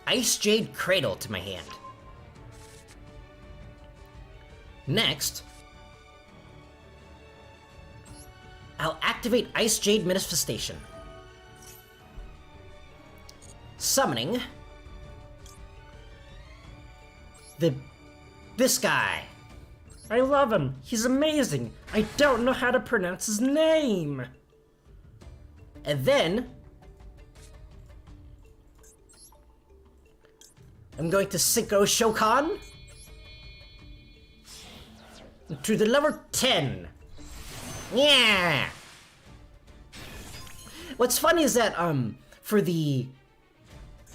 Icejade Cradle to my hand. Next, I'll activate Icejade Manifestation. Summoning this guy. I love him. He's amazing. I don't know how to pronounce his name. And then I'm going to Synchro Shokan to the level 10. Yeah. What's funny is that for the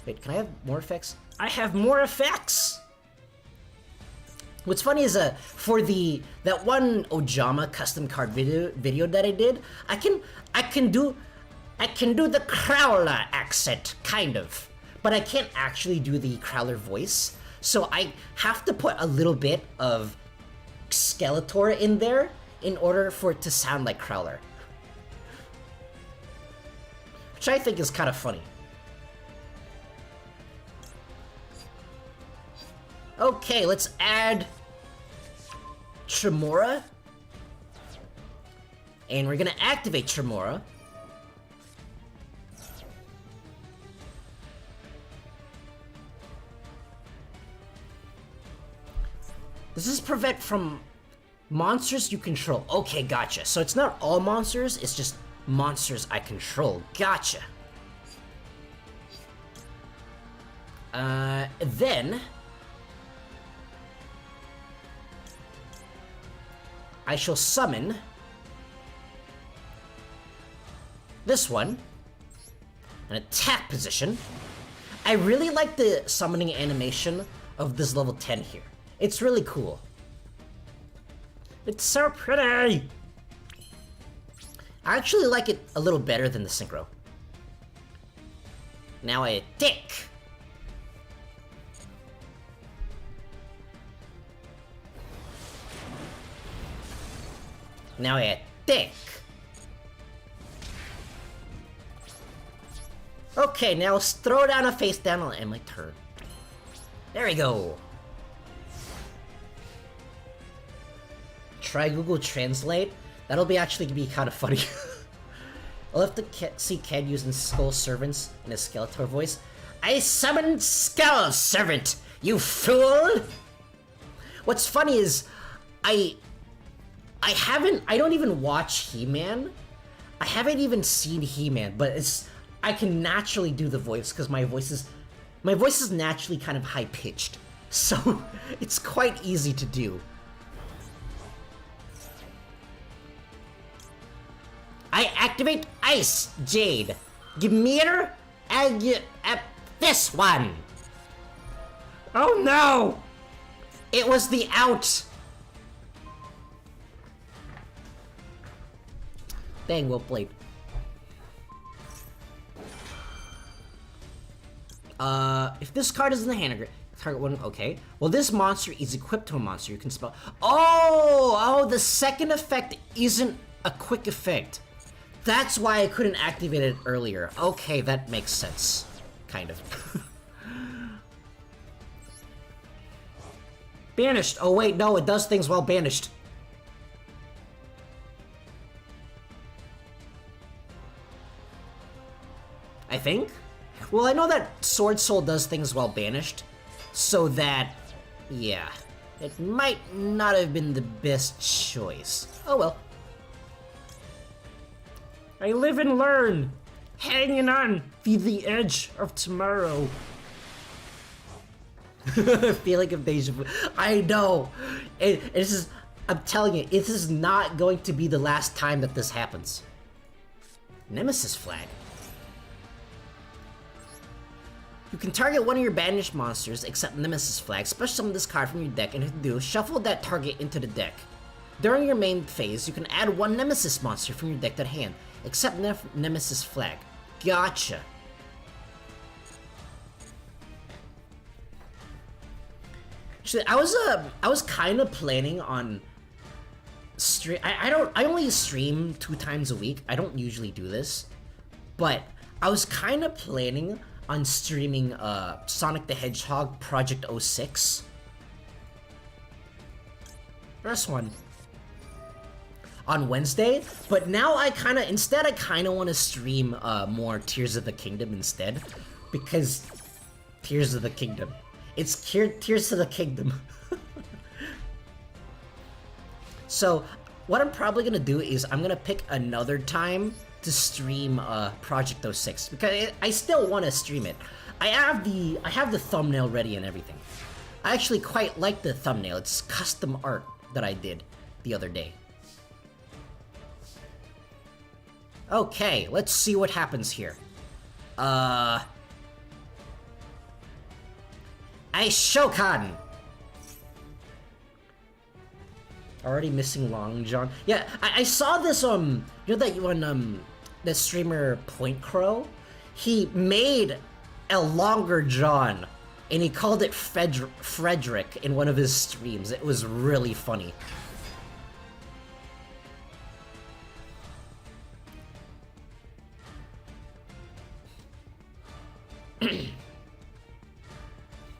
wait, can I have more effects? I have more effects. What's funny is for that one Ojama custom card video that I did, I can do the Crowler accent kind of, but I can't actually do the Crowler voice. So I have to put a little bit of Skeletor in there in order for it to sound like Crowler, which I think is kind of funny. Okay, let's add Tremora. And we're gonna activate Tremora. Does this prevent from monsters you control? Okay, gotcha. So it's not all monsters, it's just monsters I control. Gotcha. Then I shall summon this one, an attack position. I really like the summoning animation of this level 10 here. It's really cool. It's so pretty. I actually like it a little better than the synchro. Now I attack. Now I attack. Okay, now let's throw down a face down and end my turn. There we go. Try Google Translate. That'll actually be kind of funny. I'll have to see Ken using Skull Servants in his Skeletor voice. I summoned Skull Servant, you fool! What's funny is, I don't even watch He-Man. I haven't even seen He-Man, but I can naturally do the voice because my voice is naturally kind of high-pitched. So, it's quite easy to do. I activate Icejade. Gimir and this one. Oh no! It was the out. Dang, well played. If this card is in the hand, target one, okay. Well, this monster is equipped to a monster. You can spell. Oh, the second effect isn't a quick effect. That's why I couldn't activate it earlier. Okay, that makes sense. Kind of. Banished. Oh wait, no, it does things while banished. I think? Well, I know that Sword Soul does things while banished, so that, yeah, it might not have been the best choice. Oh well. I live and learn, hanging on the edge of tomorrow. Feeling of deja vu. I know. This is, I'm telling you, this is not going to be the last time that this happens. Nemesis flag. You can target one of your banished monsters, except Nemesis Flag. Special summon this card from your deck, and if you do, shuffle that target into the deck. During your main phase, you can add one Nemesis monster from your deck to hand, except Nemesis Flag. Gotcha. Actually, I was kind of planning on stream. I only stream 2 times a week. I don't usually do this, but I was kind of planning on streaming Sonic the Hedgehog Project 06. First one. On Wednesday, but now I kind of want to stream more Tears of the Kingdom instead, because Tears of the Kingdom. It's Tears of the Kingdom. So, what I'm probably gonna do is I'm gonna pick another time to stream Project 06 because I still want to stream it. I have the thumbnail ready and everything. I actually quite like the thumbnail. It's custom art that I did the other day. Okay, let's see what happens here. Shokan. Already missing Long John. Yeah, I saw this you know that one the streamer Point Crow, he made a longer John and he called it Frederick in one of his streams. It was really funny.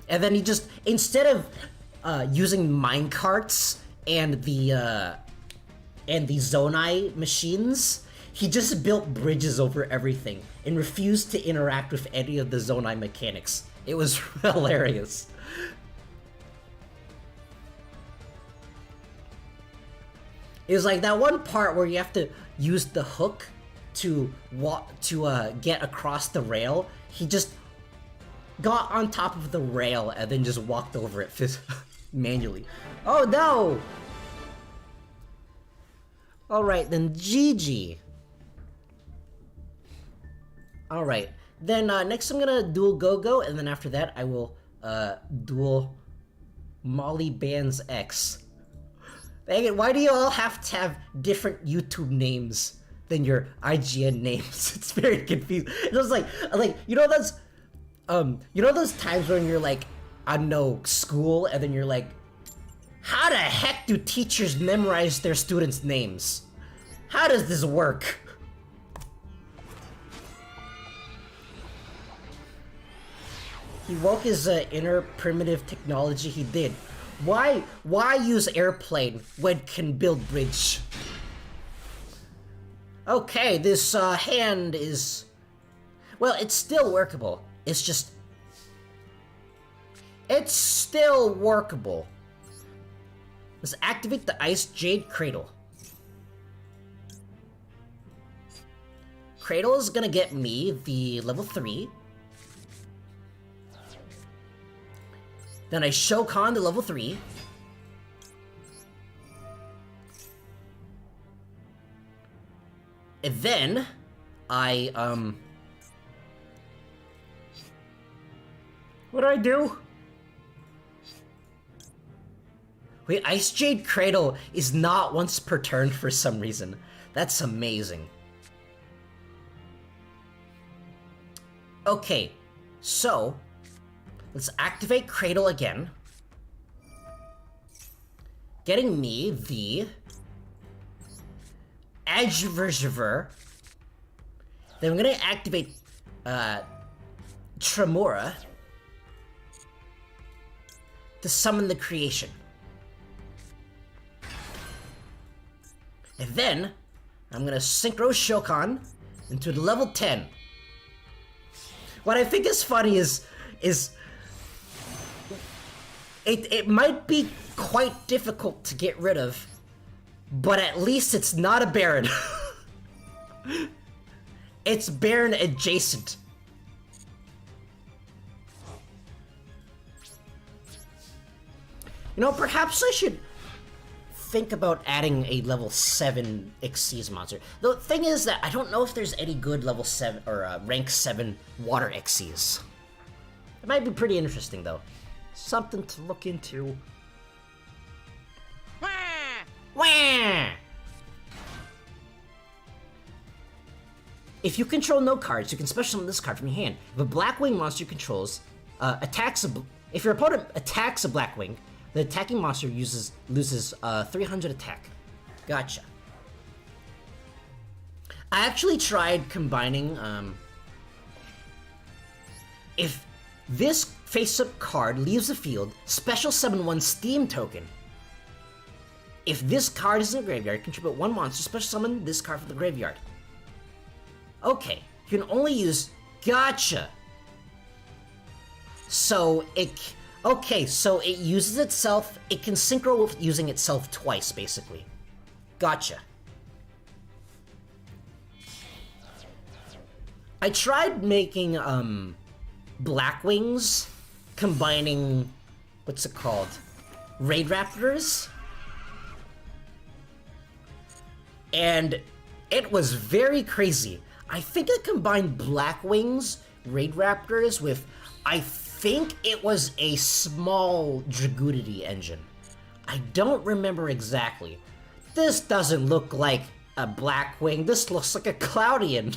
And then he just, instead of using minecarts and the Zonai machines, he just built bridges over everything and refused to interact with any of the Zonai mechanics. It was hilarious. It was like that one part where you have to use the hook to get across the rail. He just got on top of the rail and then just walked over it manually. Oh no! Alright, then GG. Alright, then next I'm gonna duel Go-Go, and then after that I will duel Molly Bands X. Dang it, why do you all have to have different YouTube names than your IGN names? It's very confusing. It was like you know those times when you're like, I don't know, school, and then you're like, how the heck do teachers memorize their students' names? How does this work? He woke his inner primitive technology. He did. Why use airplane when can build bridge? Okay, this hand is, well, it's still workable. It's just, it's still workable. Let's activate the Icejade Cradle. Cradle is gonna get me the level 3. Then I Shokan the level 3. And then I what do I do? Wait, Icejade Cradle is not once per turn for some reason. That's amazing. Okay, so let's activate Cradle again. Getting me the Adversiver. Then I'm gonna activate Tremora to summon the creation. And then, I'm gonna Synchro Shokan into the level 10. What I think is funny is it might be quite difficult to get rid of, but at least it's not a Baron. It's Baron adjacent. You know, perhaps I should think about adding a level 7 Xyz monster. The thing is that I don't know if there's any good level 7 or rank 7 water Xyz. It might be pretty interesting though. Something to look into. Wah! If you control no cards, you can special summon this card from your hand. If a Blackwing monster controls if your opponent attacks a Blackwing, the attacking monster loses 300 attack. Gotcha. I actually tried combining, if this face-up card leaves the field, special summon 1 Steam token. If this card is in the graveyard, contribute 1 monster, special summon this card from the graveyard. Okay, you can only use... Gotcha! So it... Okay, so it uses itself, it can synchro with using itself twice, basically. Gotcha. I tried making, Blackwings, combining, what's it called? Raid Raptors? And it was very crazy. I think I combined Blackwings, Raid Raptors with, I think it was a small Dragudity engine. I don't remember exactly. This doesn't look like a Blackwing, this looks like a Cloudian.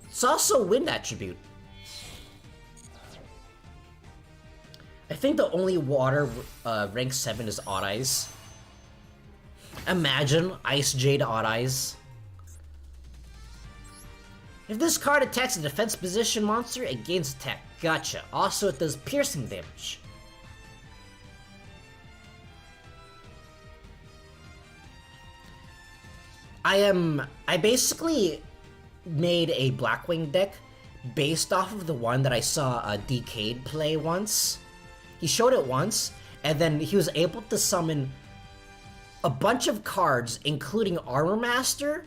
It's also Wind Attribute. I think the only water rank 7 is Odd Eyes. Imagine Icejade Odd Eyes. If this card attacks a defense position monster, it gains attack. Gotcha. Also, it does piercing damage. I basically made a Blackwing deck based off of the one that I saw Decade play once. He showed it once, and then he was able to summon a bunch of cards, including Armor Master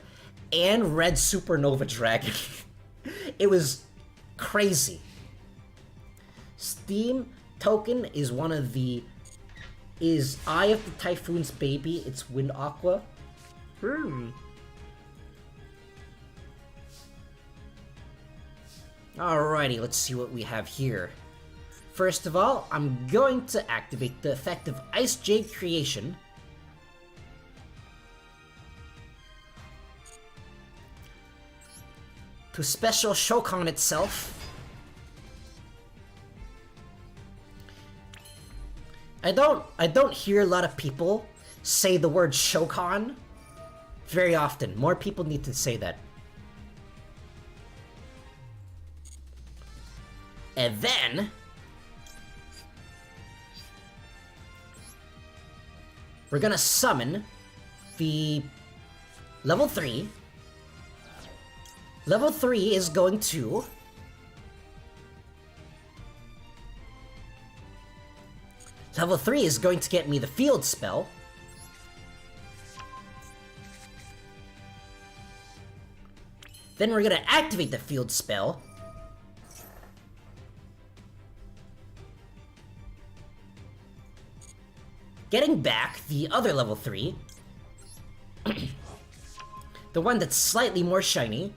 and Red Supernova Dragon. It was crazy. Steam token is one of the... Is Eye of the Typhoon's baby, it's Wind Aqua. Alrighty, let's see what we have here. First of all, I'm going to activate the effect of Icejade Creation. To special Shokan itself. I don't hear a lot of people say the word Shokan very often. More people need to say that. And then we're gonna summon the level 3. Level 3 is going to... Level 3 is going to get me the field spell. Then we're gonna activate the field spell. Getting back the other level 3. The one that's slightly more shiny.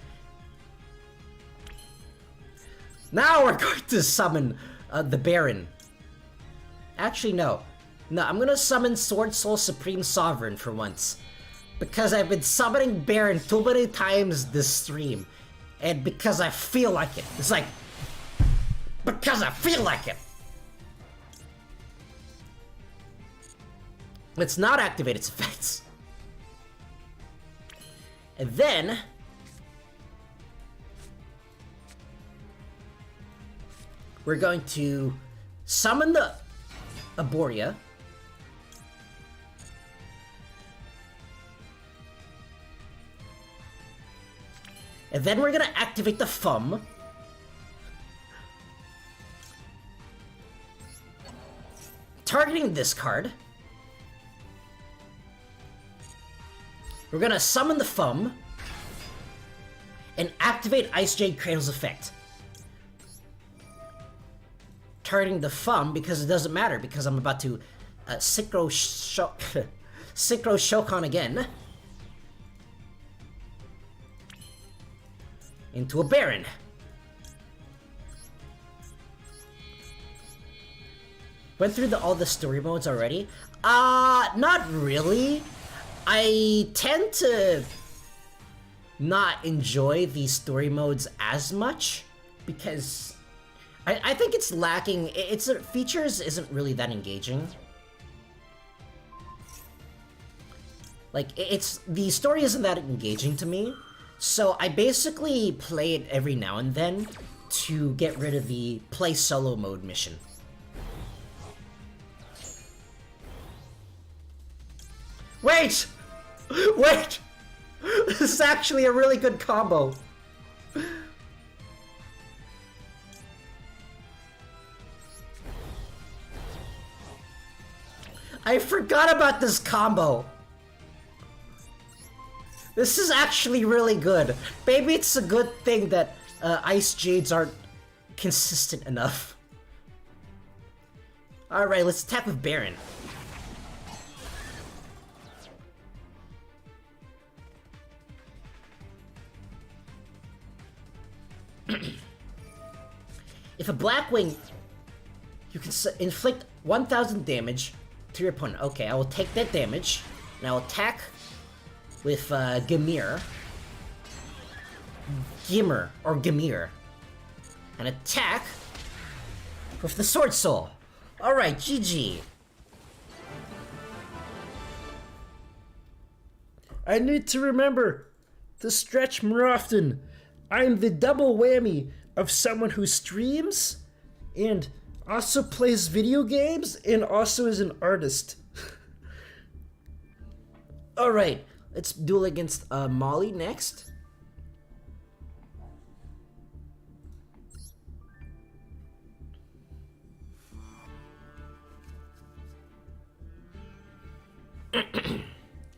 Now we're going to summon the Baron. Actually, no. No, I'm gonna summon Sword Soul Supreme Sovereign for once. Because I've been summoning Baron too many times this stream. And because I feel like it. It's like... Because I feel like it! Let's not activate its effects. And then... we're going to summon the Aboria. And then we're gonna activate the Fum. Targeting this card. We're gonna summon the Fum. And activate Icejade Cradle's effect. Targeting the Fum because it doesn't matter, because I'm about to Synchro Shokan again. Into a Baron. Went through all the story modes already? Not really. I tend to not enjoy these story modes as much because I think it's lacking. Its features isn't really that engaging. Like, the story isn't that engaging to me, so I basically play it every now and then to get rid of the play solo mode mission. Wait! Wait! This is actually a really good combo. I forgot about this combo. This is actually really good. Maybe it's a good thing that Icejades aren't consistent enough. Alright, let's attack with Baron. If a Blackwing, you can inflict 1,000 damage to your opponent. Okay, I will take that damage, and I'll attack with Gimir, and attack with the Sword Soul. Alright, GG. I need to remember to stretch more often. I'm the double whammy of someone who streams and also plays video games and also is an artist. Alright, let's duel against Molly next.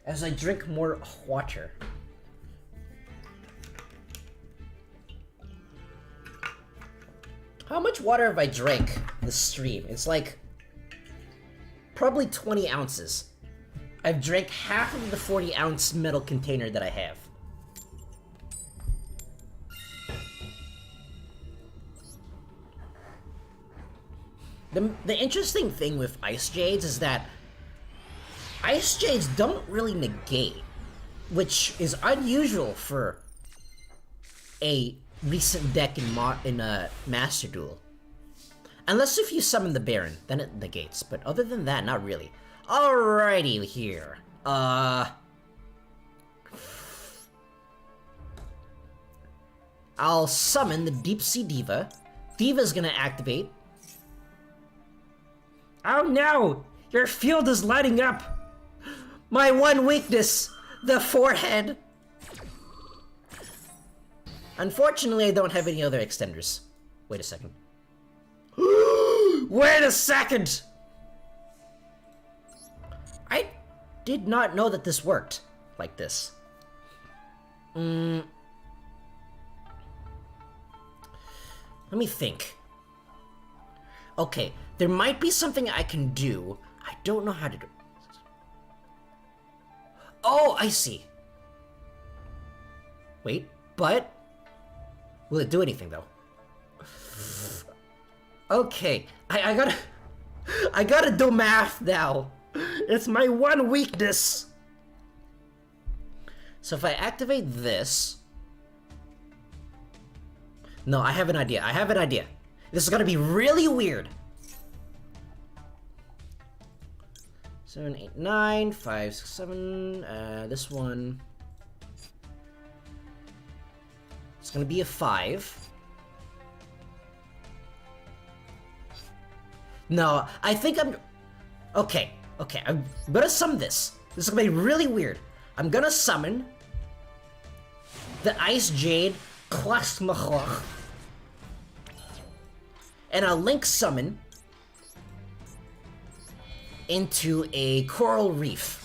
As I drink more water. How much water have I drank this stream? It's like probably 20 ounces. I've drank half of the 40-ounce metal container that I have. The interesting thing with Icejades is that Icejades don't really negate, which is unusual for a recent deck in a Master Duel. Unless if you summon the Baron, then it negates, but other than that, not really. Alrighty here. I'll summon the Deep Sea Diva. Diva's gonna activate. Oh no! Your field is lighting up! My one weakness, the forehead. Unfortunately, I don't have any other extenders. Wait a second. Wait a second! I did not know that this worked like this. Let me think. Okay, there might be something I can do. I don't know how to do it. Oh, I see. Wait, but will it do anything though? Okay, I gotta do math now. It's my one weakness. So if I activate this, no, I have an idea. I have an idea. This is gonna be really weird. 7, 8, 9, 5, 6, 7. This one. It's gonna be a 5. No, I think I'm... Okay, I'm gonna summon this. This is gonna be really weird. I'm gonna summon the Icejade, Klasmachloch, and a Link summon into a coral reef.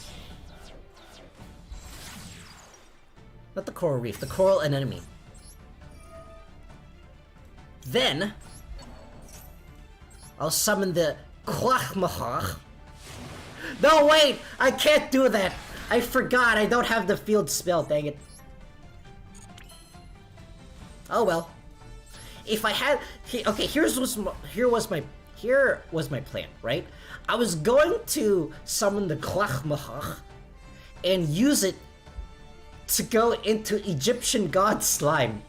Not the coral reef, the coral anemone. Then, I'll summon the Klachmachach. No, wait! I can't do that! I forgot, I don't have the field spell, dang it. Oh well. If I had... Okay, here was my plan, right? I was going to summon the Klachmachach and use it to go into Egyptian god slime.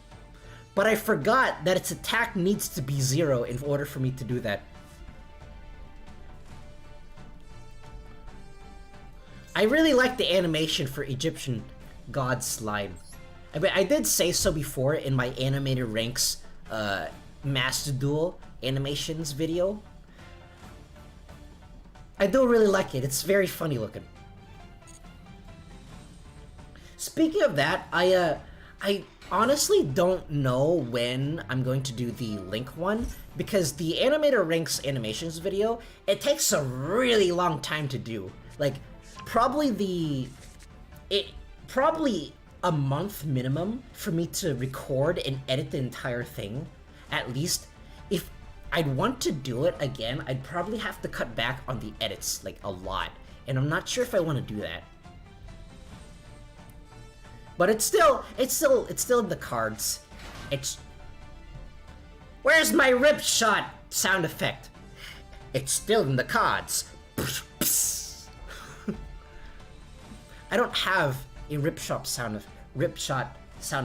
But I forgot that its attack needs to be 0 in order for me to do that. I really like the animation for Egyptian god slime. I mean, I did say so before in my animated ranks Master Duel animations video. I do really like it. It's very funny looking. Speaking of that, I honestly don't know when I'm going to do the Link one, because the Animator Ranks animations video, it takes a really long time to do. Like, probably a month minimum for me to record and edit the entire thing. At least, if I'd want to do it again, I'd probably have to cut back on the edits, like, a lot. And I'm not sure if I want to do that. But it's still in the cards. Where's my rip shot sound effect? It's still in the cards. I don't have a rip shot sound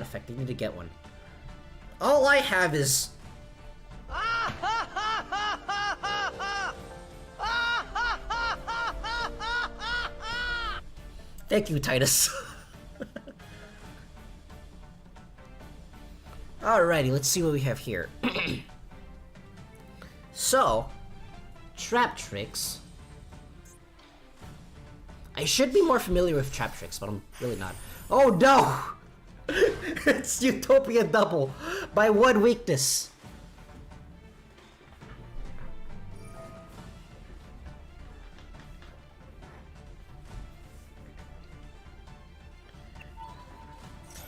effect. I need to get one. All I have is thank you, Titus. Alrighty, let's see what we have here. So, trap tricks. I should be more familiar with trap tricks, but I'm really not. Oh no! It's Utopia Double by one weakness.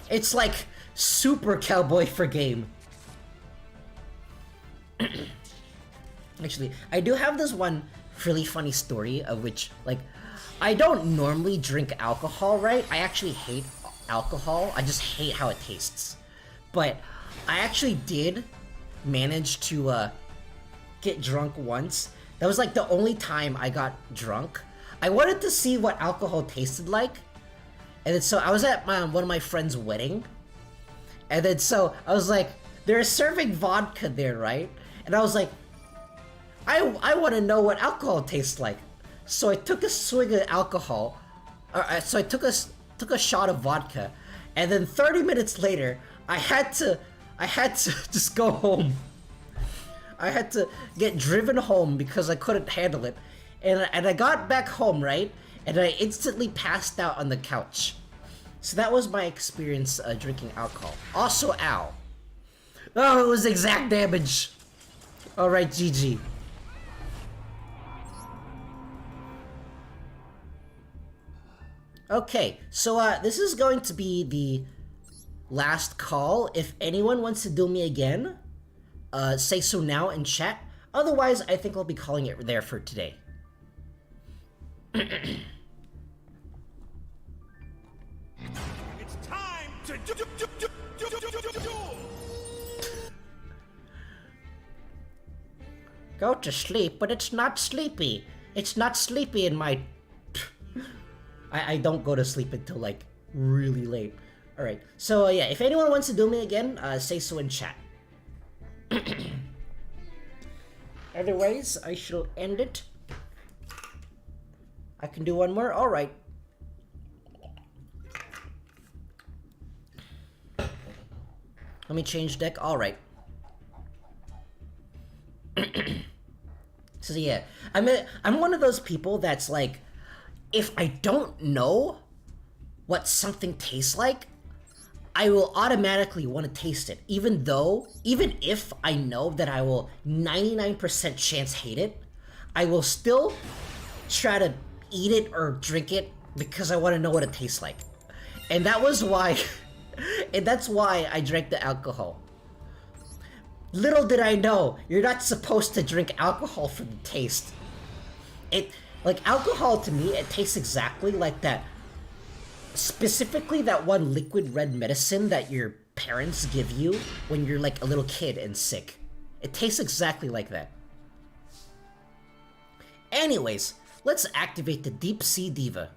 It's like Super Cowboy for game. Actually, I do have this one really funny story of which, like, I don't normally drink alcohol, right? I actually hate alcohol. I just hate how it tastes. But I actually did manage to get drunk once. That was like the only time I got drunk. I wanted to see what alcohol tasted like. And then so I was at one of my friend's wedding. And then so I was like, they're serving vodka there, right? And I was like, I want to know what alcohol tastes like. So I took a swig of alcohol. So I took a shot of vodka. And then 30 minutes later, I had to just go home. I had to get driven home because I couldn't handle it. And I got back home, right? And I instantly passed out on the couch. So that was my experience drinking alcohol. Also, ow. Oh, it was exact damage. Alright, GG. Okay, so this is going to be the last call. If anyone wants to duel me again, say so now in chat. Otherwise, I think I'll be calling it there for today. It's time to duel! Go to sleep, but it's not sleepy. It's not sleepy in my... I don't go to sleep until, like, really late. Alright, so yeah, if anyone wants to duel me again, say so in chat. Otherwise, I shall end it. I can do one more? Alright. Let me change deck? Alright. So yeah, I'm one of those people that's like, if I don't know what something tastes like, I will automatically want to taste it, even if I know that I will 99% chance hate it, I will still try to eat it or drink it because I want to know what it tastes like. And that was why, and that's why I drank the alcohol. Little did I know, you're not supposed to drink alcohol for the taste. Like, alcohol to me, it tastes exactly like that. Specifically that one liquid red medicine that your parents give you when you're like a little kid and sick. It tastes exactly like that. Anyways, let's activate the Deep Sea Diva.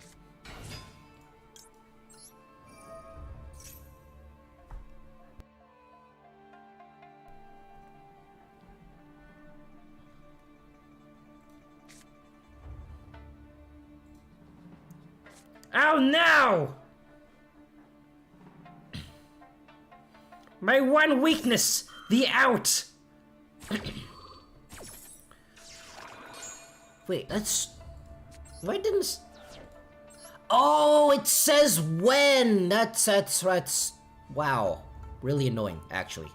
Oh no! My one weakness, the out! Wait, that's... Why didn't... Oh, it says when! That's... Wow. Really annoying, actually.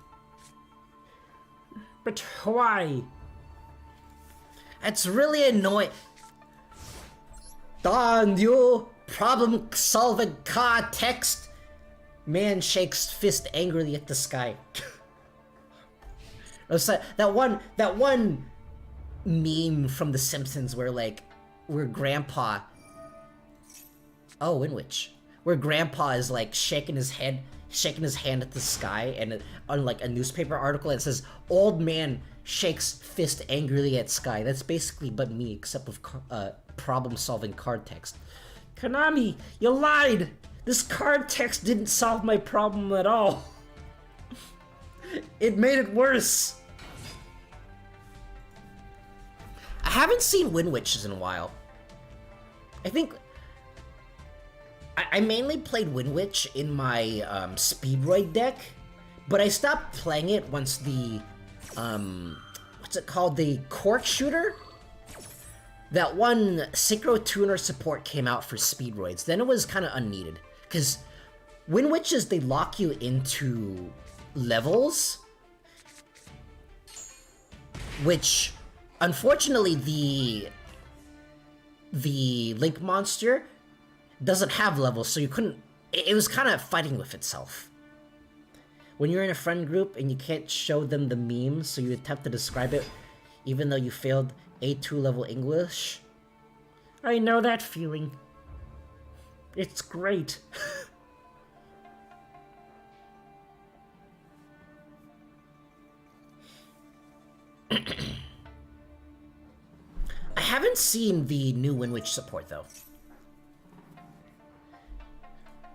But why? That's really annoying. Don, you problem-solving car text. Man shakes fist angrily at the sky. that one meme from The Simpsons where Grandpa... Oh, in which? Where Grandpa is like shaking his hand at the sky, and on like a newspaper article it says, "Old man shakes fist angrily at sky." That's basically but me, except with problem-solving card text. Konami, you lied! This card text didn't solve my problem at all. It made it worse. I haven't seen Wind Witches in a while. I think... I mainly played Wind Witch in my Speedroid deck, but I stopped playing it once the... what's it called? The Cork Shooter? That one Synchro Tuner support came out for Speedroids. Then it was kind of unneeded. Because Wind Witches, they lock you into levels, which, unfortunately, the Link monster doesn't have levels, so you couldn't... It was kind of fighting with itself. When you're in a friend group and you can't show them the meme, so you attempt to describe it, even though you failed A2 level English. I know that feeling. It's great. I haven't seen the new Wind Witch support, though.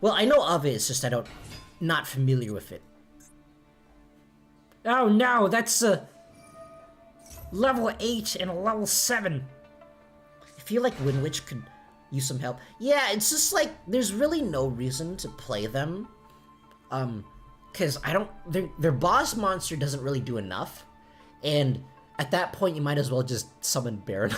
Well, I know of it, it's just not familiar with it. Oh no, that's a level 8 and a level 7. I feel like Wind Witch could use some help. Yeah, it's just like, there's really no reason to play them. Because their boss monster doesn't really do enough. And at that point, you might as well just summon Baron.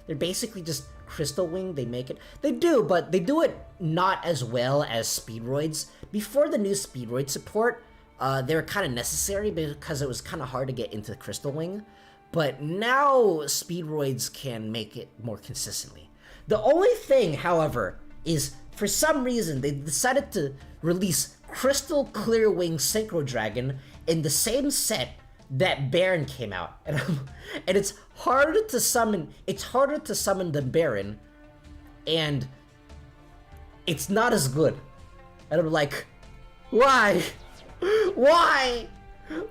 They're basically just Crystal Wing, they make it. They do, but they do it not as well as Speedroids. Before the new Speedroid support, they were kind of necessary because it was kind of hard to get into the Crystal Wing. But now Speedroids can make it more consistently. The only thing, however, is for some reason they decided to release Crystal Clear Wing Synchro Dragon in the same set that Baron came out, and it's harder to summon. It's harder to summon than Baron, and it's not as good. And I'm like, why? Why?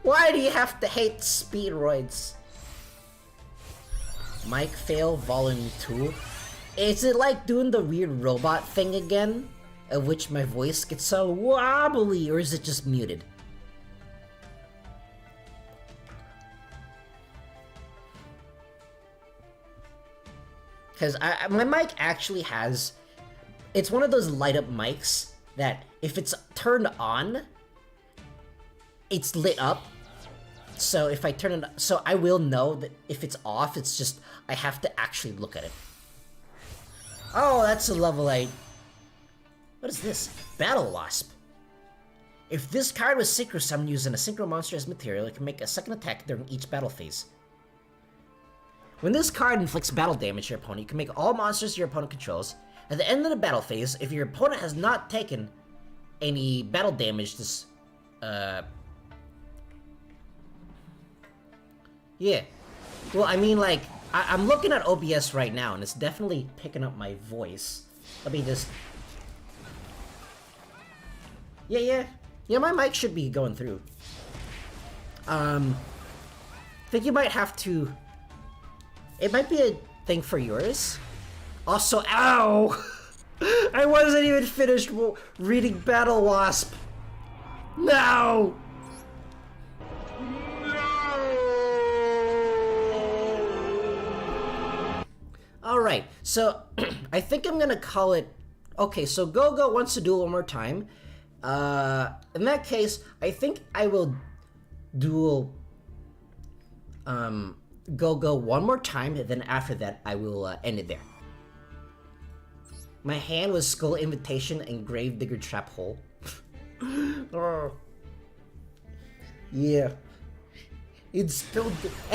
Why do you have to hate Speedroids? Mic fail, volume 2. Is it like doing the weird robot thing again, of which my voice gets so wobbly, or is it just muted? Because my mic actually has... It's one of those light-up mics that if it's turned on, it's lit up. So if I turn it... So I will know that if it's off, it's just... I have to actually look at it. Oh, that's a level 8. What is this? Battle Wasp. If this card was synchro summoned using a synchro monster as material, it can make a second attack during each battle phase. When this card inflicts battle damage to your opponent, you can make all monsters your opponent controls. At the end of the battle phase, if your opponent has not taken any battle damage, this, yeah. Well, I mean, like, I'm looking at OBS right now, and it's definitely picking up my voice. Let me just... Yeah, my mic should be going through. I think you might have to... It might be a thing for yours. Also, ow! I wasn't even finished reading Battle Wasp. No! Alright, so I think I'm gonna call it... Okay, so Go-Go wants to duel one more time. In that case, I think I will duel Go-Go one more time, and then after that, I will end it there. My hand was Skull Invitation and Gravedigger Trap Hole. Oh. Yeah. It's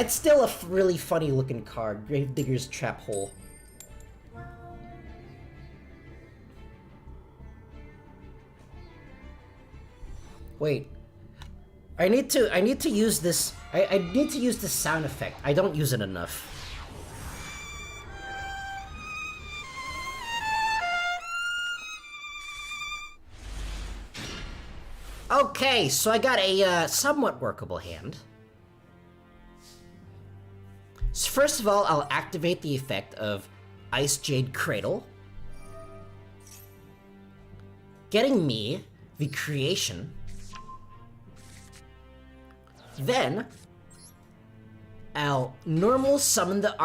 still a really funny looking card, Gravedigger's Trap Hole. Wait. I need to use this. I need to use this sound effect. I don't use it enough. Okay, so I got a somewhat workable hand. So first of all, I'll activate the effect of Icejade Cradle, getting me the creation. Then I'll normal summon the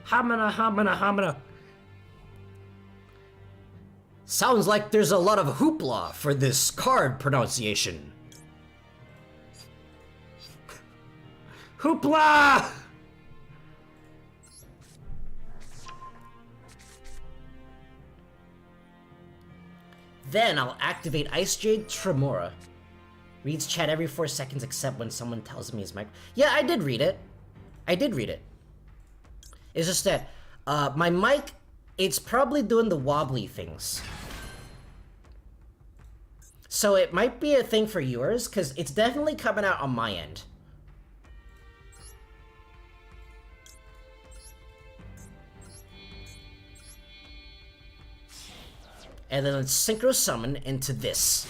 Hamana. Sounds like there's a lot of hoopla for this card pronunciation. Hoopla! Then I'll activate Icejade Tremora. Reads chat every 4 seconds except when someone tells me his mic. Yeah, I did read it. It's just that my mic, it's probably doing the wobbly things. So it might be a thing for yours, because it's definitely coming out on my end. And then let's synchro summon into this.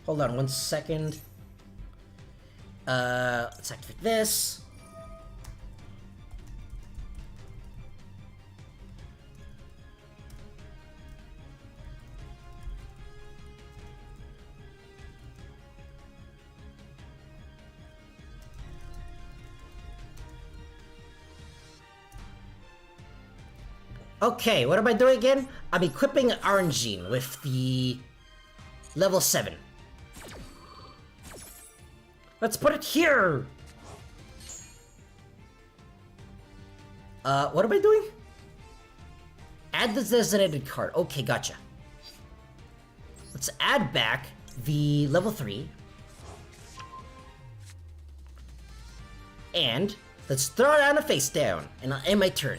Hold on 1 second. Let's activate this. Okay, what am I doing again? I'm equipping Orangine with the level 7. Let's put it here! What am I doing? Add the designated card. Okay, gotcha. Let's add back the level 3. And let's throw it on a face down, and I'll end my turn.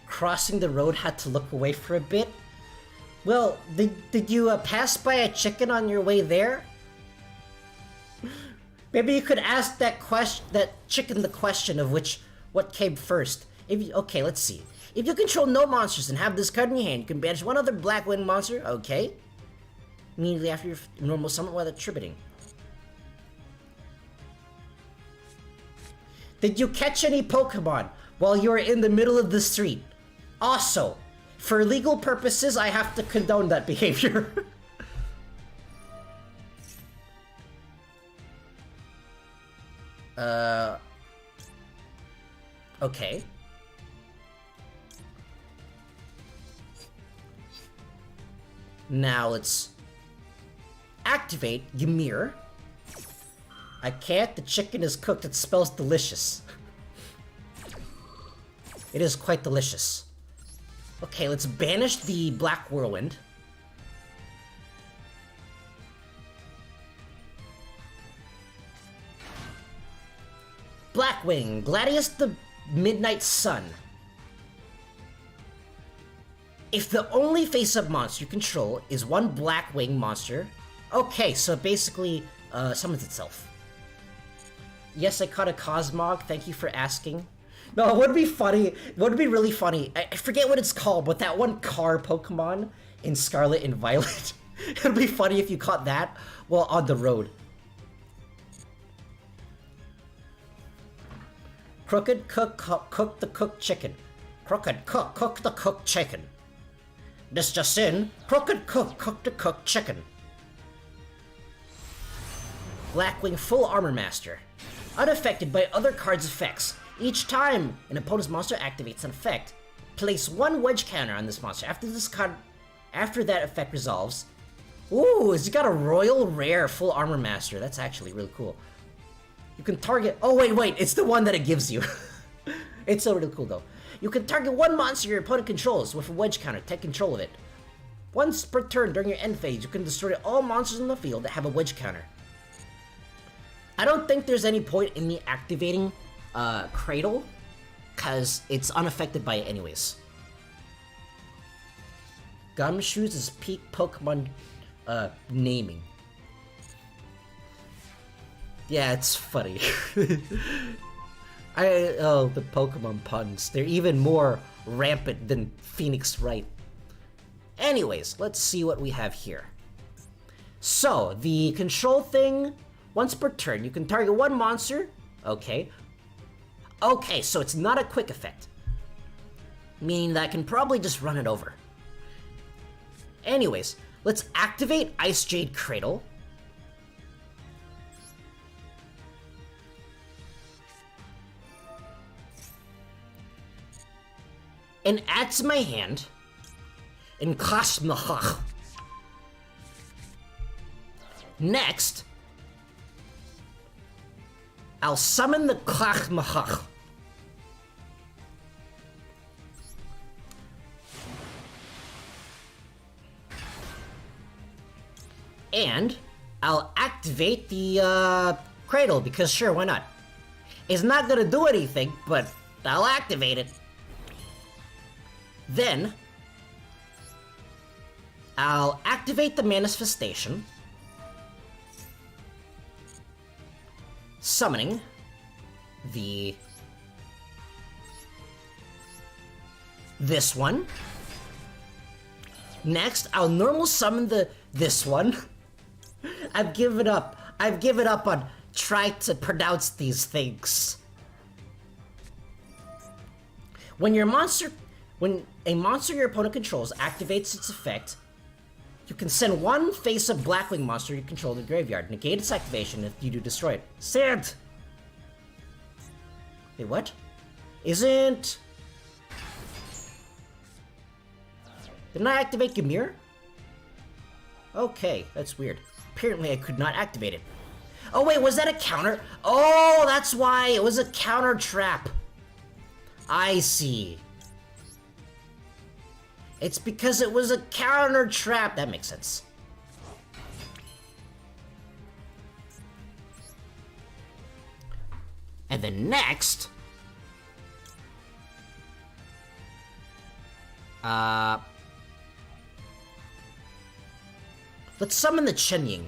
Crossing the road, had to look away for a bit. Well, did you pass by a chicken on your way there? Maybe you could ask that chicken the question of what came first. Okay, let's see. If you control no monsters and have this card in your hand, you can banish one other black winged monster. Okay. Immediately after your normal summon while attributing. Did you catch any Pokemon while you were in the middle of the street? Also, for legal purposes, I have to condone that behavior. Okay. Now let's activate Ymir. I can't. The chicken is cooked. It smells delicious. It is quite delicious. Okay, let's banish the Black Whirlwind. Blackwing, Gladius the Midnight Sun. If the only face-up monster you control is one Blackwing monster, okay, so it basically summons itself. Yes, I caught a Cosmog, thank you for asking. No, it would be funny, it would be really funny. I forget what it's called, but that one car Pokemon in Scarlet and Violet. It would be funny if you caught that while on the road. Crooked cook the cooked chicken. Crooked cook the cooked chicken. This just in, crooked cook the cooked chicken. Blackwing Full Armor Master. Unaffected by other cards' effects. Each time an opponent's monster activates an effect, place one wedge counter on this monster. After that effect resolves. Ooh, he's got a Royal Rare Full Armor Master. That's actually really cool. You can target... Oh, wait, it's the one that it gives you. It's so really cool, though. You can target one monster your opponent controls with a wedge counter. Take control of it. Once per turn during your end phase, you can destroy all monsters in the field that have a wedge counter. I don't think there's any point in me activating Cradle, because it's unaffected by it anyways. Gumshoes is peak Pokemon naming. Yeah, it's funny. Oh, the Pokemon puns. They're even more rampant than Phoenix Wright. Anyways, let's see what we have here. So, the control thing, once per turn, you can target one monster. Okay. Okay, so it's not a quick effect. Meaning that I can probably just run it over. Anyways, let's activate Icejade Cradle. And add to my hand in Klasmachach. Next, I'll summon the Klasmachach. And I'll activate the Cradle because sure, why not? It's not gonna do anything, but I'll activate it. Then, I'll activate the Manifestation, summoning this one. Next, I'll normal summon this one. I've given up. I've given up on trying to pronounce these things. When a monster your opponent controls activates its effect, you can send one face-up Blackwing monster you control to the graveyard. Negate its activation if you do destroy it. Sand! Wait, what? Isn't... Didn't I activate Ymir? Okay, that's weird. Apparently I could not activate it. Oh wait, was that a counter? Oh, that's why! It was a counter trap. I see. It's because it was a counter trap. That makes sense. And then next... let's summon the Chenying.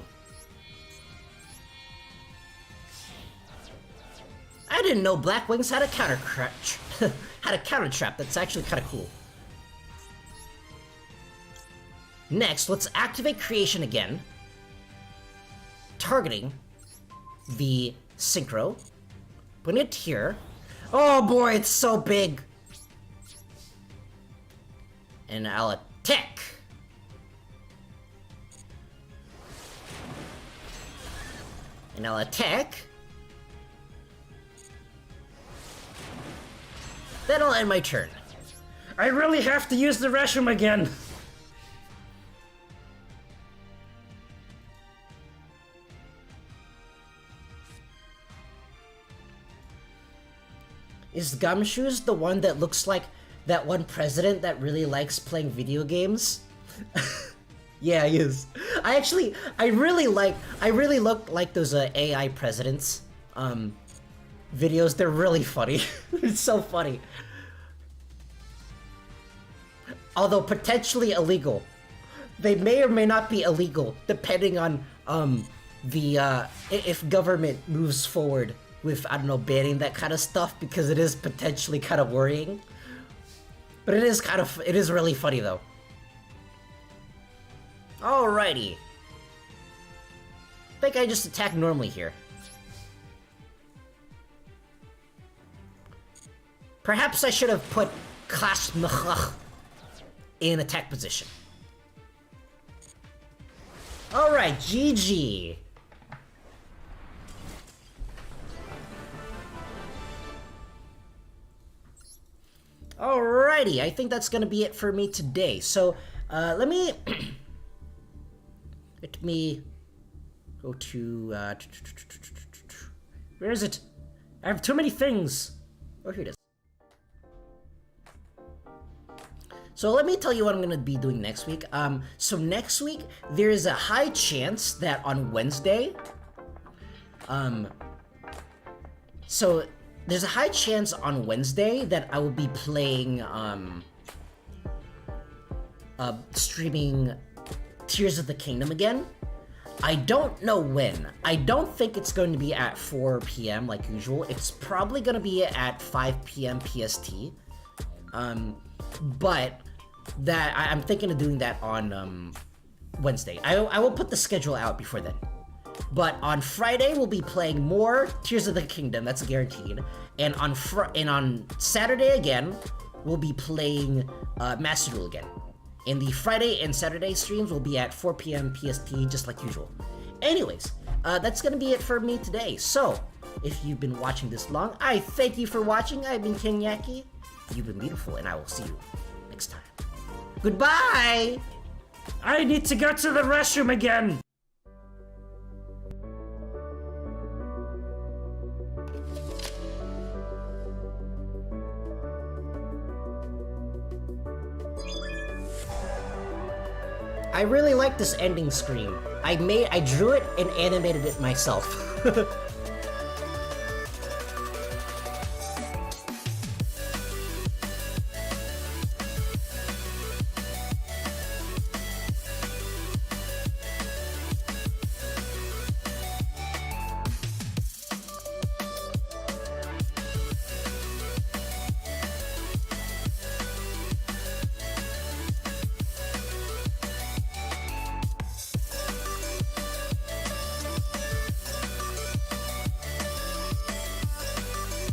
I didn't know Blackwings had a counter trap. That's actually kind of cool. Next, let's activate Creation again, targeting the Synchro. Put it here. Oh boy, it's so big. And I'll attack. And I'll attack. Then I'll end my turn. I really have to use the restroom again. Is Gumshoes the one that looks like that one president that really likes playing video games? Yeah, he is. I really look like those AI presidents videos. They're really funny. It's so funny. Although potentially illegal. They may or may not be illegal, depending on if government moves forward with, I don't know, banning that kind of stuff, because it is potentially kind of worrying. But it is really funny though. Alrighty. I think I just attack normally here. Perhaps I should have put Clash Mechach in attack position. Alright, GG. Alrighty, I think that's gonna be it for me today. So, let me go to, where is it? I have too many things. Oh, here it is. So let me tell you what I'm gonna be doing next week. So next week, there is a high chance that on Wednesday, so there's a high chance on Wednesday that I will be playing, streaming Tears of the Kingdom again. I don't know when. I don't think it's going to be at 4 p.m. like usual. It's probably gonna be at 5 p.m. PST. But that I'm thinking of doing that on Wednesday. I will put the schedule out before then. But on Friday we'll be playing more Tears of the Kingdom. That's guaranteed. And on Saturday again we'll be playing Master Duel again. And the Friday and Saturday streams will be at 4 p.m. PST, just like usual. Anyways, that's gonna be it for me today. So if you've been watching this long, I thank you for watching. I've been Kenyaki. You've been beautiful, and I will see you next time. Goodbye! I need to go to the restroom again! I really like this ending screen. I drew it and animated it myself.